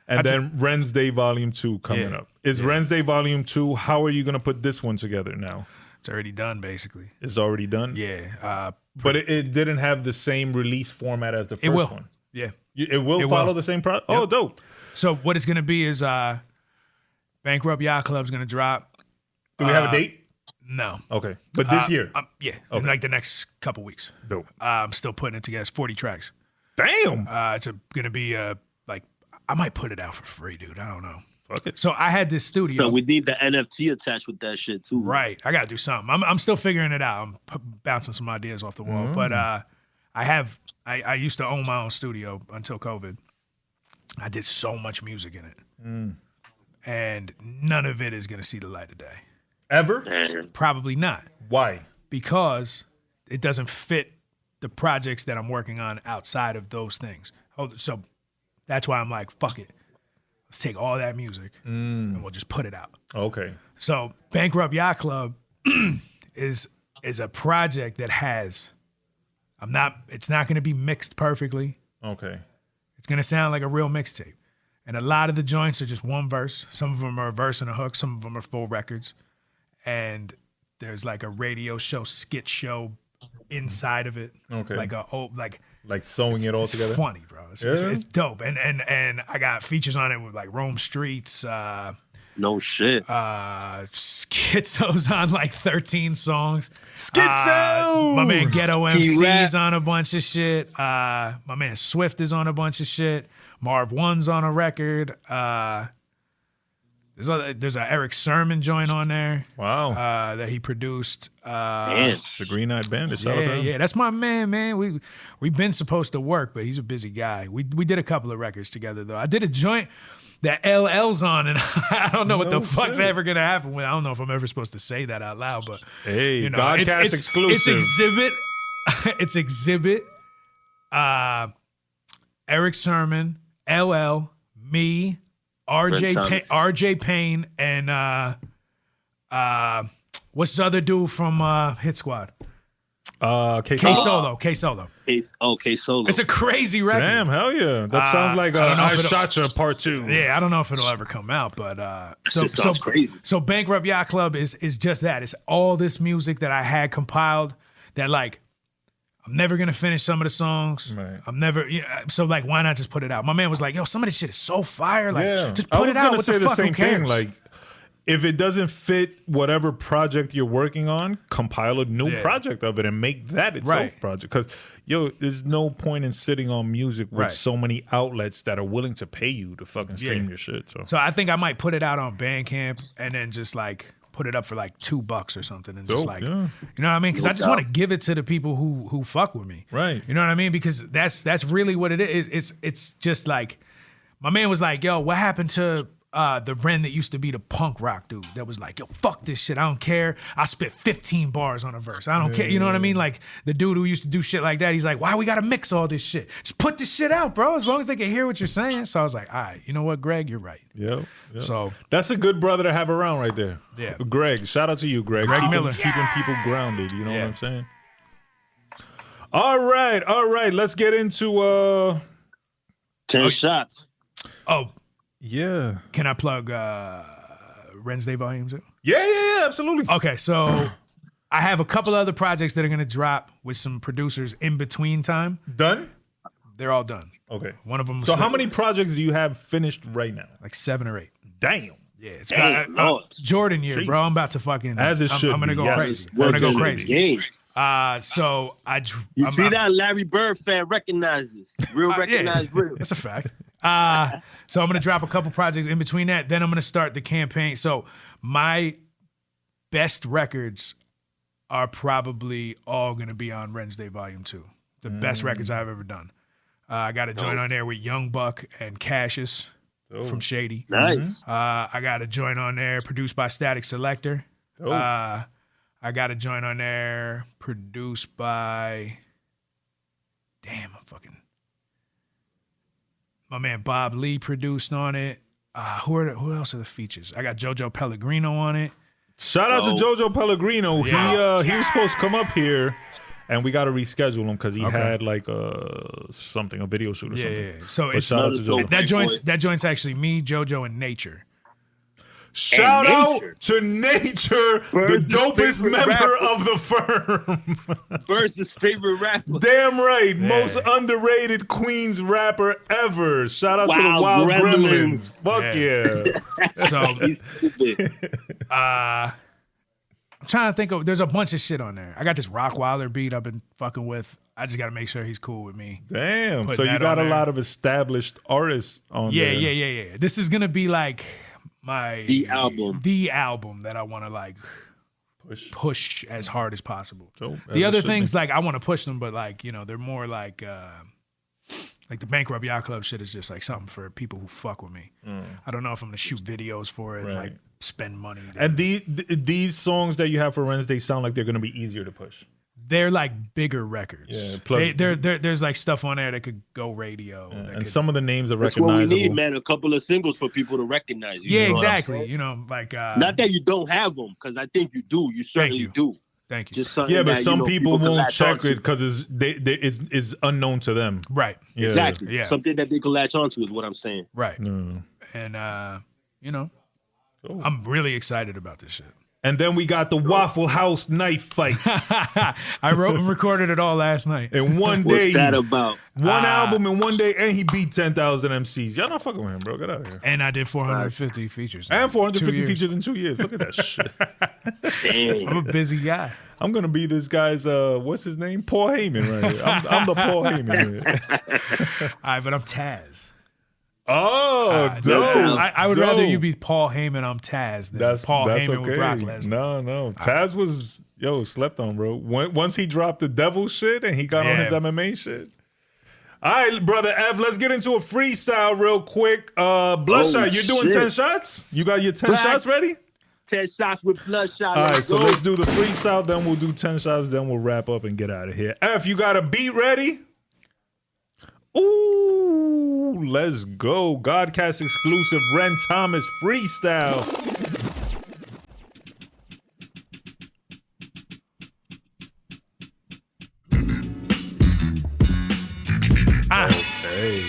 And That's then Ren's Day Volume 2 coming Yeah. up. Is Ren's Day Volume 2, how are you going to put this one together now? It's already done, basically. It's already done? Yeah. But it didn't have the same release format as the first It will. one. Yeah. It will It follow will. the same process? Oh, dope. So what it's gonna be is Bankrupt Yacht Club's gonna drop. Do we have a date? No. Okay. But this year? Yeah. Okay. In like the next couple weeks. Dope. I'm still putting it together. It's 40 tracks. Damn. It's gonna be like I might put it out for free, dude. I don't know. Fuck it. So I had this studio. So we need the NFT attached with that shit too. Right. I gotta do something. I'm still figuring it out. I'm bouncing some ideas off the wall. But I used to own my own studio until COVID. I did so much music in it. And none of it is gonna see the light of day. Ever? Probably not. Why? Because it doesn't fit the projects that I'm working on outside of those things. So that's why I'm like, fuck it. Let's take all that music and we'll just put it out. Okay. So Bankrupt Yacht Club is a project that has it's not gonna be mixed perfectly. Okay. It's gonna sound like a real mixtape. And a lot of the joints are just one verse. Some of them are a verse and a hook, some of them are full records. And there's like a radio show, skit show inside of it. Okay. Like sewing it all it's together? funny, bro. It's dope. And I got features on it with like Rome Streets, No shit. Schizo's on like 13 songs. Schizo! My man Ghetto He rap. MC's on a bunch of shit. My man Swift is on a bunch of shit. Marv One's on a record. There's a Eric Sermon joint on there. Wow. That he produced. Man. The Green Eyed Bandit. Shout out to him. Yeah, that's my man. We've been supposed to work, but he's a busy guy. We did a couple of records together though. I did a joint that LL's on, and I don't know what the fuck's ever gonna happen with. I don't know if I'm ever supposed to say that out loud, but Hey, you know, Godcast exclusive. It's exhibit. Eric Sermon, LL, me, RJ Payne, and what's the other dude from Hit Squad? K Solo. Okay, Solo. It's a crazy record. Damn, hell yeah. That sounds like I Shot Ya Part 2. Yeah, I don't know if it'll ever come out, but Shit sounds crazy. So Bankrupt Yacht Club is just that. It's all this music that I had compiled that like I'm never gonna finish some of the songs. Right. I'm never so like why not just put it out? My man was like, yo, some of this shit is so fire. Like just I put was it out. gonna What say the fuck? same Who cares? thing. Like, if it doesn't fit whatever project you're working on, compile a new project of it and make that itself project. Because, there's no point in sitting on music with so many outlets that are willing to pay you to fucking stream your shit. So I think I might put it out on Bandcamp and then just like put it up for like $2 or something and just like, you know what I mean? Because I just want to give it to the people who fuck with me. Right. You know what I mean? Because that's really what it is. It's just like my man was like, yo, what happened to the Ren that used to be the punk rock dude that was like, yo, fuck this shit. I don't care. I spit 15 bars on a verse. I don't care. You know what I mean? Like the dude who used to do shit like that, he's like, why we got to mix all this shit? Just put this shit out, bro, as long as they can hear what you're saying. So I was like, all right, you know what, Greg, you're right. Yep. So that's a good brother to have around right there. Yeah. Greg, shout out to you, Greg. Miller. Keeping people grounded. You know what I'm saying? All right. Let's get into 10 shots. Oh, yeah. Can I plug Wednesday Volume 2? Yeah, absolutely. Okay, so I have a couple other projects that are going to drop with some producers in between time. Done? They're all done. Okay. One of them. So how many projects do you have finished right now? Like 7 or 8. Damn. Yeah, it's Jordan year, bro. I'm about to fucking. As it should I'm gonna be, go crazy. I'm gonna go crazy. Game. So You see that Larry Bird fan recognizes real, recognize real. That's a fact. So I'm gonna drop a couple projects in between that. Then I'm gonna start the campaign. So my best records are probably all gonna be on Wednesday Volume 2. The best records I've ever done. I got a joint on there with Young Buck and Cassius from Shady. Nice. I got a joint on there produced by Static Selector. I got a joint on there produced by my man Bob Lee produced on it. Who else are the features? I got JoJo Pellegrino on it. Shout out to JoJo Pellegrino. Yeah. He was supposed to come up here, and we got to reschedule him because he had like a video shoot or something. Yeah. So But it's shout out to JoJo. that joint's actually me, JoJo, and Nature. Shout out Nature. to Nature, Burnz' the dopest favorite member rapper. of the firm. Burnz' favorite rapper. Damn right. Most underrated Queens rapper ever. Shout out to the Wild Wild Gremlins. Gremlins. Fuck yeah. So He's stupid. I'm trying to think of. There's a bunch of shit on there. I got this Rockwilder beat I've been fucking with. I just got to make sure he's cool with me. Damn. Put So you that got a on there. lot of established artists on there. Yeah. This is gonna be like the album that I want to like push as hard as possible. Dope. The As other it should things be. like I want to push them, but like they're more like the Bankrupt Yacht Club shit is just like something for people who fuck with me. I don't know if I'm gonna shoot videos for it, and like spend money. And these songs that you have for Wednesday sound like they're going to be easier to push. They're like bigger records. Yeah, plus- there's like stuff on there that could go radio. And some of the names are That's what recognizable. we need, man. A couple of singles for people to recognize you. Yeah, You know what I'm exactly. saying? Like Not that you don't have them, because I think you do. You certainly do. Thank you. Just something Yeah, but that, some people can won't latch check onto. it because it's unknown to them. Right. Yeah. Exactly. Yeah. Something that they can latch onto is what I'm saying. Right. And I'm really excited about this shit. And then we got the Waffle House knife fight. I wrote and recorded it all last night. In one day. What's that about? One album in one day, and he beat 10,000 MCs. Y'all not fucking with him, bro. Get out of here. And I did 450 features. And 450 2 years. features in 2 years. Look at that shit. Damn. I'm a busy guy. I'm going to be this guy's, what's his name? Paul Heyman right here. I'm the Paul Heyman here. All right, but I'm Taz. Oh, dope. I would rather dope. you be Paul Heyman, I'm Taz, than Paul Heyman with Brock Lesnar. No. Taz was, slept on, bro. Once he dropped the devil shit and he got on his MMA shit. All right, brother Ev, let's get into a freestyle real quick. Bloodshot, you're doing 10 shots? You got your 10 shots ready? 10 shots with Bloodshot. All right, so let's do the freestyle, then we'll do 10 shots, then we'll wrap up and get out of here. F, you got a beat ready? Ooh, let's go. GAHHD exclusive Ren Thomas freestyle. Okay.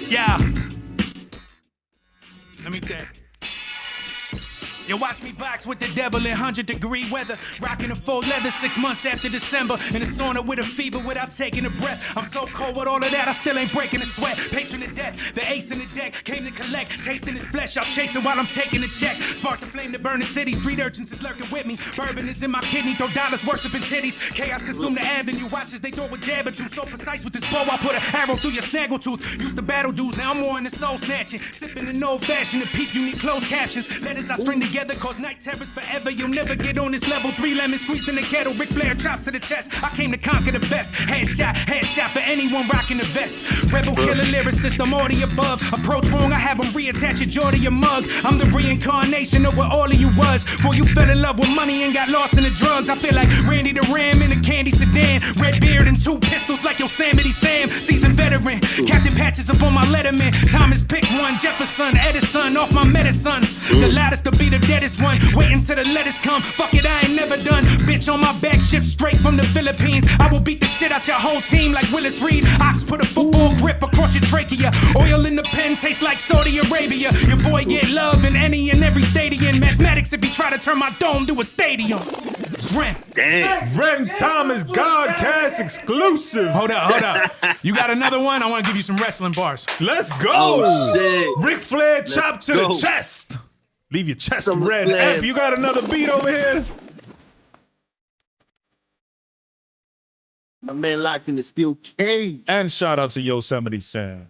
Yeah. Let me think. You watch me box with the devil in 100-degree weather, rocking a full leather 6 months after December, in a sauna with a fever without taking a breath. I'm so cold with all of that, I still ain't breaking a sweat. Patron of death, the ace in the deck, came to collect. Tasting his flesh, I'm chasing while I'm taking a check. Spark the flame to burn the city. Street urchins is lurking with me. Bourbon is in my kidney. Throw dollars worshiping titties. Chaos consume the avenue. Watch as they throw a jab at you. So precise with this bow, I put an arrow through your snaggle tooth. Used to battle dudes, now I'm more in the soul snatching. Sipping in old fashioned. To peep, you need closed captions. Letters I string together cause night terrors forever. You'll never get on this level. 3 lemons squeezed in the kettle. Ric Flair chops to the chest. I came to conquer the best. Headshot for anyone rocking the vest. Rebel killer lyricist, I'm all the above. Approach wrong, I have them reattach your jaw to your mug. I'm the reincarnation of what all of you was. Before you fell in love with money and got lost in the drugs. I feel like Randy the Ram in a candy sedan. Red beard and 2 pistols like Yosemite Sam. Seasoned veteran, Captain Patches up on my letterman. Thomas pick one, Jefferson, Edison, off my medicine. The loudest to be the deadest one. Waiting till the letters come. Fuck it, I ain't never done. Bitch on my back, ship straight from the Philippines. I will beat the shit out your whole team like Willis Reed. Ox put a football grip across your trachea. Oil in the pen tastes like Saudi Arabia. Your boy get love in any and every stadium. Mathematics if he try to turn my dome to a stadium. It's Ren. Damn. Ren Thomas GAHHD Cast exclusive. Hold up. You got another one? I want to give you some wrestling bars. Let's go. Oh, shit. Ric Flair chop to go. the chest. Leave your chest Some red. slam. F, you got another beat over here? My man locked in the steel cage. And shout out to Yosemite Sam.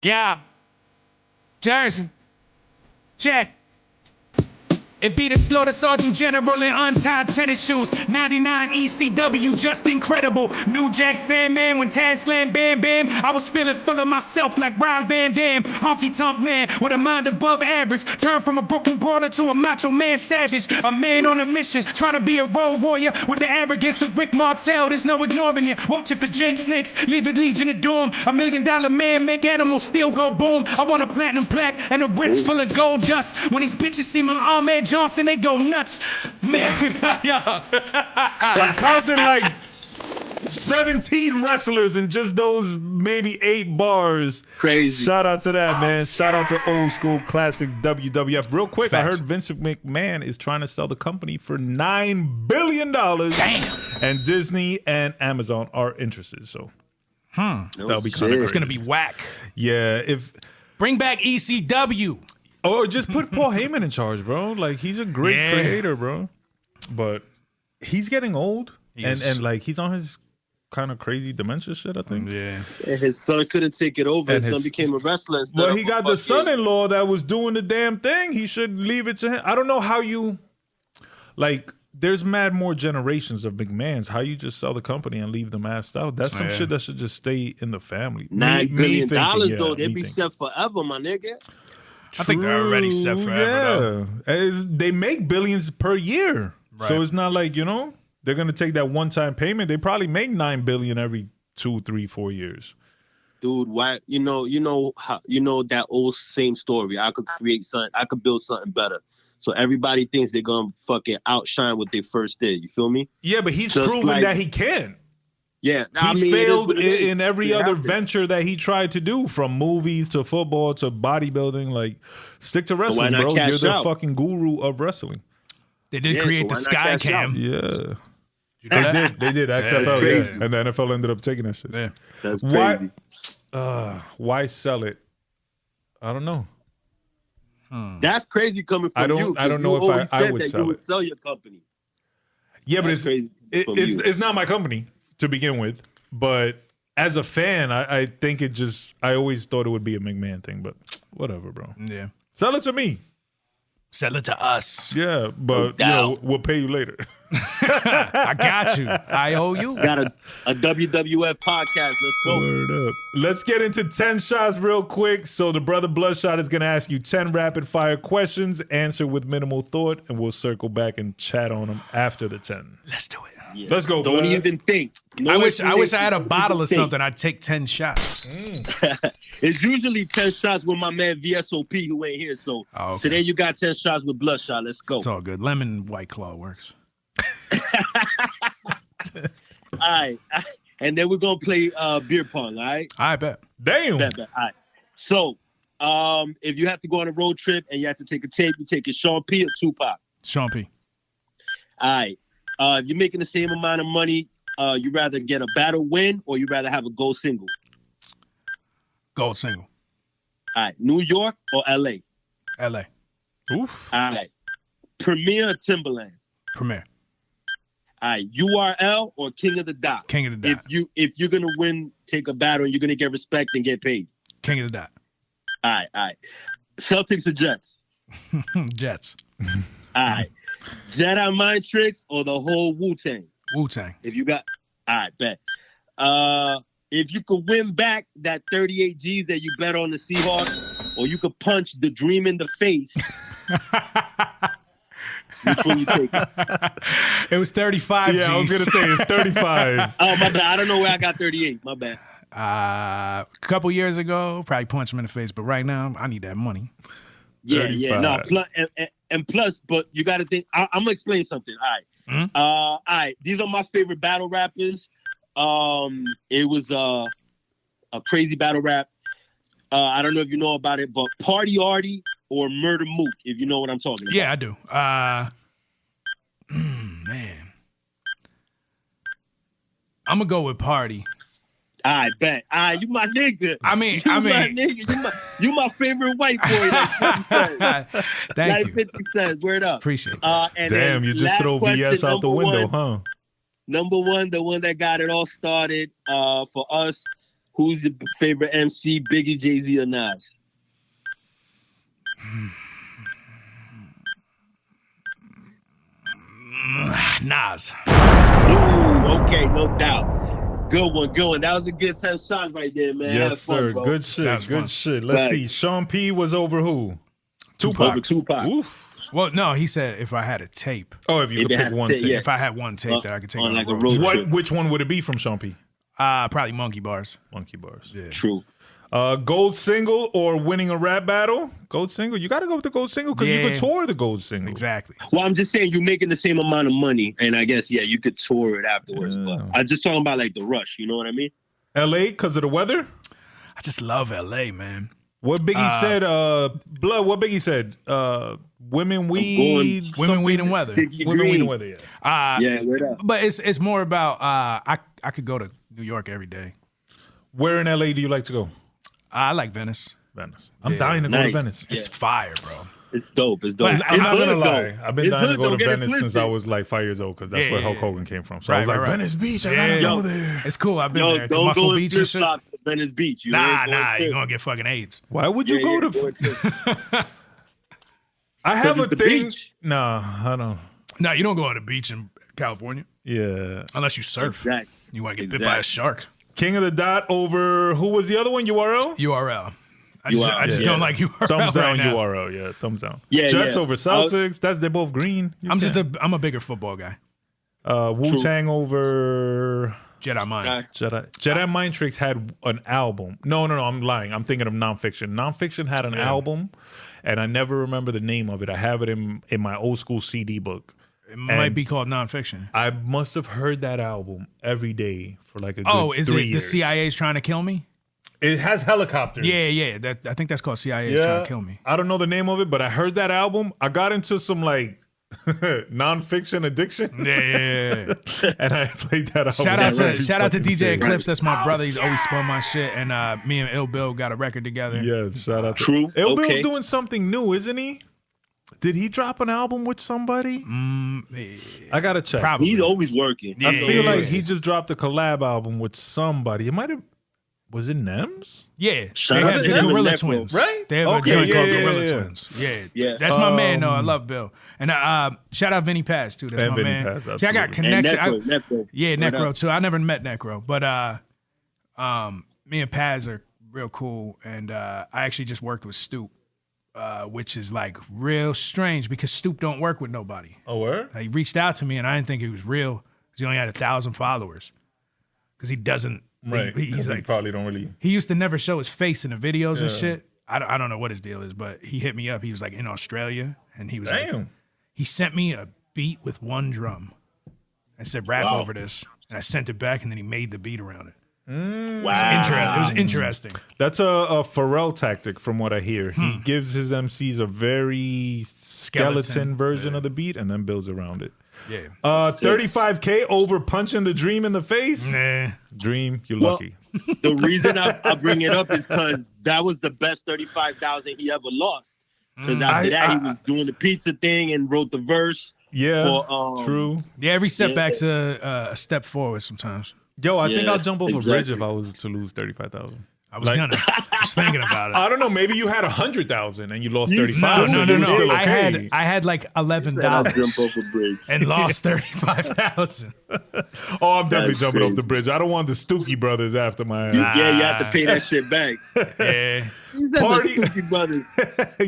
Yeah. Jersey. Check. It be the Slaughter Sergeant General in untied tennis shoes. 99 ECW, just incredible. New Jack Van Man when Taz slam Bam Bam. I was feeling full of myself like Brian Van Dam. Honky tonk man with a mind above average. Turned from a broken brawler to a macho man savage. A man on a mission, trying to be a road warrior. With the arrogance of Rick Martel, there's no ignoring it. Watching for Jen Snakes, leave a legion of doom. $1 million man, make animals still go boom. I want a platinum plaque and a wrist full of gold dust. When these bitches see my Ahmed Johnson, they go nuts. Man, yeah. I'm counting like 17 wrestlers in just those maybe 8 bars. Crazy. Shout out to that, man. Shout out to old school classic WWF. Real quick, Facts. I heard Vince McMahon is trying to sell the company for $9 billion. Damn. And Disney and Amazon are interested. So that'll be kind of It's gonna be whack. Yeah, if Bring back ECW. or just put Paul Heyman in charge, bro. Like he's a great Yeah. creator, bro. But he's getting old, Yes. and like he's on his kind of crazy dementia shit, I think. Yeah. And his son couldn't take it over. And His son his- became a wrestler. instead Well, of he a got the fucking- son-in-law that was doing the damn thing. He should leave it to him. I don't know how you, like, there's mad more generations of McMahons. How you just sell the company and leave them assed out? That's some Yeah. shit that should just stay in the family. $9 billion thinking, though. They me be thinking. set forever, my nigga. I think they're already set forever, though. Yeah. They make billions per year. Right. So it's not like, they're going to take that one-time payment. They probably make $9 billion every 2, 3, 4 years. Dude, why you know how that old same story. I could create something, I could build something better. So everybody thinks they're gonna fucking outshine what they first did. You feel me? Yeah, but he's Just proven like- that he can. Yeah. He's failed it is. in every You other have to. venture that he tried to do, from movies to football to bodybuilding. Like, stick to why wrestling, not bro. You're cash the out? fucking guru of wrestling. They did Yeah, create so the why not Sky cash out? Cam. Yeah. You know that? They did. it's XFL, crazy. yeah. And the NFL ended up taking that shit. Yeah. That's Why- crazy. Why sell it? I don't know. That's crazy coming from I don't- you. I don't know 'cause you if always I said would that sell you would it. sell your company. Yeah, but That's crazy from you. it's not my company to begin with. But as a fan, I think I always thought it would be a McMahon thing. But whatever, bro. Yeah. Sell it to me. Sell it to us. Yeah, but doubt. we'll pay you later. I got you. I owe you. Got a WWF podcast. Let's go. Word up. Let's get into 10 shots real quick. So the brother Bludshot is going to ask you 10 rapid fire questions. Answer with minimal thought, and we'll circle back and chat on them after the 10. Let's do it. Yeah. Let's go, Don't Blood. even think. No I wish I had a explanation. bottle of Think. something. I'd take 10 shots. It's usually 10 shots with my man VSOP who ain't here. So Oh, okay. today you got 10 shots with Bloodshot. Let's go. It's all good. Lemon White Claw works. All right. And then we're going to play beer pong, all right? I bet. Damn. Bet. All right. So If you have to go on a road trip and you have to take a tape, you take a Sean P or Tupac. Sean P. All right. If you're making the same amount of money, you rather get a battle win or you rather have a gold single? Gold single. All right. New York or LA? LA. Oof. All right. Premier or Timberland? Premier. All right. URL or King of the Dot? King of the Dot. If you're gonna win, take a battle, and you're gonna get respect and get paid. King of the Dot. All right. Celtics or Jets? Jets. All right. Jedi Mind Tricks or the whole Wu-Tang? Wu-Tang. If you got, all right, bet. If you could win back that 38 G's that you bet on the Seahawks, or you could punch the dream in the face, which one you take? It was 35 G's. Yeah, I was going to say it's 35. Oh, my bad. I don't know where I got 38. My bad. A couple years ago, probably punch him in the face, but right now, I need that money. Yeah, 35. yeah. No, plus, but you got to think. I'm going to explain something. All right. Mm-hmm. All right. These are my favorite battle rappers. It was a crazy battle rap. I don't know if you know about it, but Party Artie or Murder Mook, if you know what I'm talking about. Yeah, I do. Man. I'm going to go with Party. I bet. You my nigga. I mean, my nigga. You my favorite white boy. Like 50 Cent. Thank like you. 50 Cent. Word up. Appreciate it. And Damn, you just throw VS out the window, huh? Number one, the one that got it all started for us. Who's your favorite MC, Biggie, Jay-Z, or Nas? Nas. Ooh, okay, no doubt. Good one. That was a good 10 shots right there, man. Yes, sir. Fun, Good shit. That was fun. Good shit. Let's see. Thanks. Sean P was over who? Tupac. Over Tupac. Oof. Well, no, he said if I had a tape. Oh, if you If could it pick had one to- tape. yeah. If I had one tape that I could take on on like a a road. road trip. Which one would it be from Sean P? Probably Monkey Bars. Monkey Bars. Yeah. True. Gold single or winning a rap battle? Gold single. You got to go with the gold single because you Yeah. could tour the gold single. Exactly. Well, I'm just saying you're making the same amount of money, and I guess you could tour it afterwards. Yeah. But I'm just talking about like the rush. You know what I mean? LA because of the weather? I just love LA, man. What Biggie said, Blood, what Biggie said? Women, weed. Women, weed, and something- weather. Sticky Women, weed, green. and weather, yeah. Yeah, word up. But it's more about I could go to New York every day. Where in LA do you like to go? I like Venice. Venice. I'm Yeah. dying to go Nice. to Venice. It's Yeah. fire, bro. It's dope. It's dope. But I'm not It's gonna hood, lie. though. I've been It's dying to hood, go don't to get it Venice since twisted. I was like 5 years old because that's Yeah, where yeah, Hulk yeah. Hogan came from. So I Right, was like, right, right. Venice Beach, I Yeah. gotta go Yo, there. It's cool. I've been Yo, there to don't Muscle go in Beach and flip shit. flops to Venice Beach. You Nah, ain't going you're to. gonna get fucking AIDS. Why would you go to? going to- I have a it's the thing. beach. Nah, I don't. No, you don't go on the beach in California Yeah. unless you surf. Exactly. You want to get bit by a Exactly. shark. King of the Dot over who was the other one? URL. URL. I just yeah. don't like URL. Thumbs down right now. URL. Yeah, thumbs down. Yeah, Jets yeah. over Celtics. They're both green. You I'm can't. I'm a bigger football guy. Wu-Tang over Jedi Mind. Okay. Jedi Mind Tricks had an album. No, I'm lying. I'm thinking of Nonfiction. Nonfiction had an album, and I never remember the name of it. I have it in my old school CD book. It might be called nonfiction. I must have heard that album every day for like a good Oh, is 3 it years. the CIA's trying to kill me? It has helicopters. Yeah. I think that's called CIA's trying to kill me. I don't know the name of it, but I heard that album. I got into some like nonfiction addiction. Yeah. And I played that album. Shout out every to fucking DJ day. Eclipse. That's my brother. He's always spun my shit. And me and Ill Bill got a record together. Yeah, shout out to True. Ill Bill's Okay. doing something new, isn't he? Did he drop an album with somebody? I gotta check. Probably. He's always working. Yeah. I feel like he just dropped a collab album with somebody. It might have. Was it Nems? Yeah. Shout They out have to the him and Gorilla Necro, Twins. right? They have Okay, a joint called yeah, Gorilla yeah. Twins. Yeah. Yeah. That's my man, though. I love Bill. And shout out Vinny Paz, too. That's And my Vinny man. Paz, See, I got absolutely. And connection. Necro. Yeah, Word Necro up. too. I never met Necro, but me and Paz are real cool, and I actually just worked with Stoop, which is like real strange because Stoop don't work with nobody. Oh, where? Like, he reached out to me, and I didn't think he was real because he only had 1,000 followers. Because he doesn't. Right. He's He like probably don't really. he used to never show his face in the videos and Yeah. shit. I don't know what his deal is, but he hit me up. He was like in Australia, and he was like, Damn. he sent me a beat with one drum. I said, rap Wow. over this. And I sent it back, and then he made the beat around it. It was interesting. That's a Pharrell tactic, from what I hear. He gives his MCs a very skeleton version of the beat and then builds around it. Yeah. 35K over punching the Dream in the face. Nah. Dream, you're lucky. The reason I bring it up is because that was the best 35,000 he ever lost. Because after that, he was doing the pizza thing and wrote the verse. Yeah, true. Yeah, every setback's a step forward sometimes. Yo, I think I'll jump off a bridge if I was to lose 35,000. I was gonna. I was thinking about it. I don't know. Maybe you had 100,000 and you lost 35. No. Still okay. I had like $11 jump off a bridge and lost 35,000. Oh, I'm definitely jumping off the bridge. I don't want the Stookie brothers after my. Yeah, you have to pay that shit back. Yeah. You said the Stookie brothers.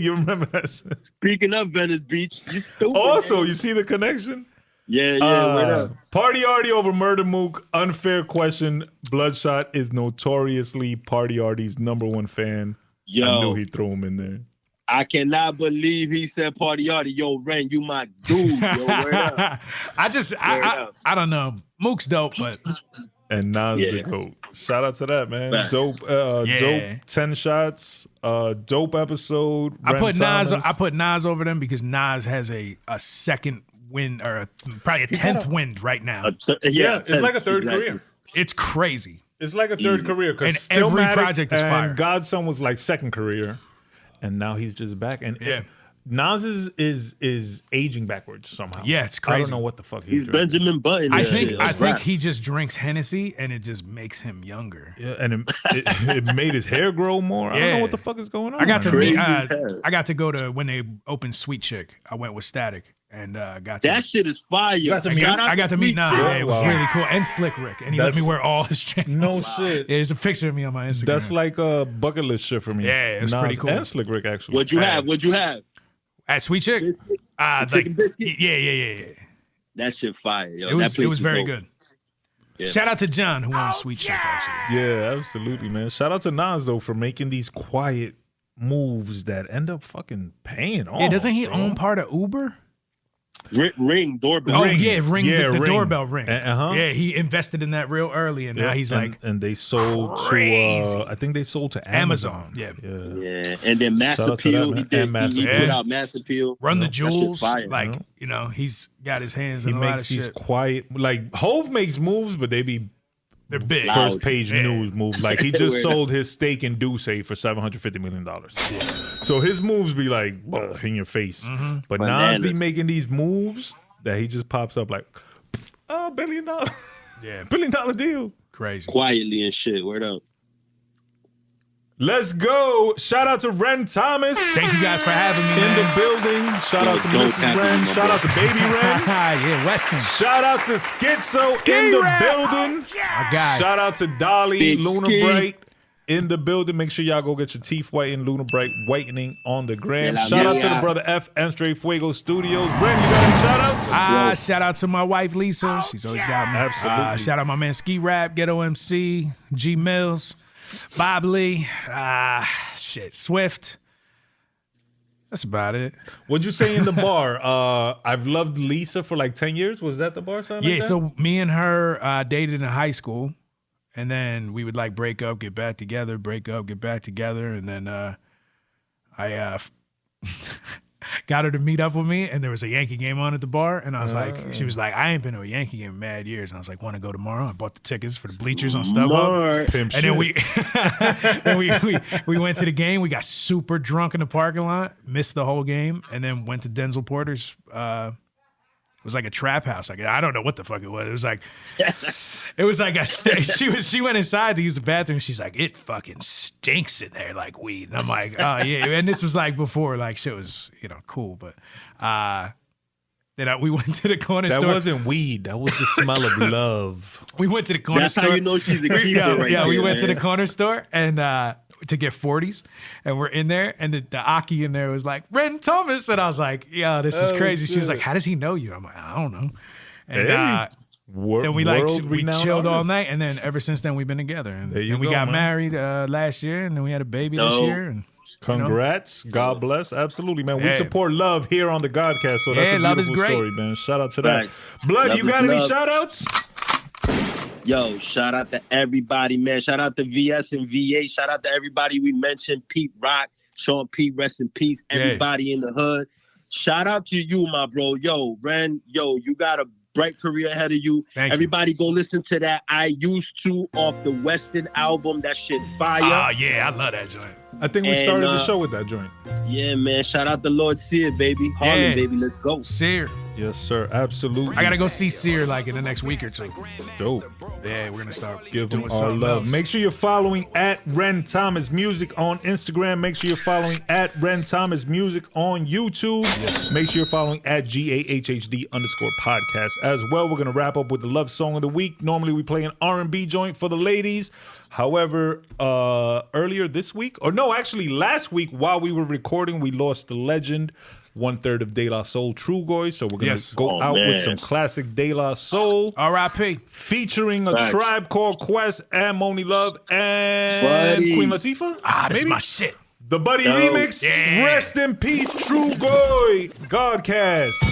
You remember that shit? Speaking of Venice Beach, you stupid. Also, man. you see the connection? Yeah, wait up. Party Artie over Murder Mook. Unfair question. Bloodshot is notoriously Party Artie's #1 fan. Yo, I knew he'd throw him in there. I cannot believe he said Party Artie. Yo, Ren, you my dude. Yo, word up. I don't know. Mook's dope, but and Nas the GOAT. Shout out to that, man. Facts. Dope 10 shots. Dope episode. I Ren put Nas over them because Nas has a second win or probably a 10th win right now. It's like a third career. It's crazy. It's like a third career And because every project is fire. Godson was like second career, and now he's just back. And Yeah. Nas is aging backwards somehow. Yeah, it's crazy. I don't know what the fuck He's drinking. Benjamin Button. I think he just drinks Hennessy and it just makes him younger. Yeah, and it made his hair grow more. I don't know what the fuck is going on. I got to right meet. now. I got to go to when they opened Sweet Chick. I went with Static and got to. That shit is fire. I got to meet Nas. Chick. Yeah, it was Wow. really cool. And Slick Rick, and he let me wear all his chains. No shit. Yeah, there's a picture of me on my Instagram. That's like a bucket list shit for me. Yeah, it was Nas pretty cool. And Slick Rick actually. What'd you have? At Sweet Chick. Chicken biscuit? Yeah. That shit fire. Yo. It was that place very dope. good. Yeah. Shout out to John who won Sweet Chick actually. Yeah, absolutely, man. Shout out to Nas though for making these quiet moves that end up fucking paying off. Yeah, doesn't he bro. own part of Uber? Ring doorbell. Oh yeah, Ring. The doorbell Ring. Uh-huh. Yeah, he invested in that real early, and now he's like, and they sold crazy. to I think they sold to Amazon. Yeah. Yeah, and then Mass Shout out to Appeal. that, man. He put out Mass Appeal. Run the That shit Jewels. fire, Like, you know? you know, he's got his hands He in a lot of makes these shit. quiet, like Hove makes moves, but they be They're big. first page Yeah. news moves. Like he just sold his stake in Duce for $750 million. So his moves be like in your face. Mm-hmm. But Nas Bananas. be making these moves that he just pops up like, oh, $1 billion. Yeah, $1 billion deal. crazy. Quietly and shit. Word up. Let's go. Shout out to Ren Thomas Thank you guys for having me. in man. the building. Shout out to don't Mrs. tap Ren. me, my Shout out to Baby Ren. Yeah, Weston. Shout out to Schizo in the building. My guy. Shout out to Dolly, Big Luna Ski. Bright in the building. Make sure y'all go get your teeth whitened, Luna Bright whitening on the gram. Yeah, Shout out to yeah. the brother F and Straight Fuego Studios. Ren, you got any shout outs? Shout out to my wife Lisa. She's always got me. Absolutely. Shout out my man Ski Rap, Ghetto MC, G Mills, Bob Lee, Swift. That's about it. What'd you say in the bar? I've loved Lisa for like 10 years. Was that the bar sound? Yeah, like that? so me and her dated in high school, and then we would like break up, get back together, break up, get back together, and then I got her to meet up with me, and there was a Yankee game on at the bar, and I was like, she was like, I ain't been to a Yankee game in mad years, and I was like, want to go tomorrow? I bought the tickets for the bleachers on StubHub. Smart. Pimp And shit. then we went to the game. We got super drunk in the parking lot, missed the whole game, and then went to Denzel Porter's. It was like a trap house. Like I don't know what the fuck it was. It was like she went inside to use the bathroom. She's like, it fucking stinks in there like weed. And I'm like, oh yeah. And this was like before like shit was cool. But then we went to the corner That store. wasn't weed. That was the smell of love. We went to the corner That's store. how you know she's a keeper right yeah, there, we went to man. the corner store and to get 40s, and we're in there, and the Aki in there was like, Ren Thomas, and I was like, yo, this is crazy. She was like, how does he know you? I'm like, I don't know. And Hey. then we World-renowned chilled all artist. night, and then ever since then we've been together, and There you then we go, got man. married last year, and then we had a baby this Dope. year, and Congrats. God bless. Absolutely, man. We Yeah. support love here on the Godcast, so that's Yeah, a love is beautiful great. story, man. Shout out to that. Facts. Blood, Love you is got any love. shout outs? Yo, shout out to everybody, man. Shout out to VS and VA. Shout out to everybody we mentioned. Pete Rock, Sean P, rest in peace. Everybody in the hood. Shout out to you, my bro. Yo, Ren, yo, you got a bright career ahead of you. Everybody go listen to that I Used To off the Western album. That shit fire. Oh, yeah, I love that joint. I think we started the show with that joint. Yeah, man. Shout out to Lord Sear, baby. Harlem, baby. Let's go. Sear. Yes, sir. Absolutely. I got to go see Sear like in the next week or two. Dope. Yeah, we're going to start Give doing them all something love. else. Make sure you're following at Ren Thomas Music on Instagram. Make sure you're following at Ren Thomas Music on YouTube. Yes. Make sure you're following at GAHHD_podcast as well. We're going to wrap up with the love song of the week. Normally we play an R&B joint for the ladies. However, earlier this week, or no, actually last week while we were recording, we lost the legend, 1/3 of De La Soul, Trugoy. So we're going to go out with some classic De La Soul. R.I.P. Featuring a Tribe Called Quest and Moni Love and Queen Latifah. This is my shit. The Buddy remix. Yeah. Rest in peace, Trugoy. GAHHD Cast.